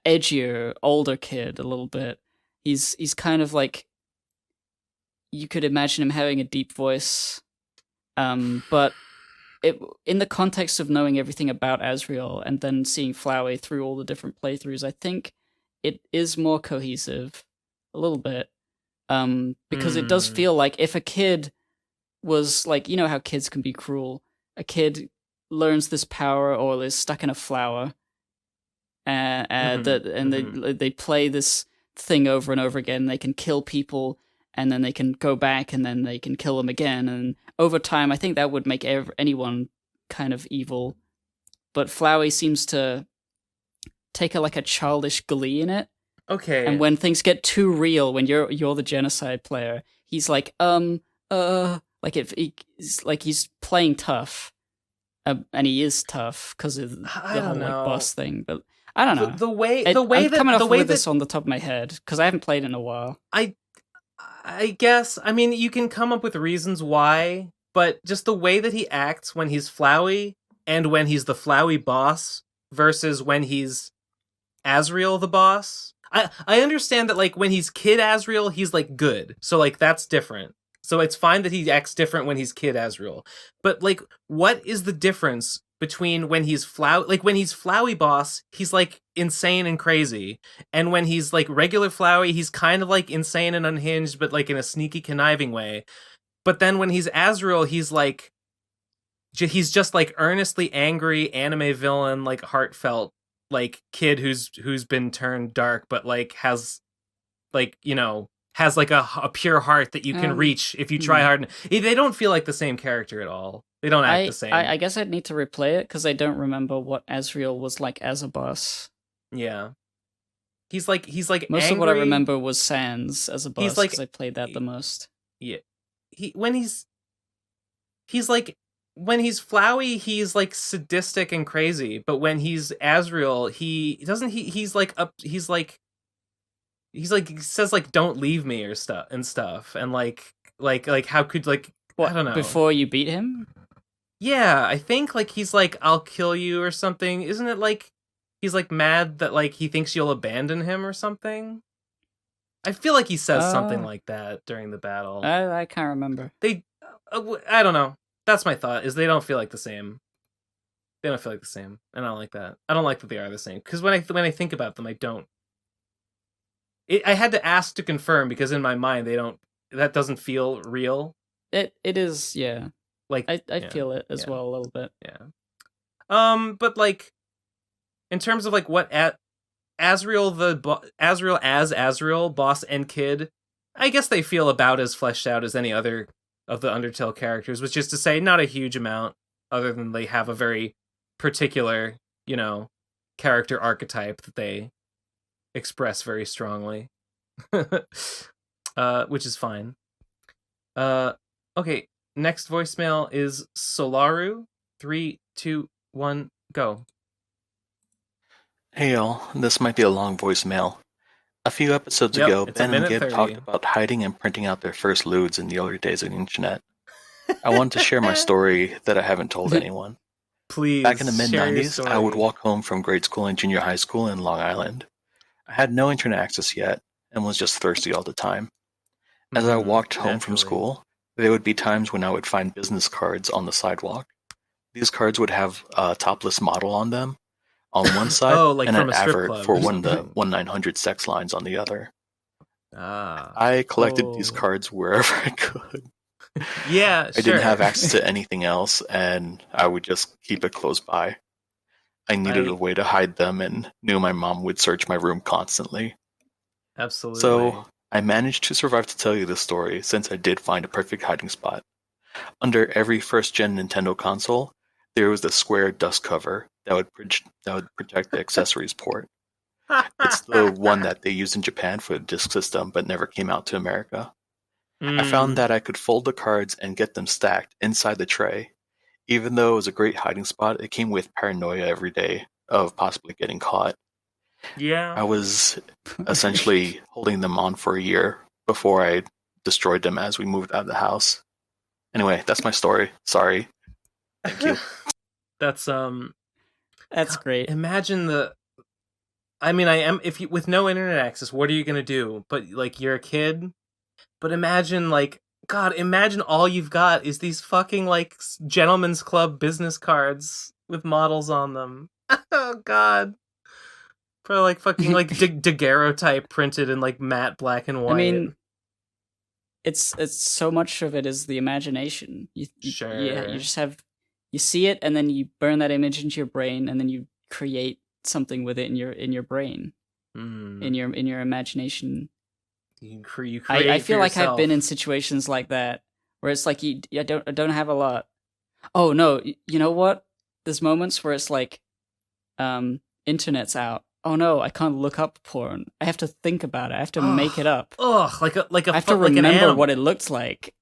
edgier, older kid a little bit. He's kind of like, you could imagine him having a deep voice, but in the context of knowing everything about Azrael and then seeing Flowey through all the different playthroughs, I think it is more cohesive a little bit, because it does feel like if a kid was like, you know how kids can be cruel, a kid learns this power or is stuck in a flower they play this thing over and over again. They can kill people, and then they can go back, and then they can kill them again. And over time, I think that would make anyone kind of evil. But Flowey seems to take a childish glee in it. Okay. And when things get too real, when you're the genocide player, he's like, he's playing tough, and he is tough because of the whole boss thing. But I don't know I'm coming off with this on the top of my head because I haven't played it in a while. I guess, I mean, you can come up with reasons why, but just the way that he acts when he's Flowey and when he's the Flowey boss versus when he's Asriel the boss. I understand that, like, when he's Kid Asriel, he's, like, good. So, like, that's different. So it's fine that he acts different when he's Kid Asriel. But, like, what is the difference between when he's when he's Flowey boss, he's, like, insane and crazy. And when he's, like, regular Flowey, he's kind of, like, insane and unhinged, but, like, in a sneaky, conniving way. But then when he's Asriel, he's, like, he's just, like, earnestly angry, anime villain, like, heartfelt, like, kid who's been turned dark, but, like, has, like, you know, has, like, a pure heart that you can reach if you try hard. They don't feel like the same character at all. They don't act the same. I guess I'd need to replay it because I don't remember what Asriel was like as a boss. Yeah, he's like most angry. of what I remember was Sans as a boss. He's like, because I played that the most. Yeah, when he's like, when he's Flowey, he's like sadistic and crazy. But when he's Asriel, he says like "don't leave me" or stuff and like how could, like, what, I don't know, before you beat him. Yeah, I think, like, he's like, "I'll kill you" or something. Isn't it like he's like mad that, like, he thinks you'll abandon him or something? I feel like he says something like that during the battle. I can't remember. I don't know. That's my thought, is they don't feel like the same. They don't feel like the same. And I don't like that. I don't like that they are the same. Because when I think about them, I don't. I had to ask to confirm, because in my mind, that doesn't feel real. It is, yeah. Like, I feel it as well a little bit. Yeah. But, like, in terms of, like, what Asriel as Asriel, boss and kid, I guess they feel about as fleshed out as any other of the Undertale characters, which is to say, not a huge amount, other than they have a very particular, you know, character archetype that they express very strongly. Which is fine. Okay, next voicemail is Solaru. 3, 2, 1, go. Hey y'all, this might be a long voicemail. A few episodes ago, Ben and Gib talked about hiding and printing out their first lewds in the early days of the internet. I wanted to share my story that I haven't told anyone. Please. Back in the mid-90s, I would walk home from grade school and junior high school in Long Island. I had no internet access yet, and was just thirsty all the time. As I walked home from school, there would be times when I would find business cards on the sidewalk. These cards would have a topless model on them on one side, like and from an advert for one of the 1-900 sex lines on the other. I collected these cards wherever I could. Yeah, I didn't have access to anything else, and I would just keep it close by. I needed a way to hide them, and knew my mom would search my room constantly. Absolutely. So I managed to survive to tell you this story, since I did find a perfect hiding spot. Under every first-gen Nintendo console, there was the square dust cover that would protect the accessories port. It's the one that they used in Japan for the disc system, but never came out to America. I found that I could fold the cards and get them stacked inside the tray. Even though it was a great hiding spot, it came with paranoia every day of possibly getting caught. Yeah. I was essentially holding them on for a year before I destroyed them as we moved out of the house. Anyway, that's my story. Sorry. Thank you. That's great. Imagine if you, with no internet access, what are you gonna do? But, like, you're a kid. But imagine, like, God, imagine all you've got is these fucking, like, gentleman's club business cards with models on them. Oh God. Probably like fucking like daguerreotype printed in like matte black and white. I mean, it's so much of it is the imagination. Sure. Yeah, you see it, and then you burn that image into your brain, and then you create something with it in your brain, in your imagination. You create. I feel for like yourself. I've been in situations like that where it's like I don't have a lot. Oh no, you know what? There's moments where it's like, internet's out. Oh no, I can't look up porn. I have to think about it. I have to make it up. Ugh, like a I have to remember what it looked like.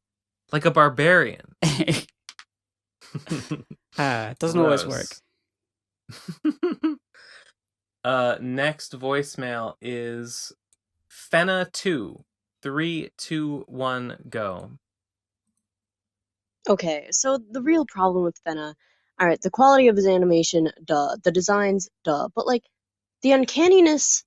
Like a barbarian. It doesn't always work. Next voicemail is Fenna2. 3, 2, 1, go. Okay, so the real problem with Fenna, alright, the quality of his animation, duh. The designs, duh. But, like, the uncanniness,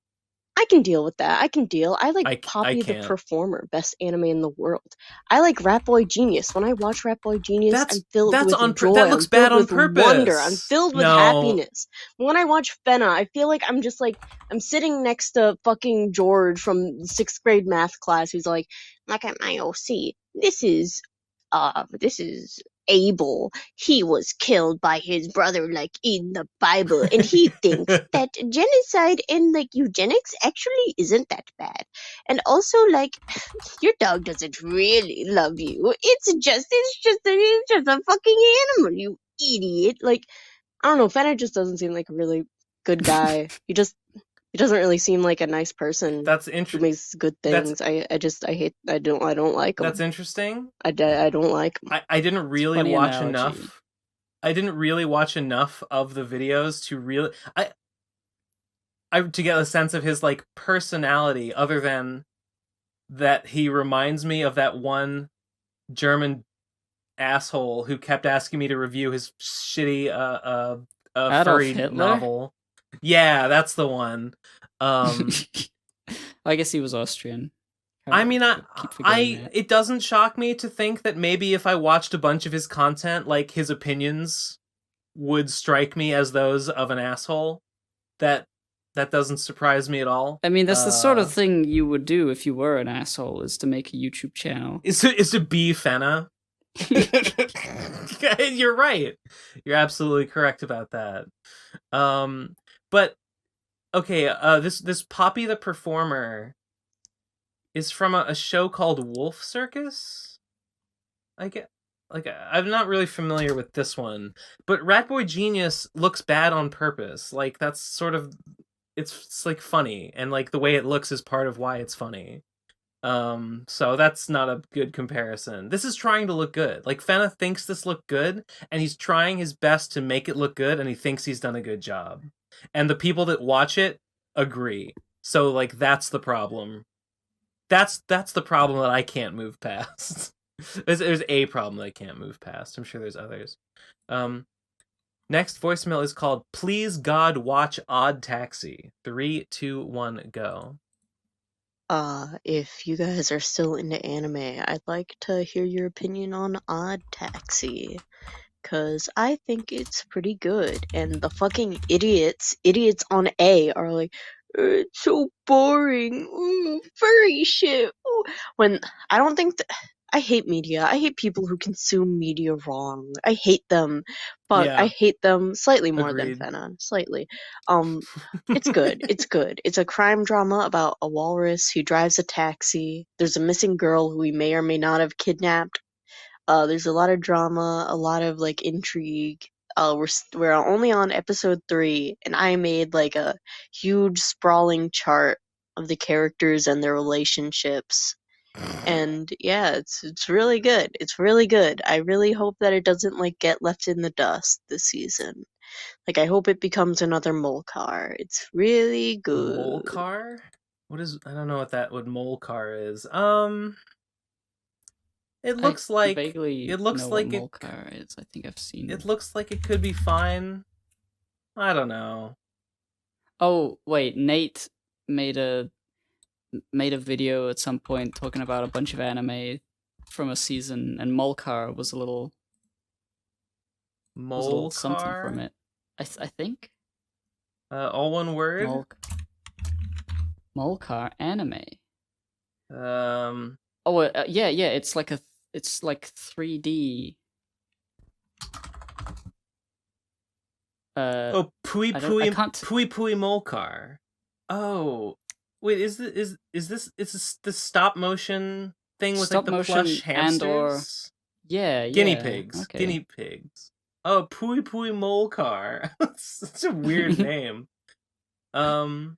I can deal with that. I can deal. I like Poppy the Performer, best anime in the world. I like Rat Boy Genius. When I watch Rat Boy Genius, I'm filled with joy. That looks bad on purpose. Wonder. I'm filled with happiness. When I watch Fenna, I feel like I'm just like, I'm sitting next to fucking George from 6th grade math class who's like, look at my OC. This is Abel. He was killed by his brother, like, in the Bible, and he thinks that genocide and, like, eugenics actually isn't that bad. And also, like, your dog doesn't really love you. It's just a fucking animal, you idiot. Like, I don't know, Fenner just doesn't seem like a really good guy. He doesn't really seem like a nice person. That's who makes good things. I don't like him. That's interesting. I don't like him. I didn't really watch enough. I didn't really watch enough of the videos to really to get a sense of his like personality, other than that he reminds me of that one German asshole who kept asking me to review his shitty furry novel. Yeah, that's the one. I guess he was Austrian. I mean, it doesn't shock me to think that maybe if I watched a bunch of his content, like, his opinions would strike me as those of an asshole. That doesn't surprise me at all. I mean, that's the sort of thing you would do if you were an asshole, is to make a YouTube channel. Is to be Fenna. You're right. You're absolutely correct about that. But okay, this Poppy the Performer is from a show called Wolf Circus. I'm not really familiar with this one, but Rat Boy Genius looks bad on purpose. Like, that's sort of it's like funny, and like the way it looks is part of why it's funny. So that's not a good comparison. This is trying to look good. Like, Fenna thinks this looked good, and he's trying his best to make it look good, and he thinks he's done a good job. And the people that watch it agree. So, like, that's the problem. That's the problem that I can't move past. There's a problem that I can't move past. I'm sure there's others. Next voicemail is called Please God Watch Odd Taxi. 3, 2, 1, go. If you guys are still into anime, I'd like to hear your opinion on Odd Taxi. 'Cause I think it's pretty good, and the fucking idiots on A are like, it's so boring, furry shit. When I don't think I hate media. I hate people who consume media wrong. I hate them, but I hate them slightly more than Fenna. Slightly. It's good. It's good. It's a crime drama about a walrus who drives a taxi. There's a missing girl who he may or may not have kidnapped. There's a lot of drama, a lot of like intrigue. We're only on episode 3, and I made like a huge sprawling chart of the characters and their relationships. And yeah, it's really good. It's really good. I really hope that it doesn't like get left in the dust this season. Like, I hope it becomes another Molcar. It's really good. Molcar? I don't know what Molcar is. It looks like Molcar is. I think I've seen it. Looks like it could be fine. I don't know. Oh wait, Nate made a video at some point talking about a bunch of anime from a season, and Molcar was a little something from it. I think. All one word. Molcar anime. Yeah. It's like 3D. Pui Pui Molcar. Oh, wait, is this the stop motion thing with like the plush hamsters? Guinea pigs. Okay. Guinea pigs. Oh, Pui Molcar. Such a weird name. Oh,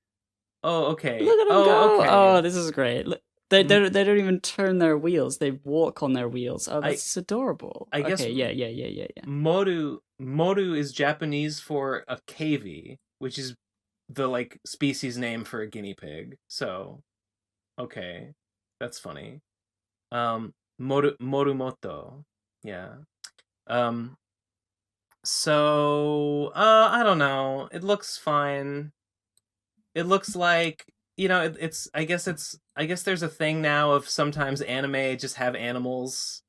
okay. Look at them go! Okay. Oh, this is great. Look, they don't even turn their wheels. They walk on their wheels. Oh, that's adorable. I guess. Okay, yeah. Moru is Japanese for a cavy, which is the like species name for a guinea pig. So, okay, that's funny. Morumoto, yeah. So, I don't know. It looks fine. It looks like, it's I guess there's a thing now of sometimes anime just have animals.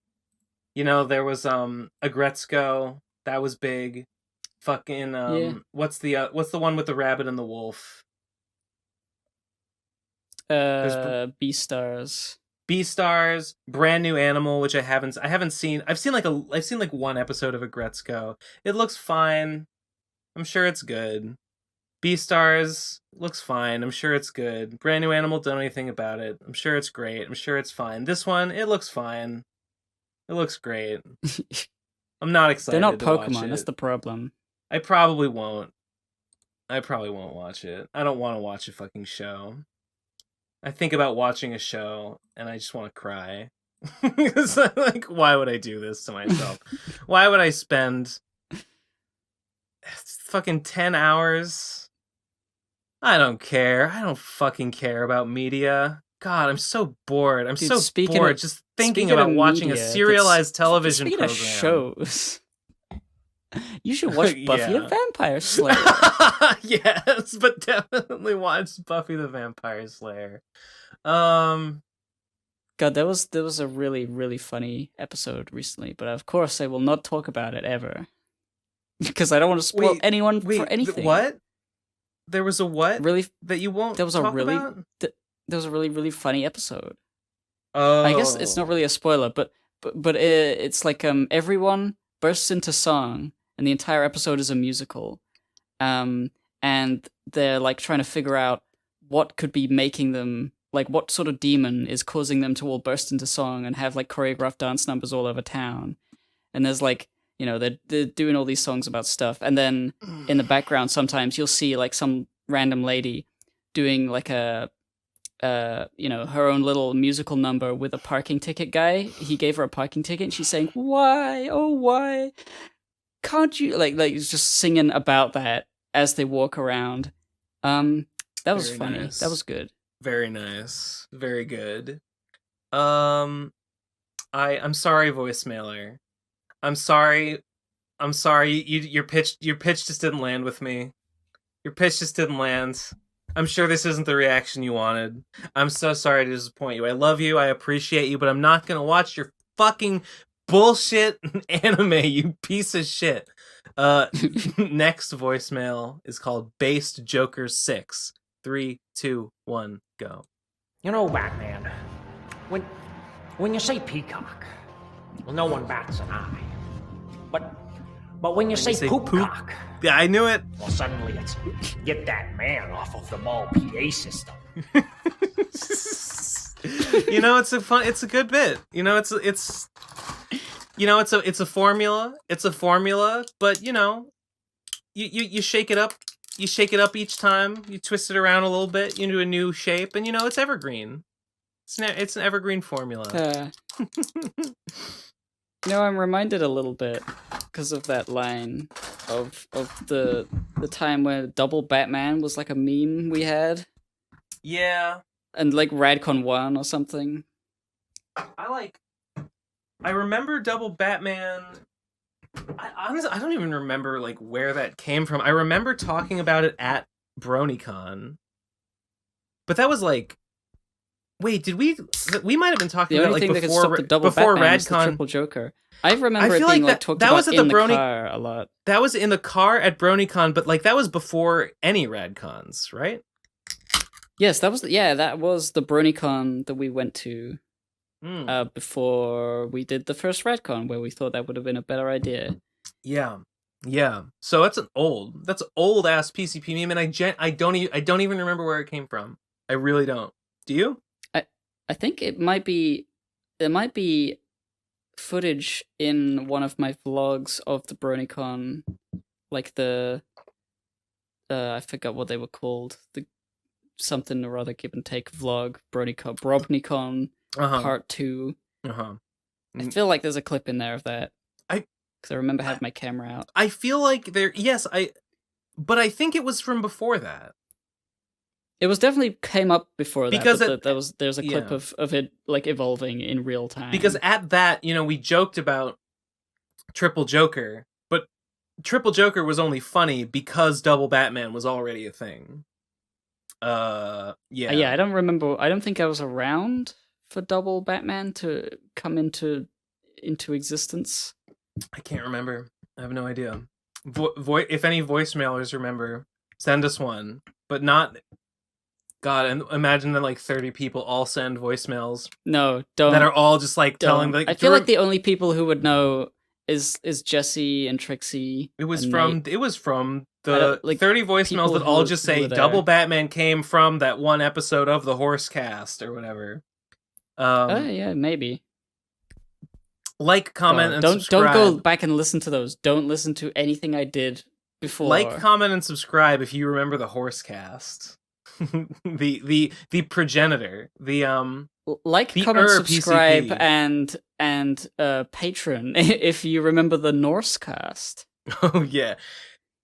There was Agretzko, that was big. Fucking what's the one with the rabbit and the wolf? Beastars. Beastars, brand new animal, which I haven't seen. I've seen like one episode of Agretzko. It looks fine. I'm sure it's good. Beastars looks fine. I'm sure it's good. Brand new animal, don't know anything about it. I'm sure it's great. I'm sure it's fine. This one, it looks fine. It looks great. I'm not excited. They're not to Pokemon. Watch it. That's the problem. I probably won't watch it. I don't want to watch a fucking show. I think about watching a show and I just want to cry. It's like, why would I do this to myself? Why would I spend fucking 10 hours? I don't care. I don't fucking care about media. God, I'm so bored. I'm so bored just thinking about watching a serialized television program. Of shows. You should watch Buffy the Vampire Slayer. Yes, but definitely watch Buffy the Vampire Slayer. God, there was a really, really funny episode recently, but of course I will not talk about it ever. Because I don't want to spoil anyone for anything. What? There was a what? Really? That you won't there was talk a really, about? There was a really, really funny episode. Oh. I guess it's not really a spoiler, but it's like everyone bursts into song, and the entire episode is a musical. And they're like trying to figure out what could be making them, like what sort of demon is causing them to all burst into song and have like choreographed dance numbers all over town. And there's like, they're doing all these songs about stuff. And then in the background, sometimes you'll see like some random lady doing like a, her own little musical number with a parking ticket guy. He gave her a parking ticket and she's saying, why? Oh, why? Can't you like just singing about that as they walk around. That was Very funny. nice. That was good. Very nice. Very good. I'm sorry, voicemailer. I'm sorry. Your pitch just didn't land with me. Your pitch just didn't land. I'm sure this isn't the reaction you wanted. I'm so sorry to disappoint you. I love you. I appreciate you, but I'm not gonna watch your fucking bullshit anime, you piece of shit. Next voicemail is called Based Joker 6. 3, 2, 1, go. Batman, when you say peacock, well, no one bats an eye. But when you say poopcock, yeah, I knew it. Well, suddenly it's get that man off of the mall PA system. It's a good bit. It's a formula. It's a formula, but you shake it up. You shake it up each time. You twist it around a little bit into a new shape, and it's evergreen. It's an evergreen formula. I'm reminded a little bit because of that line of the time where Double Batman was like a meme we had. Yeah. And like Radcon 1 or something. I remember Double Batman. I don't even remember like where that came from. I remember talking about it at BronyCon. But that was like, wait, did we might have been talking about like before Radcon, Triple Joker. I remember it being like talked about in the car a lot. That was in the car at BronyCon, but like that was before any Radcons, right? Yes, that was the BronyCon that we went to before we did the first Radcon, where we thought that would have been a better idea. Yeah. Yeah, so that's old ass PCP meme, and I don't even remember where it came from. I really don't. Do you? I think it might be footage in one of my vlogs of the BronyCon, like the I forgot what they were called, the something or other give and take vlog, BronyCon part 2. I feel like there's a clip in there of that. Because I remember having my camera out. I feel like but I think it was from before that. It was definitely came up before that, because there's a clip of it like evolving in real time. Because at that, we joked about Triple Joker, but Triple Joker was only funny because Double Batman was already a thing. I don't remember. I don't think I was around for Double Batman to come into existence. I can't remember. I have no idea. If any voicemailers remember, send us one. But not... God, and imagine that like 30 people all send voicemails. No, don't. That are all just like telling... I feel like the only people who would know is Jesse and Trixie. It was from the 30 voicemails that all just say Double Batman came from that one episode of the Horse Cast or whatever. Yeah, maybe. Like, comment, and subscribe. Don't go back and listen to those. Don't listen to anything I did before. Like, comment, and subscribe if you remember the Horse Cast. the progenitor. Like, comment, subscribe, PCP. and patron if you remember the Norse cast. Oh yeah.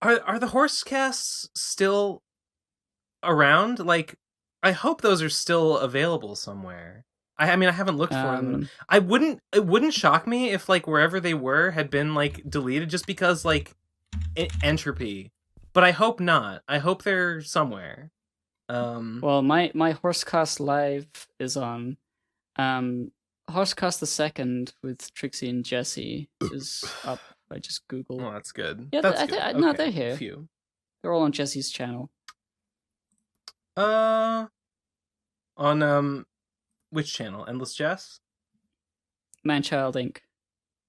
Are the Horse Casts still around? Like, I hope those are still available somewhere. I mean, I haven't looked for them. It wouldn't shock me if like wherever they were had been like deleted just because like entropy. But I hope not. I hope they're somewhere. Well, my Horsecast Live is on. Horsecast the Second with Trixie and Jesse is up. I just googled. Oh, that's good. Yeah, that's good. No, okay. They're here. Phew. They're all on Jesse's channel. On which channel? Endless Jess? Manchild Inc.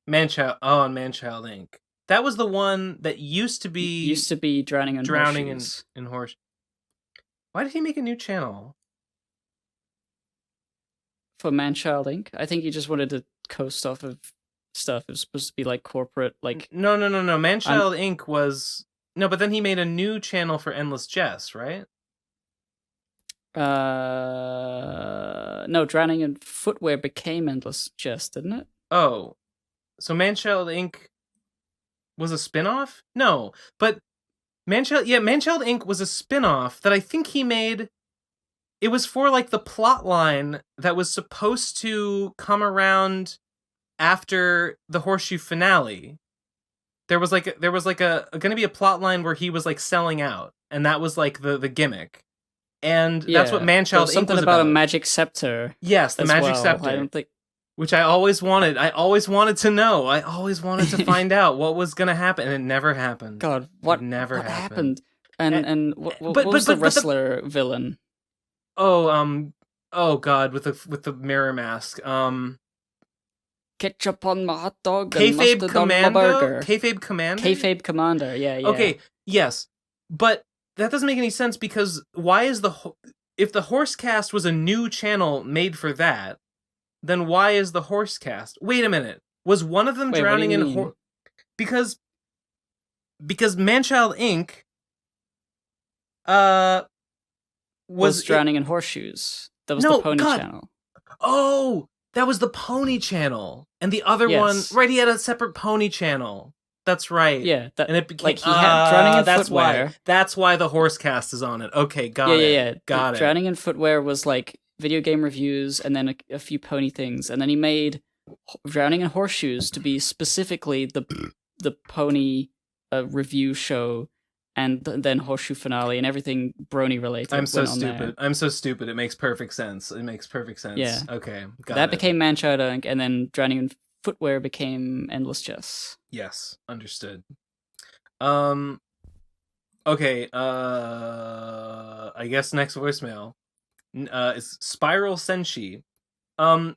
Manchild. Oh, on Manchild Inc. That was the one that used to be Drowning in Horse. Why did he make a new channel? For Manchild Inc. I think he just wanted to coast off of stuff. It was supposed to be like corporate, like No. Manchild Inc. was but then he made a new channel for Endless Jess, right? No, Drowning in Footwear became Endless Jess, didn't it? Oh, so Manchild Inc. was a spin-off? No, but Manchild Inc. was a spin-off that I think he made. It was for like the plot line that was supposed to come around after the Horseshoe finale. There was going to be a plot line where he was like selling out, and that was like the gimmick. And that's what Manchild Inc. was something about a magic scepter. Yes, the magic scepter. I don't think... Which I always wanted. I always wanted to know. I always wanted to find out what was going to happen, and it never happened. God, what happened? And what was the wrestler villain? Oh God, with the mirror mask. Ketchup on my hot dog and mustard on my burger. Kayfabe Commander? Kayfabe Commander, yeah. Okay, yes. But that doesn't make any sense because why is if the Horsecast was a new channel made for that, then why is the Horsecast? Wait a minute. Was one of them drowning in because Manchild Inc. was drowning in horseshoes. That was the Pony channel. Oh, that was the Pony channel. And the other one, right, he had a separate Pony channel. That's right. Yeah, and it became like he had Drowning in Footwear. That's why the Horsecast is on it. Okay, got it. Yeah. Got it. Drowning in Footwear was like video game reviews and then a few pony things, and then he made Drowning in Horseshoes to be specifically the pony review show, and then Horseshoe finale and everything brony related. I'm so stupid. It makes perfect sense. Yeah. Okay, that became Manchild Inc. and then Drowning in Footwear became Endless Jess. Yes, understood. Okay, I guess next voicemail is Spiral Senshi.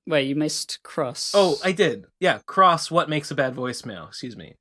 Wait, you missed Cross. Oh, I did. Yeah, Cross, what makes a bad voicemail? Excuse me.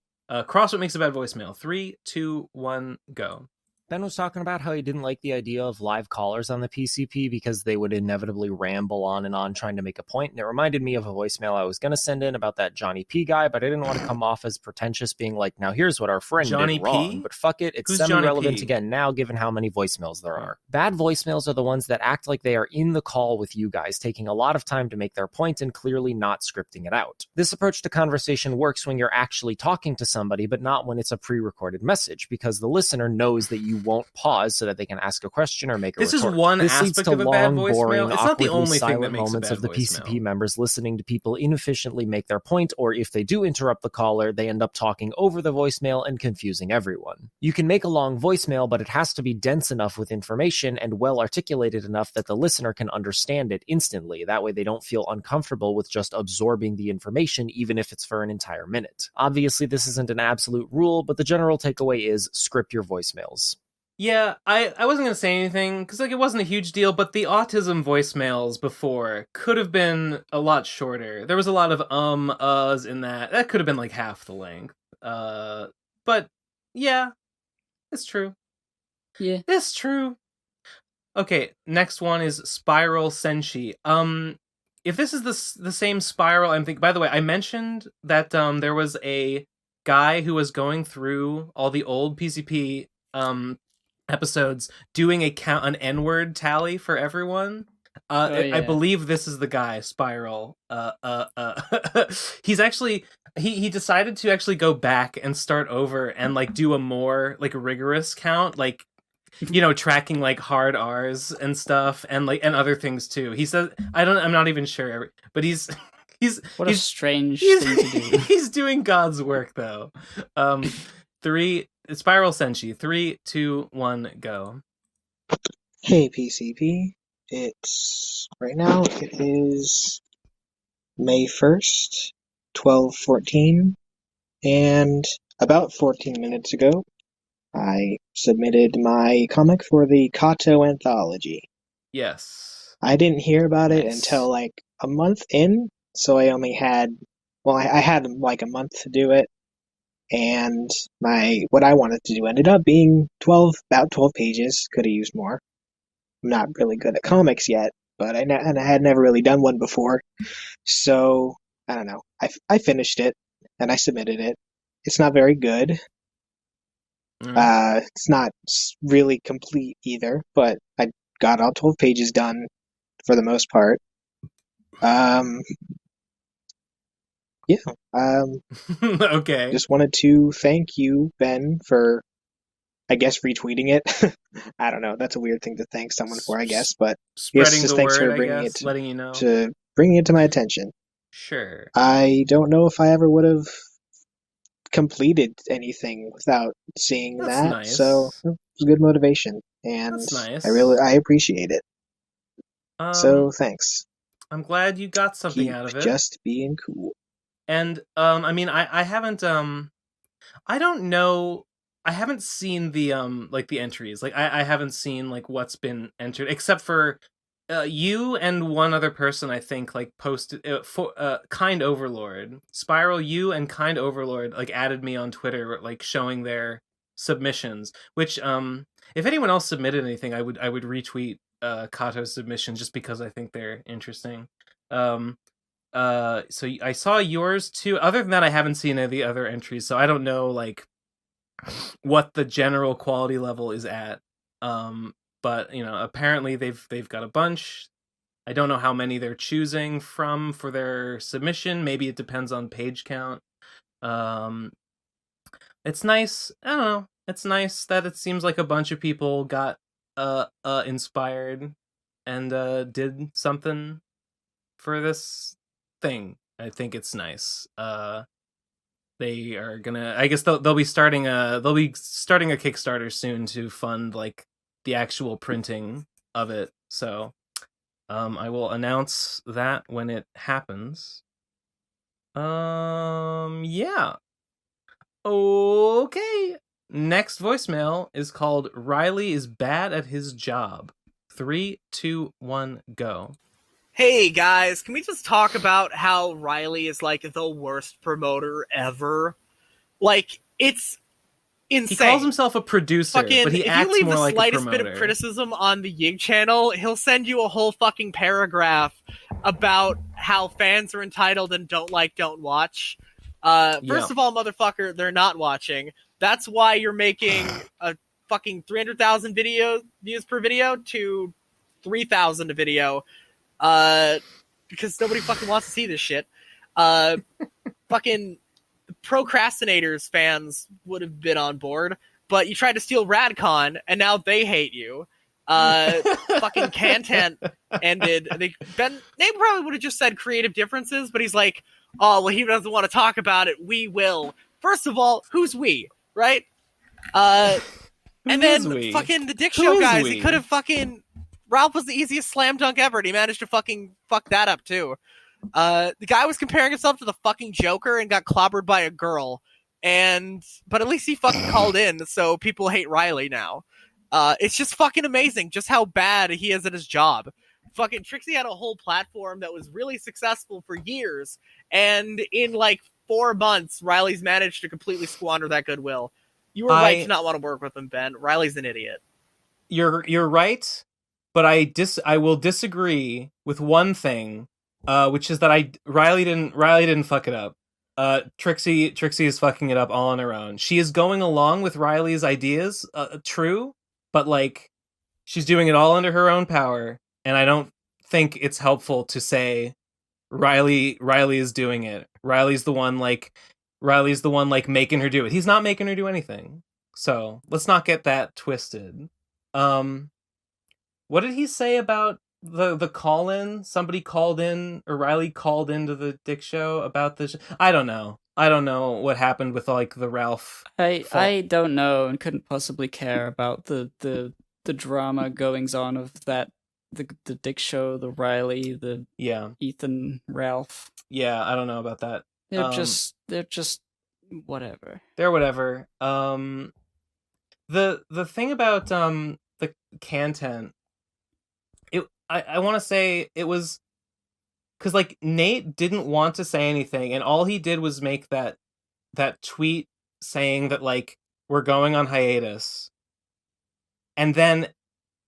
Cross what makes a bad voicemail. 3, 2, 1, go. Ben was talking about how he didn't like the idea of live callers on the PCP because they would inevitably ramble on and on trying to make a point. And it reminded me of a voicemail I was going to send in about that Johnny P guy, but I didn't want to come off as pretentious being like, now here's what our friend Johnny did wrong. P? But fuck it, it's Who's semi-relevant Johnny P? again now given how many voicemails there are. Bad voicemails are the ones that act like they are in the call with you guys, taking a lot of time to make their point and clearly not scripting it out. This approach to conversation works when you're actually talking to somebody, but not when it's a pre-recorded message, because the listener knows that you won't pause so that they can ask a question or make a retort. This is one this leads aspect to of a bad long, voicemail. boring, It's not the awkwardly only thing that silent makes a moments bad of the voicemail. PCP members listening to people inefficiently make their point, or if they do interrupt the caller, they end up talking over the voicemail and confusing everyone. You can make a long voicemail, but it has to be dense enough with information and well articulated enough that the listener can understand it instantly. That way they don't feel uncomfortable with just absorbing the information, even if it's for an entire minute. Obviously, this isn't an absolute rule, but the general takeaway is script your voicemails. Yeah, I wasn't going to say anything, because like it wasn't a huge deal, but the autism voicemails before could have been a lot shorter. There was a lot of uhs in that. That could have been like half the length. But yeah, it's true. Yeah. It's true. Okay, next one is Spiral Senshi. If this is the same Spiral, I'm thinking, by the way, I mentioned that there was a guy who was going through all the old PCP episodes doing an N-word tally for everyone. I believe this is the guy, Spiral. He's actually he decided to actually go back and start over and like do a more like rigorous count, like, you know, tracking like hard R's and stuff, and like and other things too. He says I'm not even sure, but he's a strange thing to do. He's doing God's work though. Spiral Senshi. 3, 2, 1, go. Hey PCP, it's right now. It is May 1st, 12:14, and about 14 minutes ago, I submitted my comic for the Kato anthology. Yes. I didn't hear about it until like a month in, so I only had, I had like a month to do it, and what I wanted to do ended up being about 12 pages. Could have used more. I'm not really good at comics yet, but and I had never really done one before, so I don't know. I finished it and I submitted it. It's not very good. It's not really complete either, but I got all 12 pages done for the most part. Yeah. Okay. Just wanted to thank you, Ben, for, I guess, retweeting it. I don't know. That's a weird thing to thank someone for, I guess, but Spreading just the thanks word, for bringing I guess, it letting you know. to bringing it to my attention. Sure. I don't know if I ever would have completed anything without seeing that. Nice. So it was good motivation, and that's nice. I appreciate it. So thanks. I'm glad you got something out of it. Just being cool. And I mean, I haven't I don't know. I haven't seen the like the entries. Like I haven't seen like what's been entered, except for you and one other person, I think, like posted Kind Overlord, Spiral. You and Kind Overlord like added me on Twitter, like showing their submissions. Which if anyone else submitted anything, I would retweet Kato's submission just because I think they're interesting. So I saw yours too. Other than that, I haven't seen any of the other entries, so I don't know like what the general quality level is at. But you know, apparently they've got a bunch. I don't know how many they're choosing from for their submission. Maybe it depends on page count. It's nice. I don't know. It's nice that it seems like a bunch of people got inspired and did something for this thing. I think it's nice. They are gonna. I guess they'll be starting a Kickstarter soon to fund like the actual printing of it. So, I will announce that when it happens. Yeah. Okay. Next voicemail is called Riley is bad at his job. 3, 2, 1, go. Hey guys, can we just talk about how Riley is like the worst promoter ever? Like, it's insane. He calls himself a producer, but he acts more like a promoter. If you leave the slightest bit of criticism on the Yig channel, he'll send you a whole fucking paragraph about how fans are entitled and don't watch. First of all, motherfucker, they're not watching. That's why you're making a fucking 300,000 views per video to 3,000 a video. Because nobody fucking wants to see this shit. Fucking Pro Crastinators fans would have been on board, but you tried to steal RadCon, and now they hate you. Fucking Content ended. Nate probably would have just said creative differences, but he's like, oh, well, he doesn't want to talk about it. We will. First of all, who's we, right? And then fucking the Dick Show guys, he could have fucking... Ralph was the easiest slam dunk ever, and he managed to fucking fuck that up, too. The guy was comparing himself to the fucking Joker and got clobbered by a girl. But at least he fucking called in, so people hate Riley now. It's just fucking amazing just how bad he is at his job. Fucking Trixie had a whole platform that was really successful for years, and in like 4 months, Riley's managed to completely squander that goodwill. You were right to not want to work with him, Ben. Riley's an idiot. You're right, but I will disagree with one thing, which is that Riley didn't fuck it up. Trixie is fucking it up all on her own. She is going along with Riley's ideas, true, but like she's doing it all under her own power, and I don't think it's helpful to say Riley is doing it. Riley's the one making her do it. He's not making her do anything. So let's not get that twisted. What did he say about the call-in? Somebody called in, or Riley called into the Dick Show about this. I don't know what happened with like the Ralph. I don't know and couldn't possibly care about the drama goings on of that. The Dick Show, the Riley, the Ethan, Ralph. Yeah, I don't know about that. They're just whatever. They're whatever. The thing about the content, I want to say it was because like Nate didn't want to say anything, and all he did was make that tweet saying that like we're going on hiatus, and then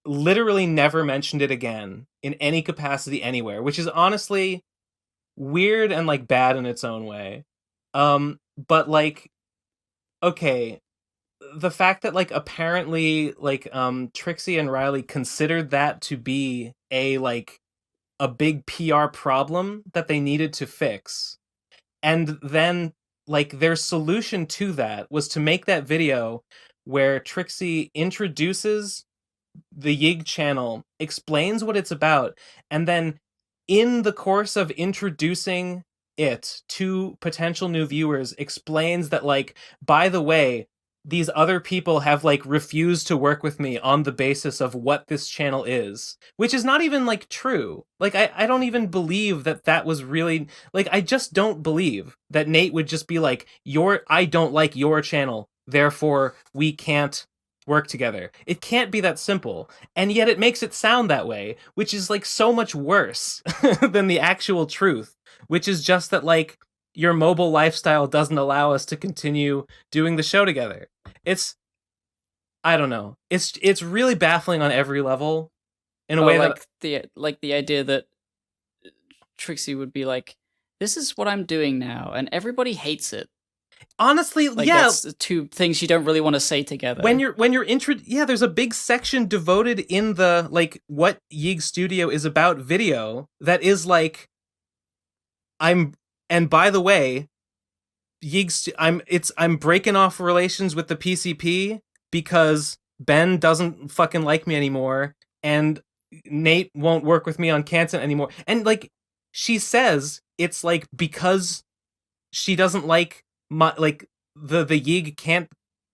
literally never mentioned it again in any capacity anywhere, which is honestly weird and like bad in its own way. But like, okay, the fact that like apparently like Trixie and Riley considered that to be a big PR problem that they needed to fix, and then like their solution to that was to make that video where Trixie introduces the Yig channel, explains what it's about, and then in the course of introducing it to potential new viewers explains that like, by the way, these other people have like refused to work with me on the basis of what this channel is, which is not even like true. Like I don't even believe that was really like, I just don't believe that Nate would just be like, I don't like your channel, therefore we can't work together. It can't be that simple, and yet it makes it sound that way, which is like so much worse than the actual truth, which is just that like your mobile lifestyle doesn't allow us to continue doing the show together. I don't know. It's really baffling on every level in a way like the idea that Trixie would be like, this is what I'm doing now, and everybody hates it. Honestly, like, yeah, that's two things you don't really want to say together. When you're there's a big section devoted in the like what Yig Studio is about video that is like, and by the way, I'm breaking off relations with the PCP because Ben doesn't fucking like me anymore, and Nate won't work with me on content anymore. And like she says, it's like because she doesn't like the Yig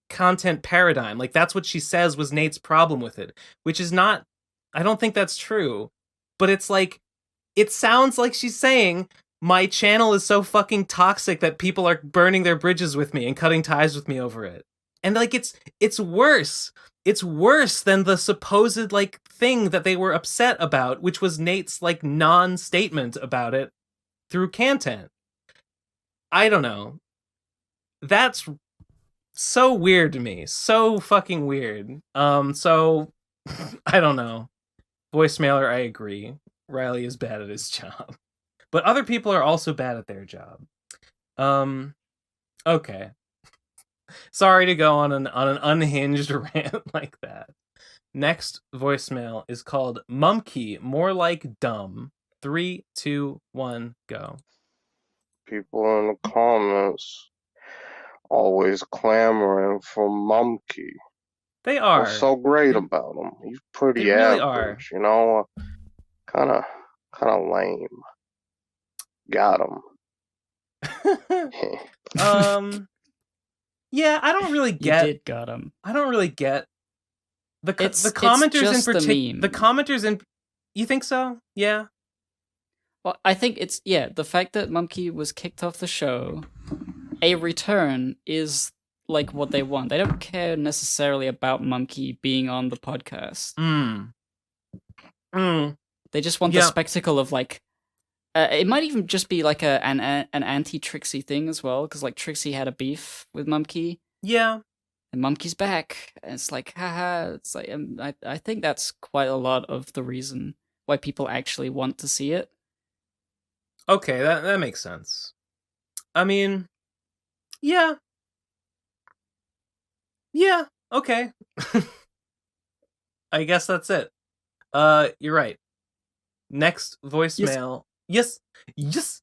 content paradigm. Like that's what she says was Nate's problem with it, which is not, I don't think that's true, but it's like, it sounds like she's saying my channel is so fucking toxic that people are burning their bridges with me and cutting ties with me over it. And like it's worse. It's worse than the supposed like thing that they were upset about, which was Nate's like non-statement about it through content. I don't know. That's so weird to me. So fucking weird. So I don't know. Voicemailer, I agree. Riley is bad at his job. But other people are also bad at their job. Okay. Sorry to go on an unhinged rant like that. Next voicemail is called Mumkey, more like dumb. 3, 2, 1, go. People in the comments always clamoring for Mumkey. They are. What's so great about him? He's pretty really average, you know? Kind of lame. Got him. Yeah, I don't really get. You did got him. I don't really get the commenters in particular. The commenters in. You think so? Yeah. Well, I think it's the fact that Mumkey was kicked off the show. A return is like what they want. They don't care necessarily about Mumkey being on the podcast. They just want the spectacle of like. It might even just be like an anti-Trixie thing as well, because like Trixie had a beef with Mumkey. Yeah. And Mumkey's back, and it's like, haha. It's like I think that's quite a lot of the reason why people actually want to see it. Okay, that makes sense. I mean, yeah. Yeah, okay. I guess that's it. You're right. Next voicemail. Yes.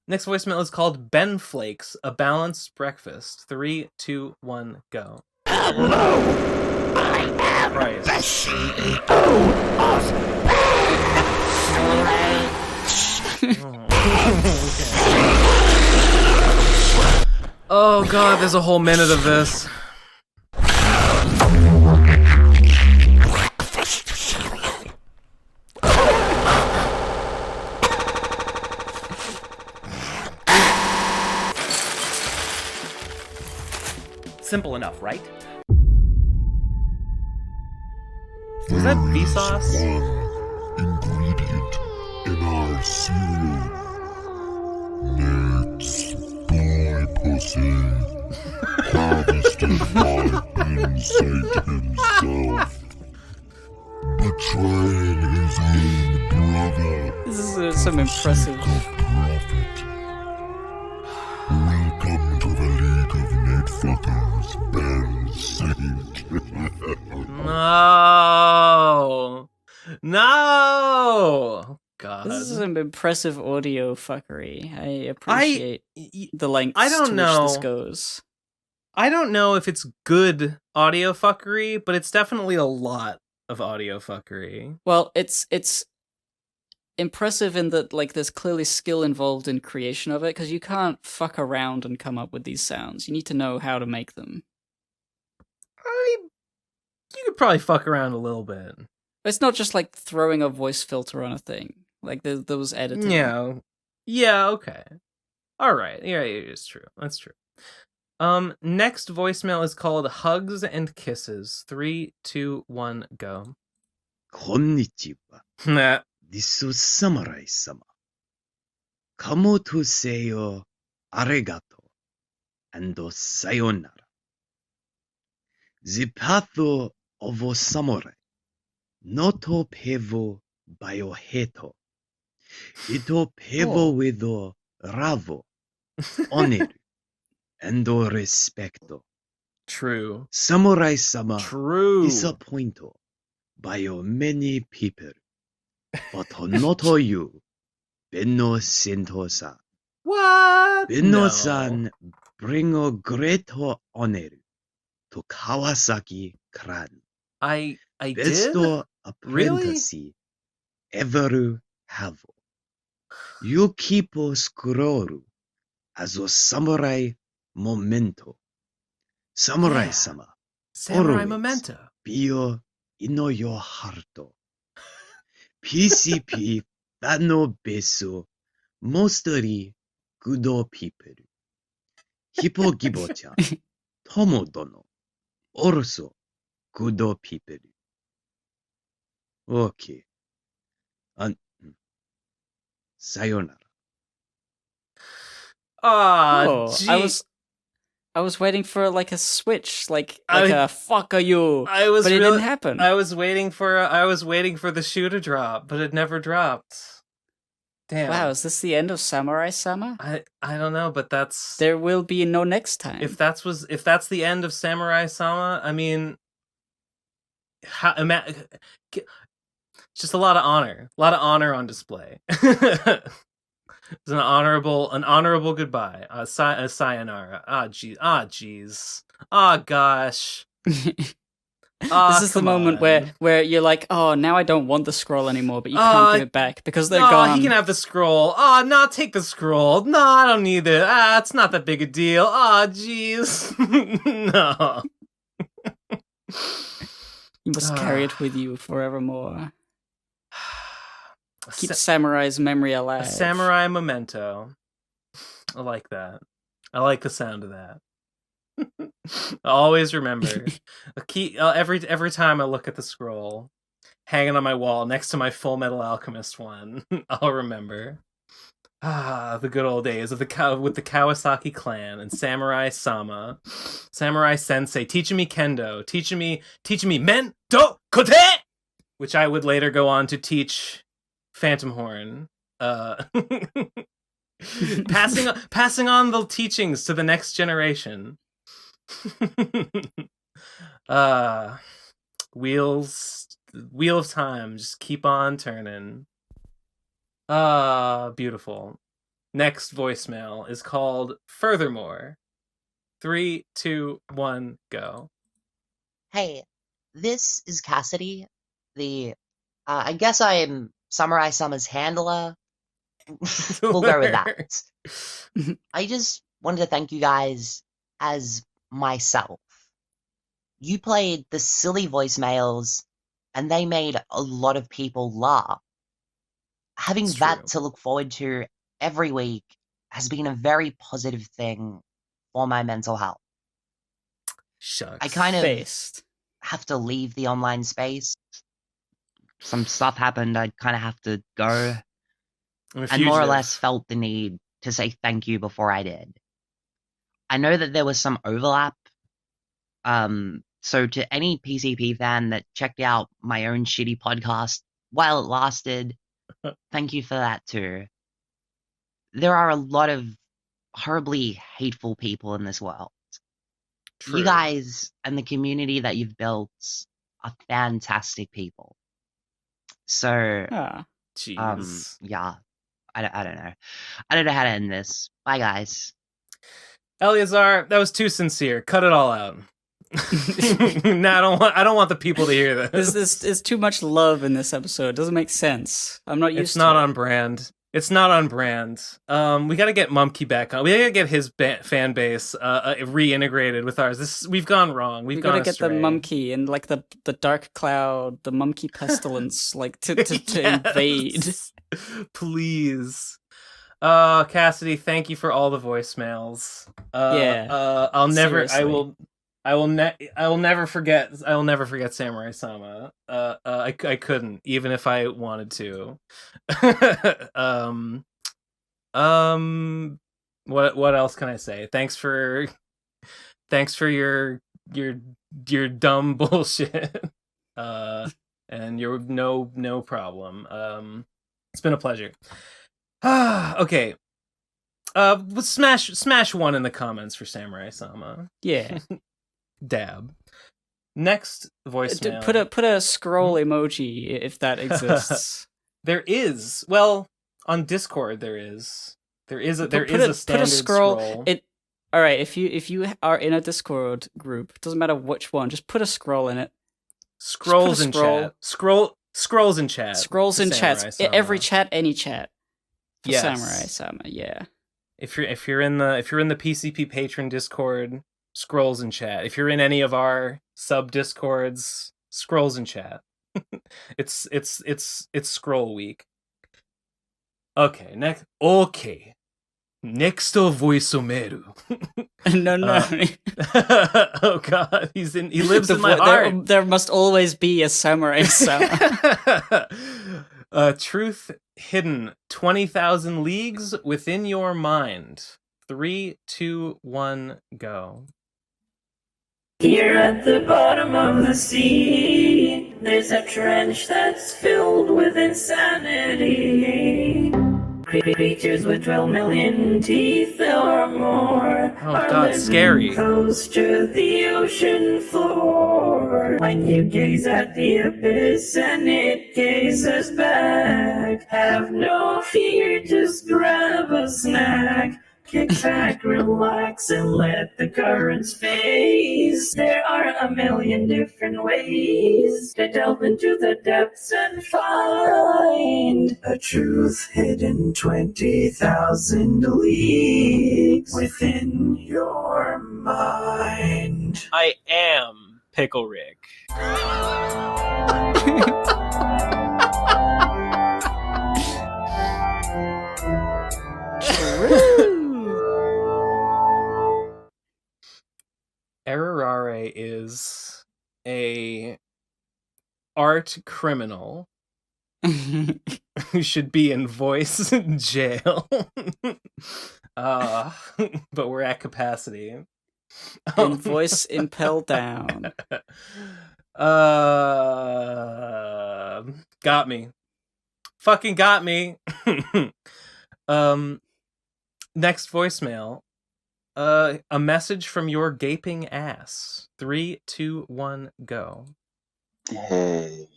Next voicemail is called Ben Flakes, a balanced breakfast. 3, 2, 1, go. Hello, I am the CEO of Oh god, there's a whole minute of this. Simple enough, right? Is that Vsauce? Ingredient in our cereal. Nate's boy pussy. Harvested by Ben Satan himself. Betraying his own brother. This is some impressive. Welcome to the League of Nate Fuckers, Ben Satan. No! God. This is some impressive audio fuckery. I appreciate the lengths I don't to know. which this goes. I don't know if it's good audio fuckery, but it's definitely a lot of audio fuckery. Well, it's impressive in that like there's clearly skill involved in creation of it, because you can't fuck around and come up with these sounds. You need to know how to make them. You could probably fuck around a little bit. It's not just like throwing a voice filter on a thing. Like there was editing. Yeah, okay. Alright, yeah, it's true. That's true. Next voicemail is called Hugs and Kisses. 3, 2, 1, go. Konnichiwa. This is Samurai-sama. Come to say arigato and sayonara. The path of a samurai not pave by a hater. It pave with love, honor, and respect. True. Samurai-sama True. disappointed by many people, but not you, Benno Sentosa. What? Benno-san bring a great honor to Kawasaki clan. I Best did? apprentice ever have. You keep a scroll as a samurai memento. Samurai-sama. Samurai always memento. Be in your heart. PCP Dano Besu mostly good people. Hippo Gibo-chan, Tomo Dono, also good people. Okay. Sayonara. Ah, I was I was waiting for like a switch, like a fuck are you? But it didn't happen. I was waiting for the shoe to drop, but it never dropped. Damn. Wow, is this the end of Samurai Sama? I don't know, but there will be no next time. If that's the end of Samurai Sama, I mean, it's just a lot of honor on display. It's an honorable goodbye. A sayonara. Jeez. Gosh. This is the moment where you're like, oh, now I don't want the scroll anymore, but you can't give it back because they're gone. He can have the scroll. No, take the scroll. No, I don't need it. It's not that big a deal. Jeez. No. You must carry it with you forevermore. Keep Samurai's memory alive. A samurai memento. I like that. I like the sound of that. I always remember. Every time I look at the scroll hanging on my wall next to my Full Metal Alchemist one, I'll remember. The good old days with the Kawasaki clan and Samurai Sama, Samurai Sensei teaching me kendo, teaching me men do kote, which I would later go on to teach Phantom Horn. Passing on the teachings to the next generation. Wheel of time just keep on turning. Beautiful. Next voicemail is called Furthermore. 3, 2, 1, go. Hey, this is Cassidy. I guess I am Samurai Sama's handler. We'll go with that. I just wanted to thank you guys as myself. You played the silly voicemails, and they made a lot of people laugh. Having that to look forward to every week has been a very positive thing for my mental health. Shucks. I kind of have to leave the online space. Some stuff happened, I'd kind of have to go. And more or less felt the need to say thank you before I did. I know that there was some overlap. So to any PCP fan that checked out my own shitty podcast while it lasted, thank you for that too. There are a lot of horribly hateful people in this world. True. You guys and the community that you've built are fantastic people. So, jeez. Yeah, I don't know. I don't know how to end this. Bye, guys. Eleazar, that was too sincere. Cut it all out. No, I don't want the people to hear this. There's too much love in this episode. It doesn't make sense. I'm not used to it. It's not on brand. It's not on brand. We got to get Mumkey back on. We got to get his fan base reintegrated with ours. We've gone wrong. We've got to get the Mumkey and like the dark cloud, the Mumkey pestilence, like to invade. Please. Cassidy, thank you for all the voicemails. I will never forget Samurai Sama. I couldn't, even if I wanted to. What else can I say? Thanks for your dumb bullshit. And you're no problem. It's been a pleasure. Okay. Let's smash one in the comments for Samurai Sama. Yeah. Dab. Next voicemail. Put a scroll emoji if that exists. There is. Well, on Discord there is. There is a standard put a scroll. scroll. All right, if you are in a Discord group, it doesn't matter which one, just put a scroll in it. Scrolls in chat. Scrolls in chat. Scrolls in chat. Every chat, any chat. For Yes. Samurai Sama, yeah. If you're in the PCP patron Discord, scrolls in chat. If you're in any of our sub Discords, scrolls in chat. It's scroll week. Okay, next voiceomeru. No. Oh god, he lives in my heart. There must always be a Samurai Sama. Truth hidden 20,000 leagues within your mind. 3, 2, 1, go. Here at the bottom of the sea, there's a trench that's filled with insanity. Creatures with 12 million teeth or more are God, living scary. close to the ocean floor. When you gaze at the abyss and it gazes back, have no fear, just grab a snack. Kick back, relax, and let the currents phase. There are a million different ways to delve into the depths and find a truth hidden 20,000 leagues within your mind. I am Pickle Rick. Errorare is a art criminal who should be in voice jail. But we're at capacity. In voice impel down. Got me. Fucking got me. Next voicemail. A message from your gaping ass. 3, 2, 1, go. Hey,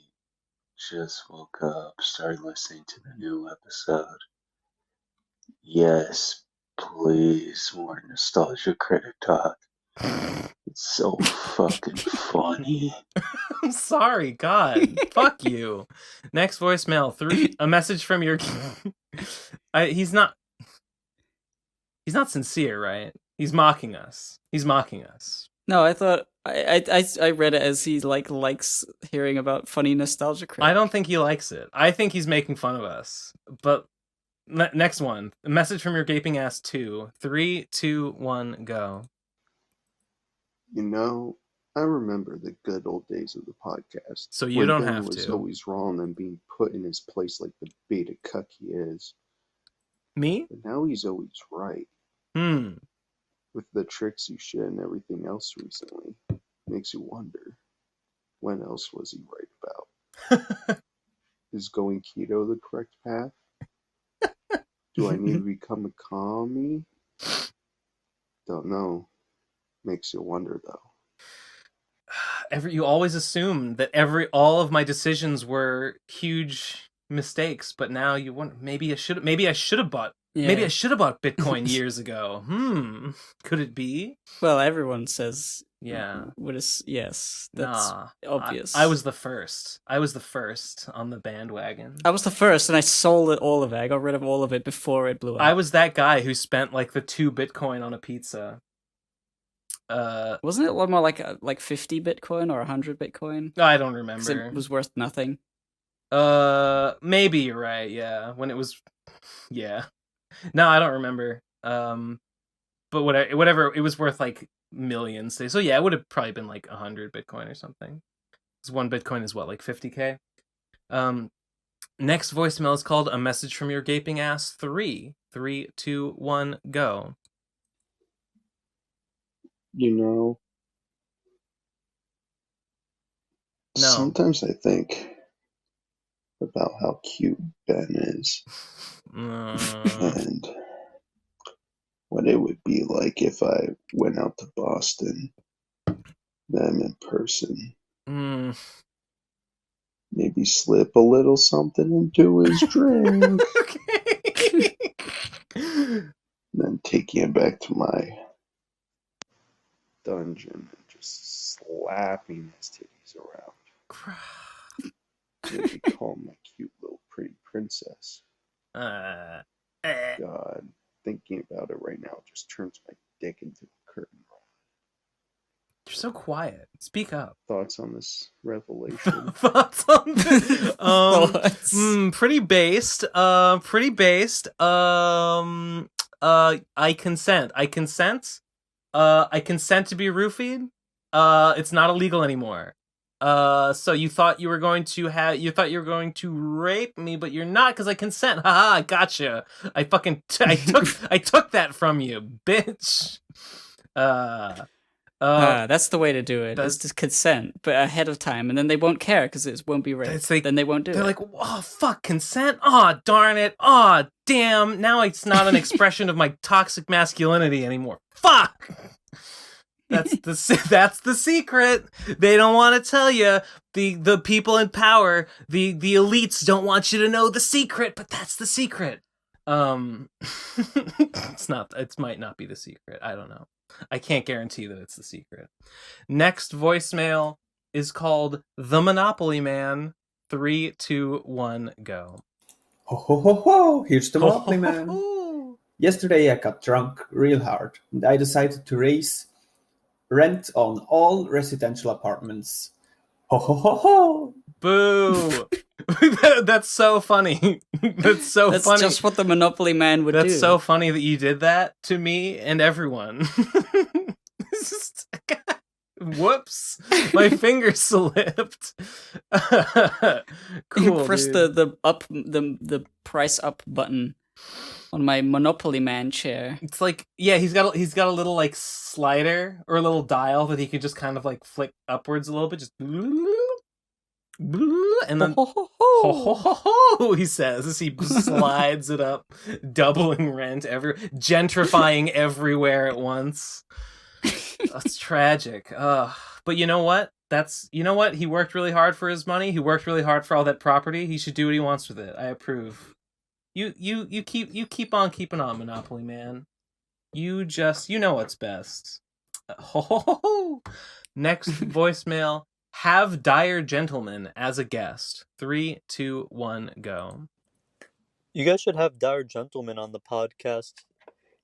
just woke up, started listening to the new episode. Yes, please, more nostalgia critic talk. It's so fucking funny. I'm sorry, God. Fuck you. Next voicemail. 3. A message from your. He's not sincere, right? He's mocking us. No, I thought I read it as he likes hearing about funny nostalgia critic. I don't think he likes it. I think he's making fun of us. But next one. A message from your gaping ass 2. 3, 2, 1, go. You know, I remember the good old days of the podcast. So you don't Ben have was to. always wrong and being put in his place like the beta cuck he is. Me? But now he's always right. With the Trixie shit and everything else recently, makes you wonder, when else was he right about? Is going keto the correct path? Do I need to become a commie? Don't know. Makes you wonder, though. You always assume that all of my decisions were huge mistakes, but now you want maybe I should have bought Maybe I should have bought Bitcoin years ago. Could it be? Well, everyone says yeah. Yes, that's obvious. I was the first. I was the first on the bandwagon. I was the first, and I sold all of it. I got rid of all of it before it blew up. I was that guy who spent like the 2 Bitcoin on a pizza. Wasn't it a lot more like 50 Bitcoin or 100 Bitcoin? I don't remember. It was worth nothing. Maybe you're right. Yeah, when it was, yeah. No, I don't remember. But whatever, it was worth like millions. So yeah, it would have probably been like 100 Bitcoin or something. Because 1 Bitcoin is what, like 50K? Next voicemail is called A Message from Your Gaping Ass 3. 3, 2, 1, go. You know, sometimes I think about how cute Ben is. And what it would be like if I went out to Boston, them in person. Maybe slip a little something into his drink. Then take him back to my dungeon and just slapping his titties around. Maybe call him my cute little pretty princess. God, thinking about it right now just turns my dick into a curtain rod. You're so quiet. Speak up. Thoughts on this revelation? Thoughts on this? Pretty based. Pretty based. I consent. I consent to be roofied. It's not illegal anymore. So you thought you were going to rape me, but you're not because I consent. Haha, gotcha. I took that from you, bitch. That's the way to do it. Is to consent, but ahead of time, and then they won't care because it won't be rape. Then they won't do it. They're like, oh fuck, consent. Oh darn it. Oh damn. Now it's not an expression of my toxic masculinity anymore. Fuck. That's the secret. They don't want to tell you. The people in power, the elites don't want you to know the secret, but that's the secret. It's not. It might not be the secret. I don't know. I can't guarantee that it's the secret. Next voicemail is called The Monopoly Man. 3, 2, 1, go. Ho ho ho ho! Here's the Monopoly Man. Yesterday I got drunk real hard, and I decided to raise rent on all residential apartments. Ho ho ho ho! Boo! That's so funny. That's funny. That's just what the Monopoly Man would do. That's so funny that you did that to me and everyone. Whoops! My finger slipped. Cool. You press the price up button on my Monopoly Man chair. It's like, yeah, he's got a little like slider or a little dial that he can just kind of like flick upwards a little bit, just and then he says as he slides it up, doubling rent, gentrifying everywhere at once. That's tragic. But you know what? He worked really hard for his money. He worked really hard for all that property. He should do what he wants with it. I approve. You keep on keeping on, Monopoly Man. You know what's best. Next voicemail. Have Dire Gentleman as a guest. 3, 2, 1, go. You guys should have Dire Gentleman on the podcast.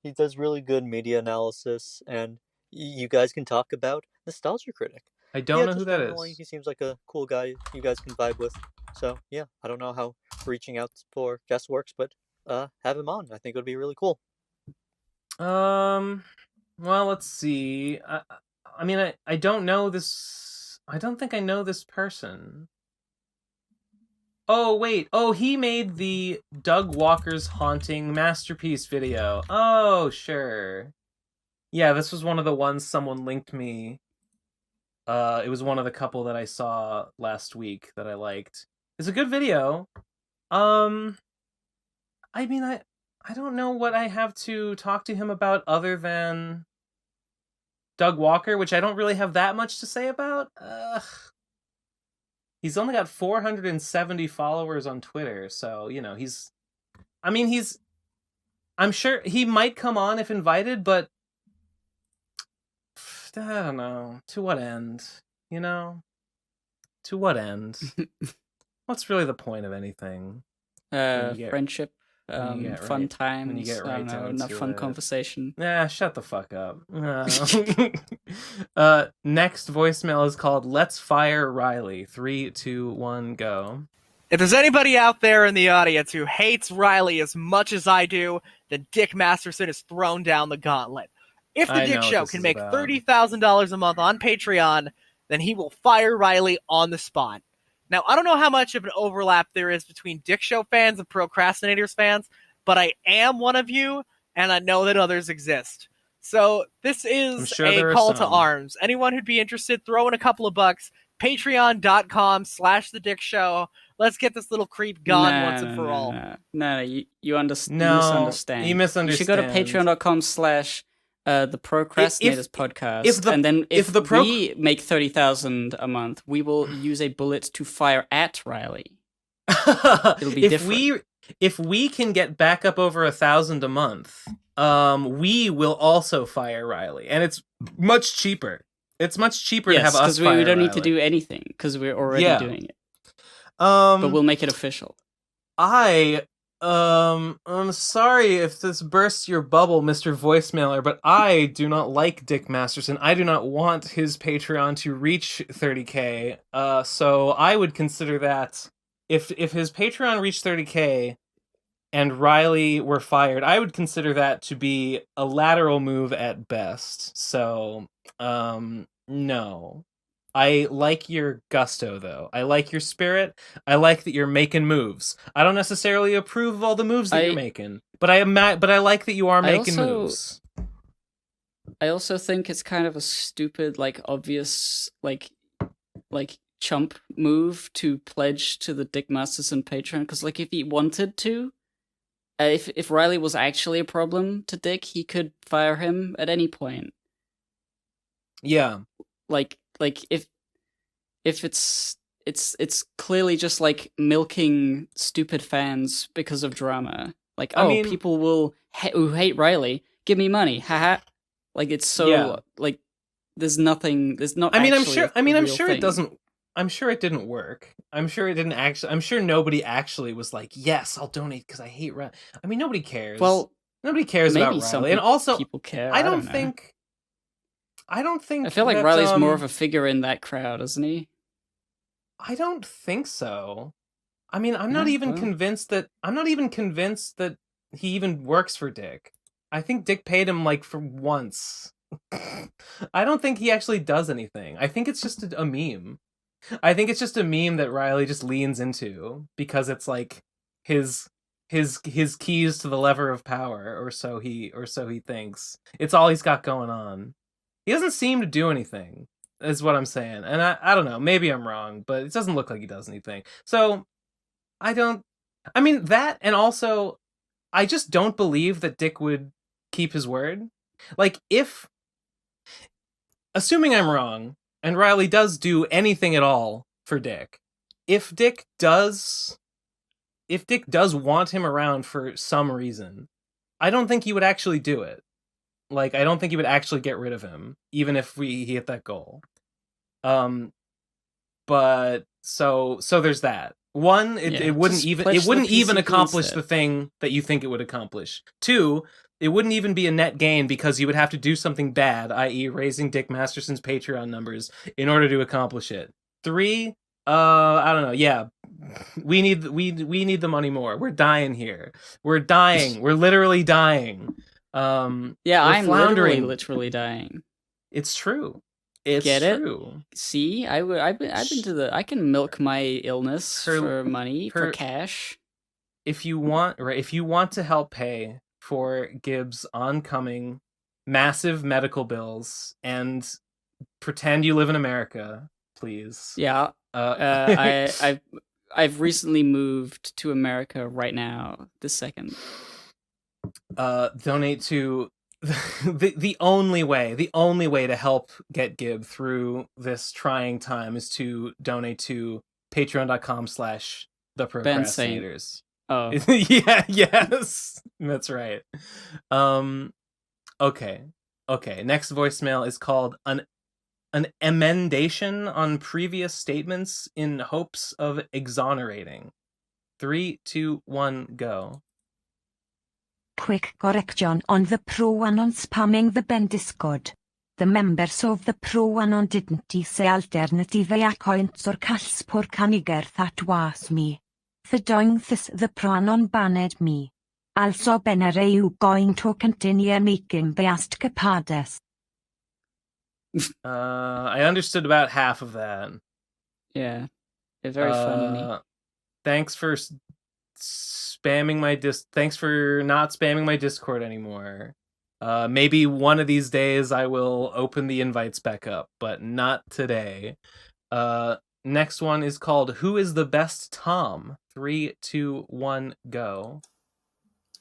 He does really good media analysis, and you guys can talk about Nostalgia Critic. I don't know who that is. He seems like a cool guy you guys can vibe with. So, yeah, I don't know how reaching out for guest works, but have him on. I think it would be really cool. Well, let's see. I mean, I don't know this... I don't think I know this person. Oh, wait. Oh, he made the Doug Walker's Haunting Masterpiece video. Oh, sure. Yeah, this was one of the ones someone linked me. It was one of the couple that I saw last week that I liked. It's a good video. I mean, I don't know what I have to talk to him about other than Doug Walker, which I don't really have that much to say about. He's only got 470 followers on Twitter, so, you know, I'm sure he might come on if invited, but I don't know. To what end? You know? To what end? What's really the point of anything? Friendship. Fun times. When you get right enough fun conversation. Nah, shut the fuck up. Next voicemail is called Let's Fire Riley. 3, 2, 1, go. If there's anybody out there in the audience who hates Riley as much as I do, then Dick Masterson has thrown down the gauntlet. If the Dick Show can make $30,000 a month on Patreon, then he will fire Riley on the spot. Now, I don't know how much of an overlap there is between Dick Show fans and Procrastinators fans, but I am one of you, and I know that others exist. So this is a call to arms. Anyone who'd be interested, throw in a couple of bucks. Patreon.com/The Dick Show. Let's get this little creep gone once and for all. No, you misunderstand. You misunderstand. You should go to patreon.com/ the Procrastinators podcast, and then if we make 30,000 a month, we will use a bullet to fire at Riley. It'll be different. If we can get back up over 1,000 a month, we will also fire Riley, and it's much cheaper. It's much cheper to have us because we don't need to do anything because we're already doing it. But we'll make it official. I'm sorry if this bursts your bubble, Mr. Voicemailer, but I do not like Dick Masterson. I do not want his Patreon to reach 30K. So I would consider that if his Patreon reached 30K and Riley were fired, I would consider that to be a lateral move at best. So, no. I like your gusto, though. I like your spirit. I like that you're making moves. I don't necessarily approve of all the moves that you're making, but I like that you are making moves. I also think it's kind of a stupid, like, obvious, like chump move to pledge to the Dick Masterson Patreon, because, like, if he wanted to, if Riley was actually a problem to Dick, he could fire him at any point. Yeah. Like if it's clearly just like milking stupid fans because of drama. Like, people who hate Riley, give me money, haha. Like, it's so like there's not. I'm sure it doesn't. I'm sure it didn't work. I'm sure it didn't actually. I'm sure nobody actually was like, yes, I'll donate because I hate Riley. I mean, nobody cares. Well, nobody cares about Riley, and also people care. I don't think. I feel like Riley's more of a figure in that crowd, isn't he? I don't think so. I mean, I'm not even convinced that he even works for Dick. I think Dick paid him like for once. I don't think he actually does anything. I think it's just a meme. I think it's just a meme that Riley just leans into because it's like his keys to the lever of power, or so he thinks. It's all he's got going on. He doesn't seem to do anything, is what I'm saying. And I don't know, maybe I'm wrong, but it doesn't look like he does anything. So, that, and also, I just don't believe that Dick would keep his word. Like, assuming I'm wrong, and Riley does do anything at all for Dick, if Dick does want him around for some reason, I don't think he would actually do it. Like, I don't think he would actually get rid of him, even if he hit that goal. But so there's that. One, it wouldn't even accomplish the thing that you think it would accomplish. Two, it wouldn't even be a net gain because you would have to do something bad, i.e. raising Dick Masterson's Patreon numbers in order to accomplish it. Three, I don't know. Yeah, we need the money more. We're dying here. We're dying. We're literally dying. I'm floundering. literally dying. It's true. It's Get true. It? See, I've been to I can milk my illness for money, for cash. If you want to help pay for Gibbs' oncoming massive medical bills and pretend you live in America, please. Yeah. I've recently moved to America right now, this second. Donate to the only way to help get Gib through this trying time is to donate to patreon.com/the Pro Crastinators. Oh. Yeah, yes. That's right. Okay. Next voicemail is called an emendation on previous statements in hopes of exonerating. 3, 2, 1, go. Quick correction on the Pro-Anon spamming the Ben Discord. The members of the Pro-Anon didn't say alternative accounts or calls por caniger, that was me. For doing this the Pro-Anon banned me. Also Ben, are you going to continue making the escapades? I understood about half of that. Yeah. It's very funny. Thanks for spamming my thanks for not spamming my Discord anymore. Maybe one of these days I will open the invites back up, but not today. Next one is called Who is the Best Tom? 3, 2, 1, go.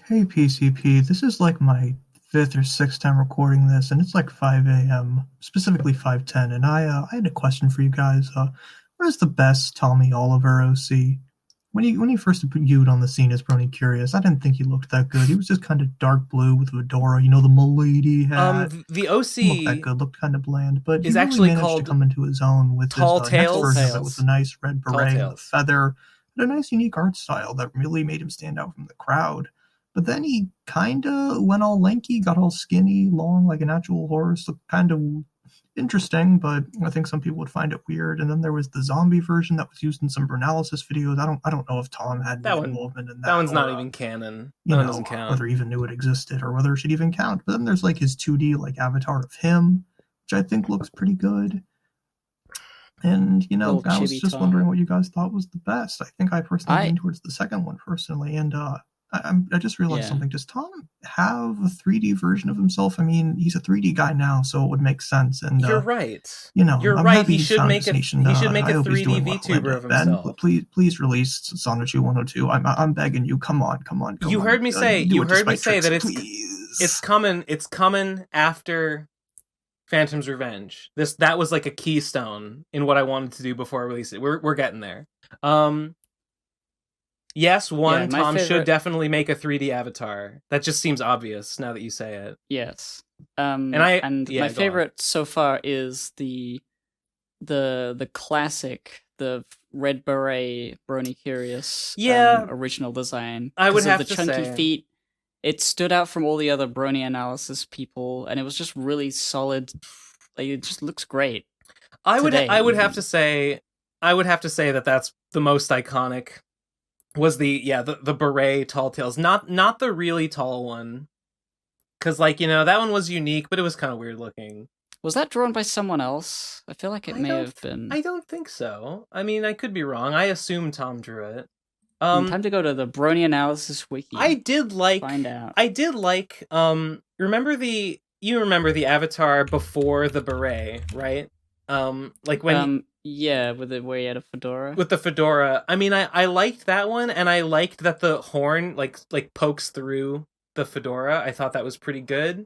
Hey PCP, this is like my 5th or 6th time recording this, and it's like 5 a.m., specifically 5:10, and I had a question for you guys. What is the best Tommy Oliver OC? When he first debuted on the scene as Brony Curious, I didn't think he looked that good. He was just kind of dark blue with a fedora, the milady hat. The OC didn't look that good, looked kind of bland, but he is really actually managed called to come into his own with Tall his Tales. next version of it with the nice red beret and the feather, and a nice unique art style that really made him stand out from the crowd. But then he kind of went all lanky, got all skinny, long like an actual horse, looked kind of interesting, but I think some people would find it weird. And then there was the zombie version that was used in some Burnalysis videos. I don't know if Tom had any involvement in that. That one's not even canon. That one doesn't count. Whether he even knew it existed or whether it should even count. But then there's like his 2D like avatar of him, which I think looks pretty good. And, you know, Little I was chibi just Tom. wondering what you guys thought was the best. I think I personally lean towards the second one personally. And I just realized something. Does Tom have a 3D version of himself? I mean, he's a 3D guy now, so it would make sense. And You're right. You know, You're I'm right. happy He he's should found make his a niche, and, he should make I a hope he's 3D doing well. VTuber And, of Ben, himself. please release Sonichu 102. I'm begging you. Come on. You heard me say. Do You it heard me despite say tricks, that it's coming. It's coming after Phantom's Revenge. That was like a keystone in what I wanted to do before I released it. We're getting there. Yes, Tom should definitely make a 3D avatar. That just seems obvious now that you say it. Yes. My favorite so far is the classic, the Red Beret Brony Curious original design. I would have the to chunky say feet. It stood out from all the other Brony analysis people, and it was just really solid. Like, it just looks great. I would have to say that that's the most iconic. Was the beret tall tails, not the really tall one, because that one was unique, but it was kind of weird looking. Was that drawn by someone else? I feel like it may have been. I don't think so. I mean, I could be wrong. I assume Tom drew it. Time to go to the Brony Analysis Wiki. Find out. I did like. Remember the avatar before the beret, right? Like when. Where he had a fedora. With the fedora. I mean, I liked that one, and I liked that the horn like pokes through the fedora. I thought that was pretty good.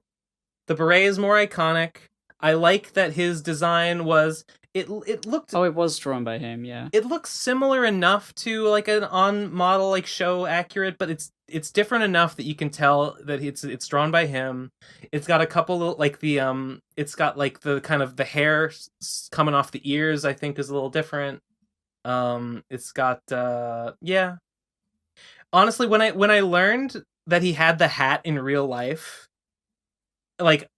The beret is more iconic. I like that his design was it looked. Oh, it was drawn by him. Yeah. It looks similar enough to like an on model, like show accurate, but it's different enough that you can tell that it's drawn by him. It's got a couple of, like it's got like the kind of the hair coming off the ears, I think is a little different. It's got Honestly, when I learned that he had the hat in real life, like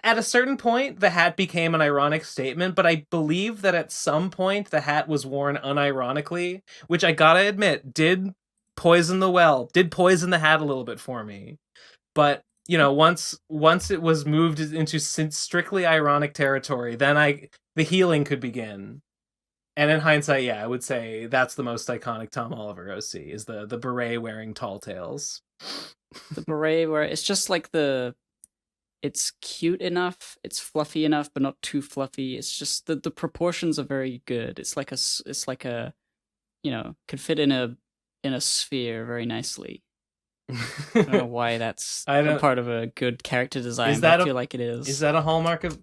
at a certain point the hat became an ironic statement, but I believe that at some point the hat was worn unironically, which I gotta admit did poison the hat a little bit for me. But once it was moved into strictly ironic territory, then the healing could begin. And in hindsight, I would say that's the most iconic Tom Oliver OC is the beret wearing tall tails. The beret where it's just like it's cute enough, it's fluffy enough, but not too fluffy. It's just the proportions are very good. It's like a could fit in a sphere very nicely. I don't know why that's a part of a good character design, but I feel like it is. Is that a hallmark of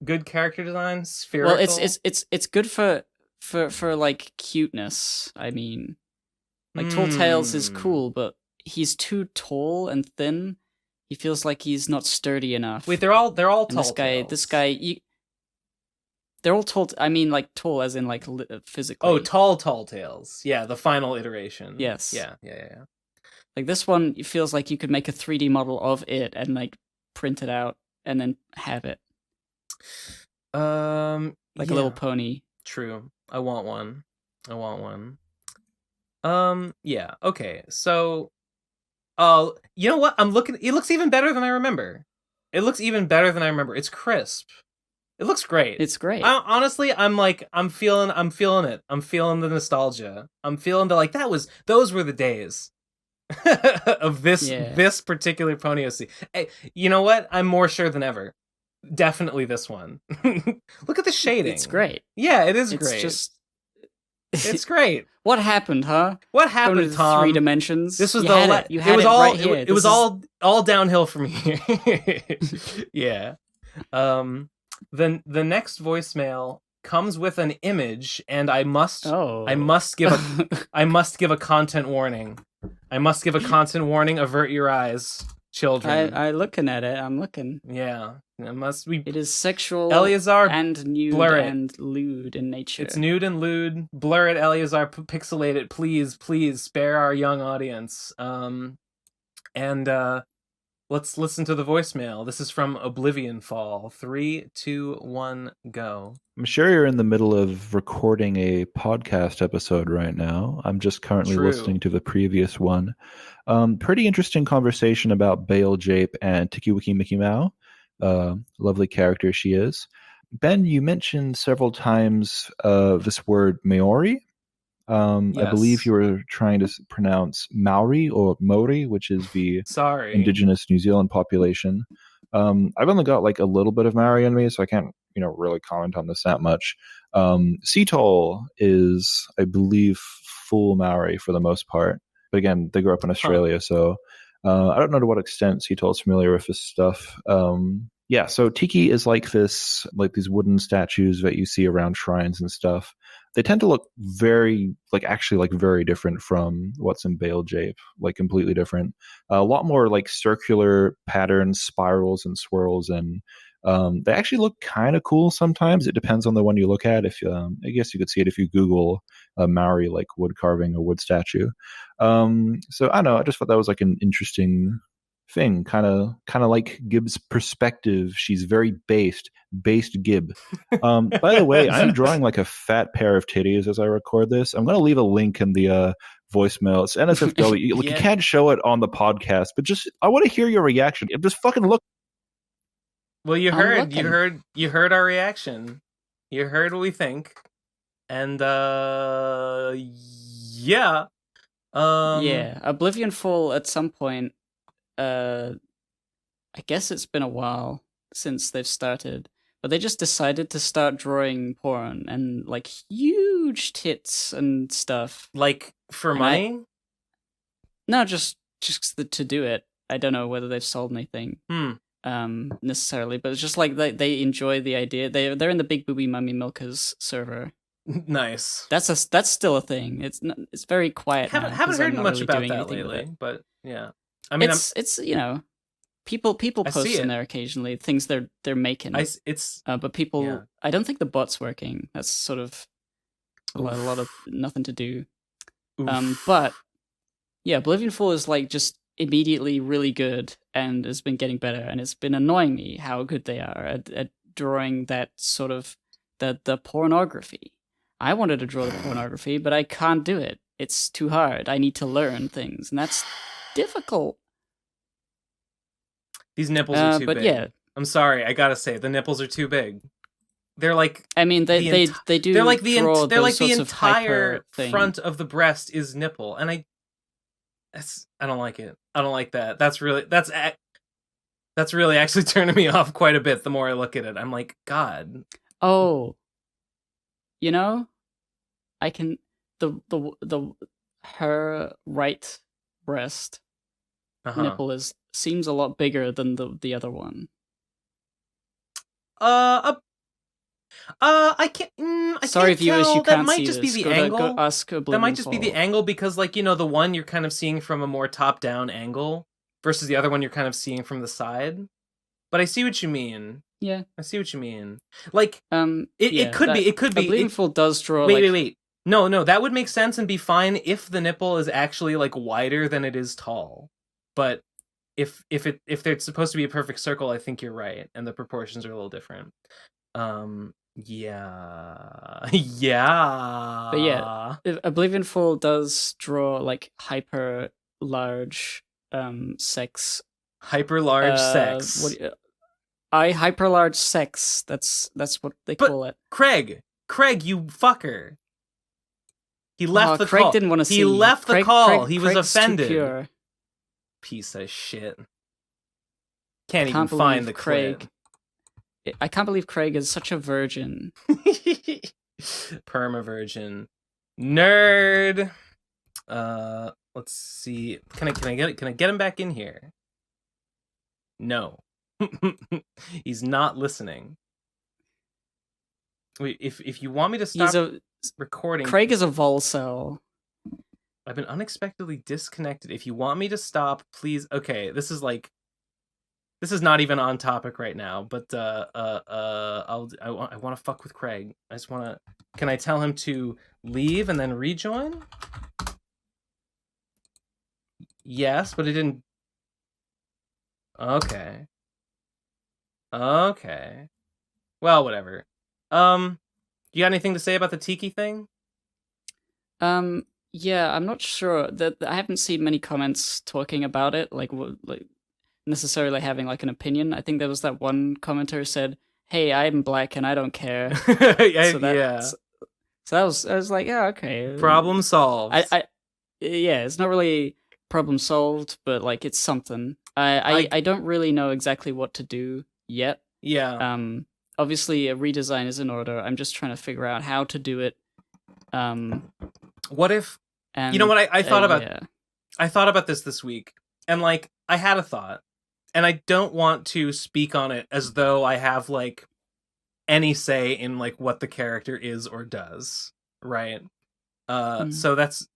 good character design? Spherical? Well, it's good for like cuteness. I mean, like Tall Tales is cool, but he's too tall and thin. He feels like he's not sturdy enough. Wait, they're all tall. This guy, they're all tall. I mean, like tall as in like physically. Oh, tall tails. Yeah, the final iteration. Yes. Yeah. Like this one, it feels like you could make a 3D model of it and like print it out and then have it. Like a little pony. True. I want one. Yeah. Okay. So. You know what? I'm looking. It looks even better than I remember. It's crisp. It looks great. It's great. Honestly, I'm feeling it. I'm feeling the nostalgia. I'm feeling those were the days of this particular Pony OC. Hey, you know what? I'm more sure than ever. Definitely this one. Look at the shading. It's great. Yeah, it is great. It's great. What happened, huh? What happened, Tom? 3 dimensions. This was it was all downhill from here. Yeah. The next voicemail comes with an image, and I must give a content warning. Avert your eyes, children. I'm looking at it. I'm looking. Yeah. It is sexual Eleazar, and nude and lewd in nature. It's nude and lewd. Blur it, Eleazar. Pixelate it, please. Spare our young audience. Let's listen to the voicemail. This is from Oblivion Fall. 3, 2, 1, go. I'm sure you're in the middle of recording a podcast episode right now. I'm just currently listening to the previous one. Pretty interesting conversation about Bale Jape and Tiki Wiki Mickey Mao. Lovely character she is. Ben, you mentioned several times this word Maori. Yes. I believe you were trying to pronounce Maori or Maori, which is the indigenous New Zealand population. I've only got like a little bit of Maori in me, so I can't, really comment on this that much. Seattle is, I believe, full Maori for the most part. But again, they grew up in Australia, so I don't know to what extent Seattle is familiar with this stuff. Yeah, so tiki is like these wooden statues that you see around shrines and stuff. They tend to look very different from what's in Unveiled Jape, like completely different. A lot more like circular patterns, spirals, and swirls, and they actually look kind of cool sometimes. It depends on the one you look at. If I guess you could see it if you Google Maori like wood carving or wood statue. So I don't know. I just thought that was like an interesting thing, kind of like Gibb's perspective. She's very based Gib. By the way, I'm drawing like a fat pair of titties as I record this. I'm going to leave a link in the voicemail. It's NSFW. You can't show it on the podcast, but just I want to hear your reaction. Just fucking look. Well, you heard our reaction. You heard what we think, and yeah. Yeah, Oblivion Fall at some point. I guess it's been a while since they've started, but they just decided to start drawing porn and like huge tits and stuff. Like for money? No, just to do it. I don't know whether they've sold anything. Necessarily, but it's just like they enjoy the idea. They're in the Big Booby Mummy Milkers server. Nice. That's still a thing. It's very quiet. Haven't heard much about that lately, but yeah. I mean, it's people post in there occasionally things they're making. But people, yeah. I don't think the bot's working. That's sort of a lot of nothing to do. But yeah, Oblivion Fall is like just immediately really good and has been getting better, and it's been annoying me how good they are at drawing that sort of the pornography. I wanted to draw the pornography, but I can't do it. It's too hard. I need to learn things, and that's difficult. These nipples are too big. Yeah. I'm sorry, I gotta say, the nipples are too big. They're like, I mean, they do. They're like the entire front of the breast is nipple, and I don't like it. I don't like that. That's really actually turning me off quite a bit. The more I look at it, I'm like, God. Oh, I can her right breast nipple seems a lot bigger than the other one. I can't. Sorry, viewers, you can't see just this. Be the angle. That might just be the angle because, like, the one you're kind of seeing from a more top-down angle versus the other one you're kind of seeing from the side. But I see what you mean. Yeah, I see what you mean. Like, it could be. Oblivion Fall does draw. Wait. No, that would make sense and be fine if the nipple is actually like wider than it is tall. But if they're supposed to be a perfect circle, I think you're right, and the proportions are a little different. Yeah. But yeah, Oblivion Fall does draw like hyper large sex. Hyper large sex. Hyper large sex. That's what they call it. Craig, you fucker. He left the Craig call. Didn't want to see. He left the call. He was Craig's offended. Too pure. Piece of shit. Can't even find the Craig. I can't believe Craig is such a virgin. Perma virgin. Nerd. Let's see. Can I get him back in here? No. He's not listening. Wait, if you want me to stop recording, Craig is a volcel. I've been unexpectedly disconnected. If you want me to stop, please. Okay, this is not even on topic right now, but I want to fuck with Craig. I just want to. Can I tell him to leave and then rejoin? Yes, but it didn't. Okay. Well, whatever. You got anything to say about the tiki thing? Yeah, I'm not sure. I haven't seen many comments talking about it, like necessarily having like an opinion. I think there was that one commenter who said, hey, I'm black and I don't care. So I was like, yeah, okay. Problem solved. Yeah, it's not really problem solved, but like it's something. I don't really know exactly what to do yet. Yeah. Obviously a redesign is in order. I'm just trying to figure out how to do it. What if you know what I thought about? Yeah. I thought about this week, and like I had a thought, and I don't want to speak on it as though I have like any say in like what the character is or does, right? So that's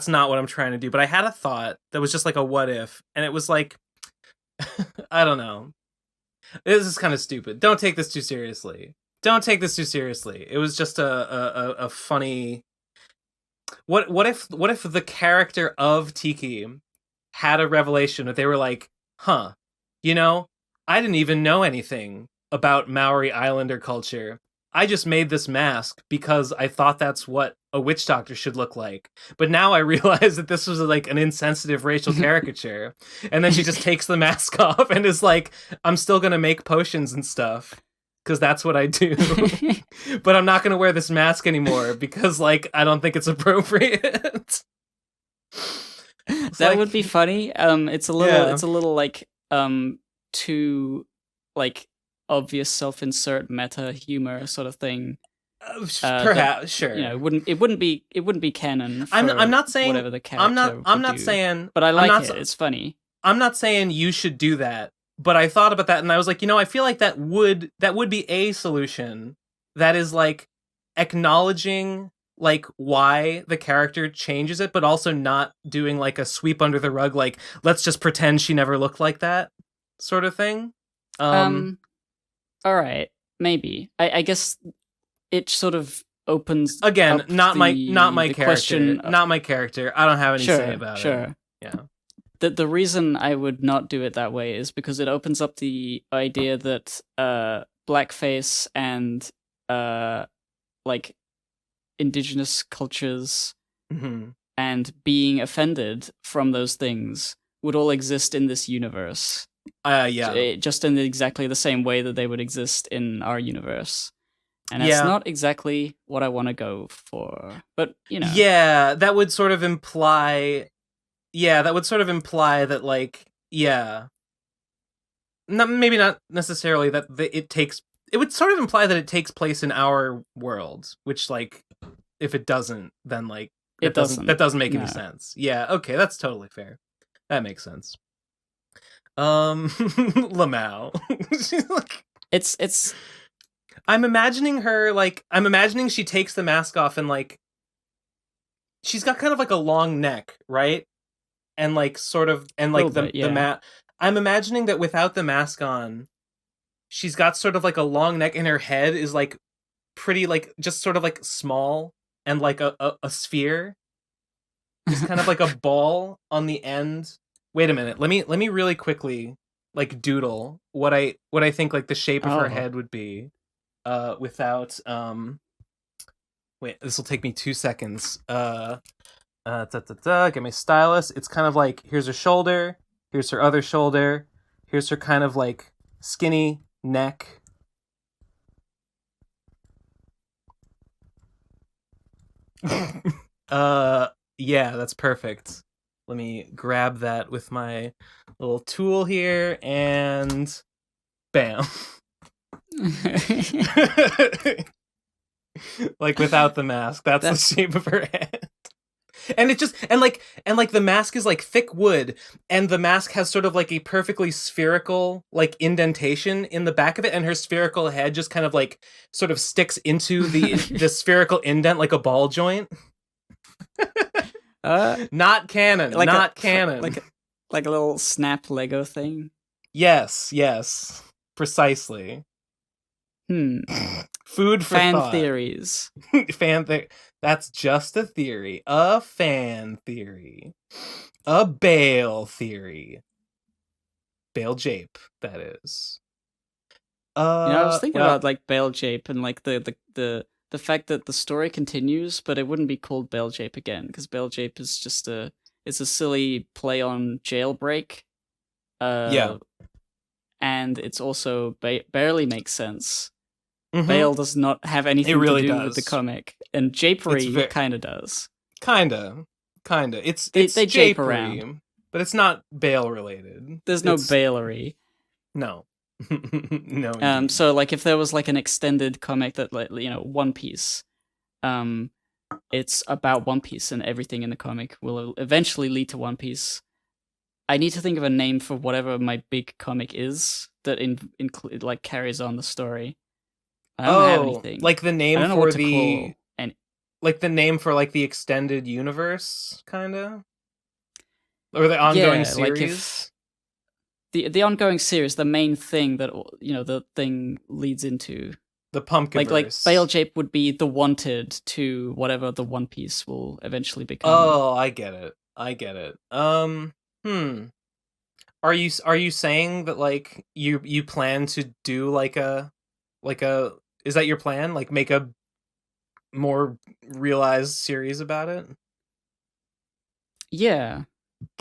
not what I'm trying to do. But I had a thought that was just like a what if, and it was like, I don't know. This is kind of stupid. Don't take this too seriously. Don't take this too seriously. It was just a funny. What if the character of Tiki had a revelation that they were like, huh, you know, I didn't even know anything about Maori Islander culture. I just made this mask because I thought that's what a witch doctor should look like. But now I realize that this was like an insensitive racial caricature. And then she just takes the mask off and is like, I'm still going to make potions and stuff because that's what I do. But I'm not going to wear this mask anymore because like I don't think it's appropriate. That would be funny. It's a little like too like obvious self-insert meta humor sort of thing. Perhaps, sure. You know, it wouldn't be canon. For I'm not saying whatever the character. I'm not saying. But I like it. It's funny. I'm not saying you should do that. But I thought about that and I was like, you know, I feel like that would be a solution that is like acknowledging like why the character changes it, but also not doing like a sweep under the rug, like let's just pretend she never looked like that sort of thing. All right, maybe. I guess it sort of opens again. Up not my character. Question. Not my character. I don't have any say about it. Sure. Yeah. The reason I would not do it that way is because it opens up the idea that blackface and like indigenous cultures and being offended from those things would all exist in this universe. Just in exactly the same way that they would exist in our universe. And that's not exactly what I want to go for. But, you know. Yeah, that would sort of imply that, like, maybe not necessarily that it would sort of imply that it takes place in our world, which, like, if it doesn't, then, like, that doesn't make any sense. Yeah, okay, that's totally fair. That makes sense. Lamau. She's like, it's I'm imagining she takes the mask off and like she's got kind of like a long neck, right? And like sort of and like the I'm imagining that without the mask on, she's got sort of like a long neck and her head is like pretty like just sort of like small and like a sphere. Just kind of like a ball on the end. Wait a minute. Let me really quickly like doodle what I think like the shape of her head would be without wait, this will take me 2 seconds. Get my stylus. It's kind of like here's her shoulder, here's her other shoulder, here's her kind of like skinny neck. Yeah, that's perfect. Let me grab that with my little tool here and bam. Like without the mask, that's the shape of her head. And it just and the mask is like thick wood and the mask has sort of like a perfectly spherical like indentation in the back of it and her spherical head just kind of like sort of sticks into the spherical indent like a ball joint. Not canon. Like not canon. Like a little snap Lego thing. Yes, precisely. Food for fan thought. Theories. That's just a theory. A fan theory. A Bale theory. Bale Jape, that is. I was thinking about like Bale Jape and like the fact that the story continues, but it wouldn't be called Bale Jape again because Bale Jape is just it's a silly play on jailbreak. and it's also barely makes sense. Veil does not have anything to do with the comic, and Japery kind of does. Kinda. It's they jape Japery, around, but it's not Bale related. There's no Bailery. No. No. So like if there was like an extended comic that, like, you know, One Piece, it's about One Piece, and everything in the comic will eventually lead to One Piece. I need to think of a name for whatever my big comic is that like carries on the story. I don't have anything. Like the name for like the name for like the extended universe, kind of, or the ongoing series. Like the ongoing series, the main thing that, you know, the thing leads into the Pumpkinverse. Like Veil Jape would be the wanted to whatever the One Piece will eventually become. Oh, I get it. Are you saying that like you plan to do like a is that your plan? Like make a more realized series about it? Yeah.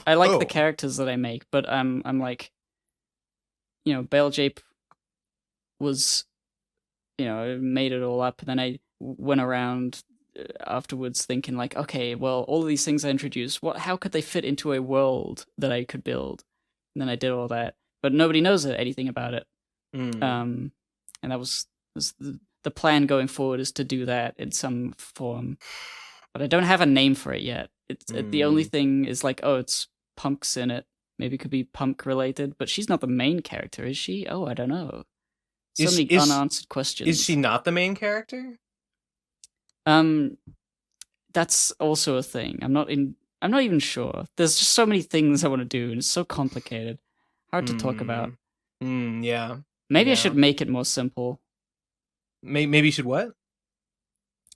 I like the characters that I make, but I'm like, you know, Veil Jape was, you know, I made it all up, and then I went around afterwards thinking like, okay, well, all of these things I introduced, how could they fit into a world that I could build? And then I did all that, but nobody knows anything about it. And that was the plan going forward, is to do that in some form, but I don't have a name for it yet. The only thing is like, oh, it's Punk's in it. Maybe it could be Punk related, but she's not the main character, is she? Oh, I don't know. So many unanswered questions. Is she not the main character? That's also a thing. I'm not even sure. There's just so many things I want to do, and it's so complicated. Hard to talk about. Yeah. Maybe I should make it more simple. Maybe you should what?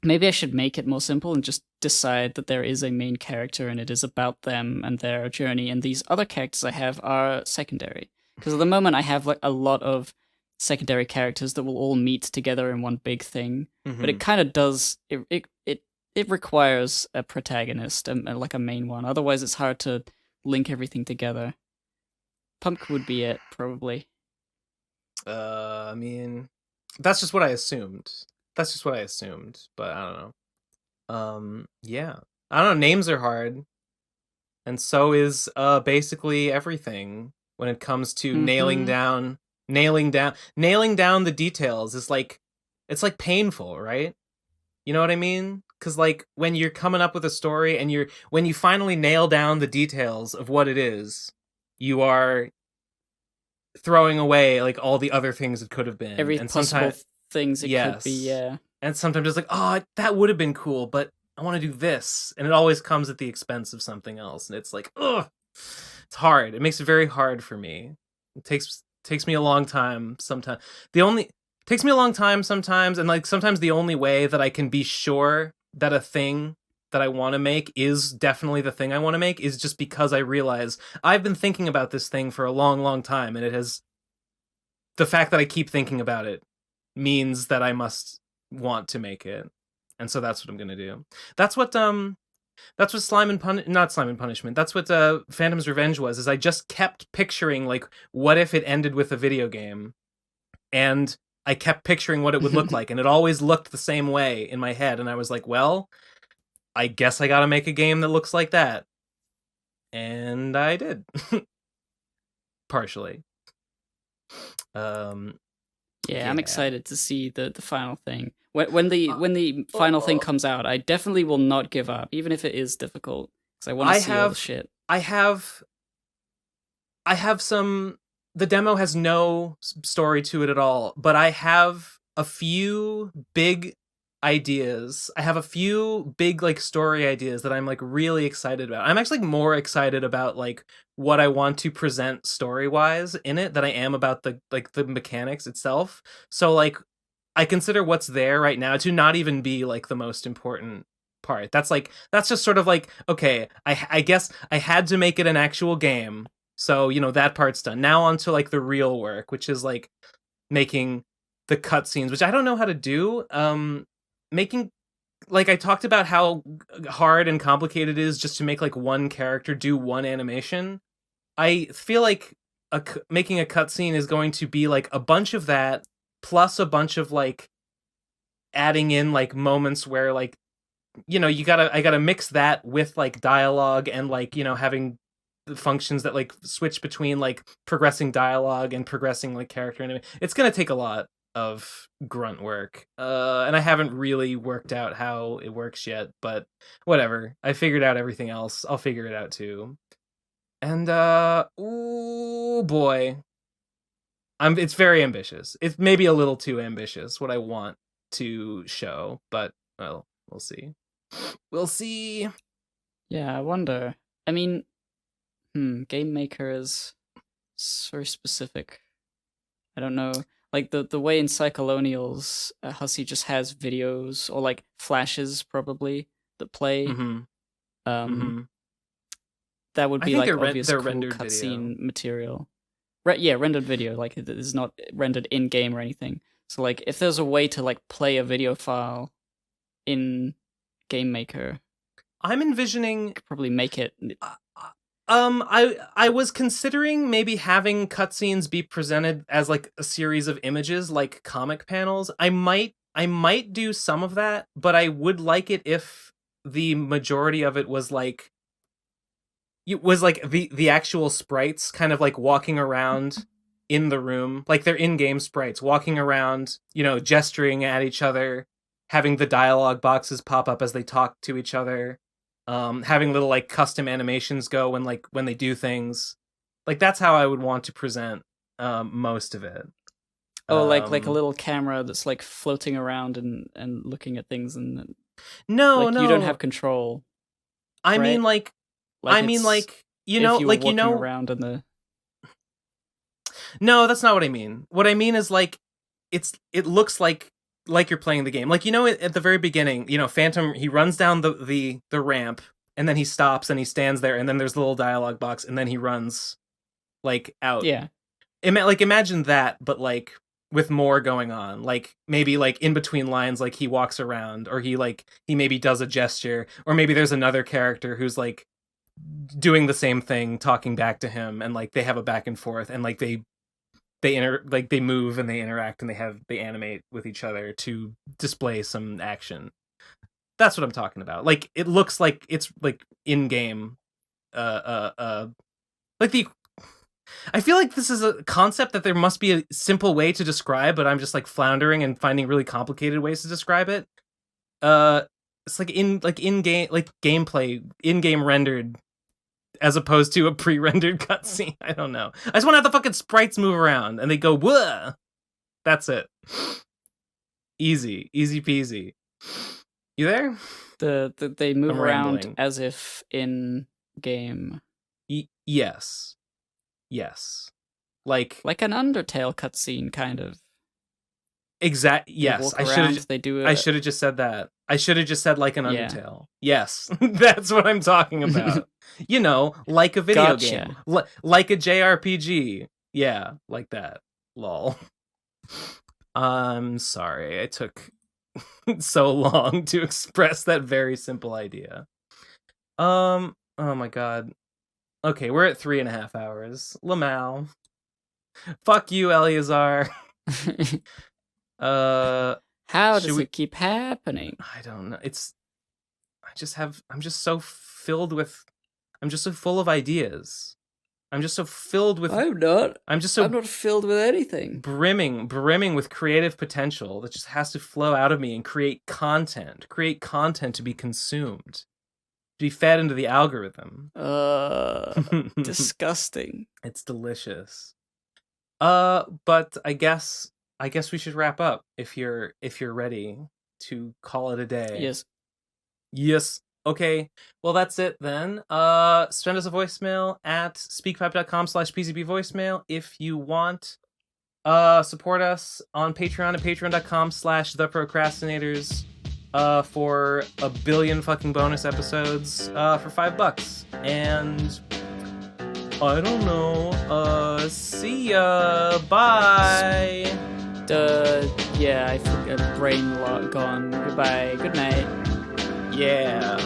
Maybe I should make it more simple and just decide that there is a main character, and it is about them and their journey, and these other characters I have are secondary. Because at the moment I have like a lot of secondary characters that will all meet together in one big thing, but it kind of does it requires a protagonist and like a main one. Otherwise, it's hard to link everything together. Punk would be it, probably. I mean, that's just what I assumed. But I don't know. Yeah, I don't know. Names are hard, and so is basically everything when it comes to nailing down the details. Is like, it's like painful, right? You know what I mean? Because like when you're coming up with a story and when you finally nail down the details of what it is, you are throwing away like all the other things it could have been. Every possible things it could be, yeah. And sometimes it's like, oh, that would have been cool, but I want to do this. And it always comes at the expense of something else. And it's like, ugh, it's hard. It makes it very hard for me. It takes me a long time sometimes. Takes me a long time sometimes, and like sometimes the only way that I can be sure that a thing that I want to make is definitely the thing I want to make is just because I realize I've been thinking about this thing for a long, long time, and the fact that I keep thinking about it means that I must want to make it. And so that's what I'm going to do. That's what not Slime and Punishment. That's what Phantom's Revenge was, is I just kept picturing like, what if it ended with a video game? And I kept picturing what it would look like, and it always looked the same way in my head. And I was like, well, I guess I got to make a game that looks like that. And I did. Partially. Yeah, I'm excited to see the final thing. When the final thing comes out, I definitely will not give up, even if it is difficult, because I want to see all the shit. I have some. The demo has no story to it at all, but I have a few big ideas. I have a few big like story ideas that I'm like really excited about. I'm actually more excited about like what I want to present story-wise in it than I am about the mechanics itself. So like I consider what's there right now to not even be like the most important part. That's just sort of like, okay, I guess I had to make it an actual game. So, you know, that part's done. Now on to like the real work, which is like making the cutscenes, which I don't know how to do. Making, like, I talked about how hard and complicated it is just to make like one character do one animation. I feel like making a cutscene is going to be like a bunch of that plus a bunch of like adding in like moments where like, you know, I gotta mix that with like dialogue and like, you know, having the functions that like switch between like progressing dialogue and progressing like character animation. It's gonna take a lot of grunt work, and I haven't really worked out how it works yet, but whatever. I figured out everything else. I'll figure it out too. And oh boy, it's very ambitious. It's maybe a little too ambitious what I want to show, but well, we'll see. We'll see. Yeah, I wonder. I mean, Game Maker is so specific. I don't know. Like the way in Cyclonials, Hussey just has videos or like flashes probably that play. That would be like obvious cool cutscene material. Rendered video. Like it is not rendered in game or anything. So like if there's a way to like play a video file in Game Maker, I'm envisioning probably make it. I was considering maybe having cutscenes be presented as like a series of images, like comic panels. I might do some of that, but I would like it if the majority of it was like the actual sprites kind of like walking around in the room, like they're in-game sprites walking around, you know, gesturing at each other, having the dialogue boxes pop up as they talk to each other. Having little like custom animations go when they do things. Like that's how I would want to present most of it. Oh, like a little camera that's like floating around and looking at things and no, you don't have control. I mean you know, like, you know, around in the. No, that's not what I mean. What I mean is like it looks like you're playing the game. Like, you know, at the very beginning, you know, Phantom, he runs down the ramp and then he stops and he stands there and then there's the little dialogue box and then he runs like out. Yeah. Imagine that, but like with more going on. Like maybe like in between lines, like he walks around or he maybe does a gesture, or maybe there's another character who's like doing the same thing, talking back to him, and like they have a back and forth and like they move and they interact and they animate with each other to display some action. That's what I'm talking about. Like it looks like it's like in game. I feel like this is a concept that there must be a simple way to describe, but I'm just like floundering and finding really complicated ways to describe it. It's like in game, like gameplay, in-game rendered, as opposed to a pre-rendered cutscene. I don't know. I just want to have the fucking sprites move around and they go, whoa! That's it. Easy peasy. You there? They move around as if in game. Yes. Like an Undertale cutscene, kind of. Yes, I should have just said that. I should have just said like an Undertale. Yes, that's what I'm talking about. You know, like a video game, like a JRPG. Yeah, like that. Lol. I'm sorry, I took so long to express that very simple idea. Oh my god. Okay, we're at 3.5 hours. Lamau. Fuck you, Eleazar. How does it keep happening? I don't know. I'm just so full of ideas. I'm not filled with anything. Brimming with creative potential that just has to flow out of me and create content to be consumed, to be fed into the algorithm. Disgusting. It's delicious. But I guess we should wrap up if you're ready to call it a day. Yes. Okay. Well, that's it then. Send us a voicemail at speakpipe.com/PCP voicemail if you want. Support us on Patreon at patreon.com/The Pro Crastinators for 1 billion fucking bonus episodes for $5. And I don't know. See ya. Bye. I forgot brain lock gone. Goodbye. Good night. Yeah.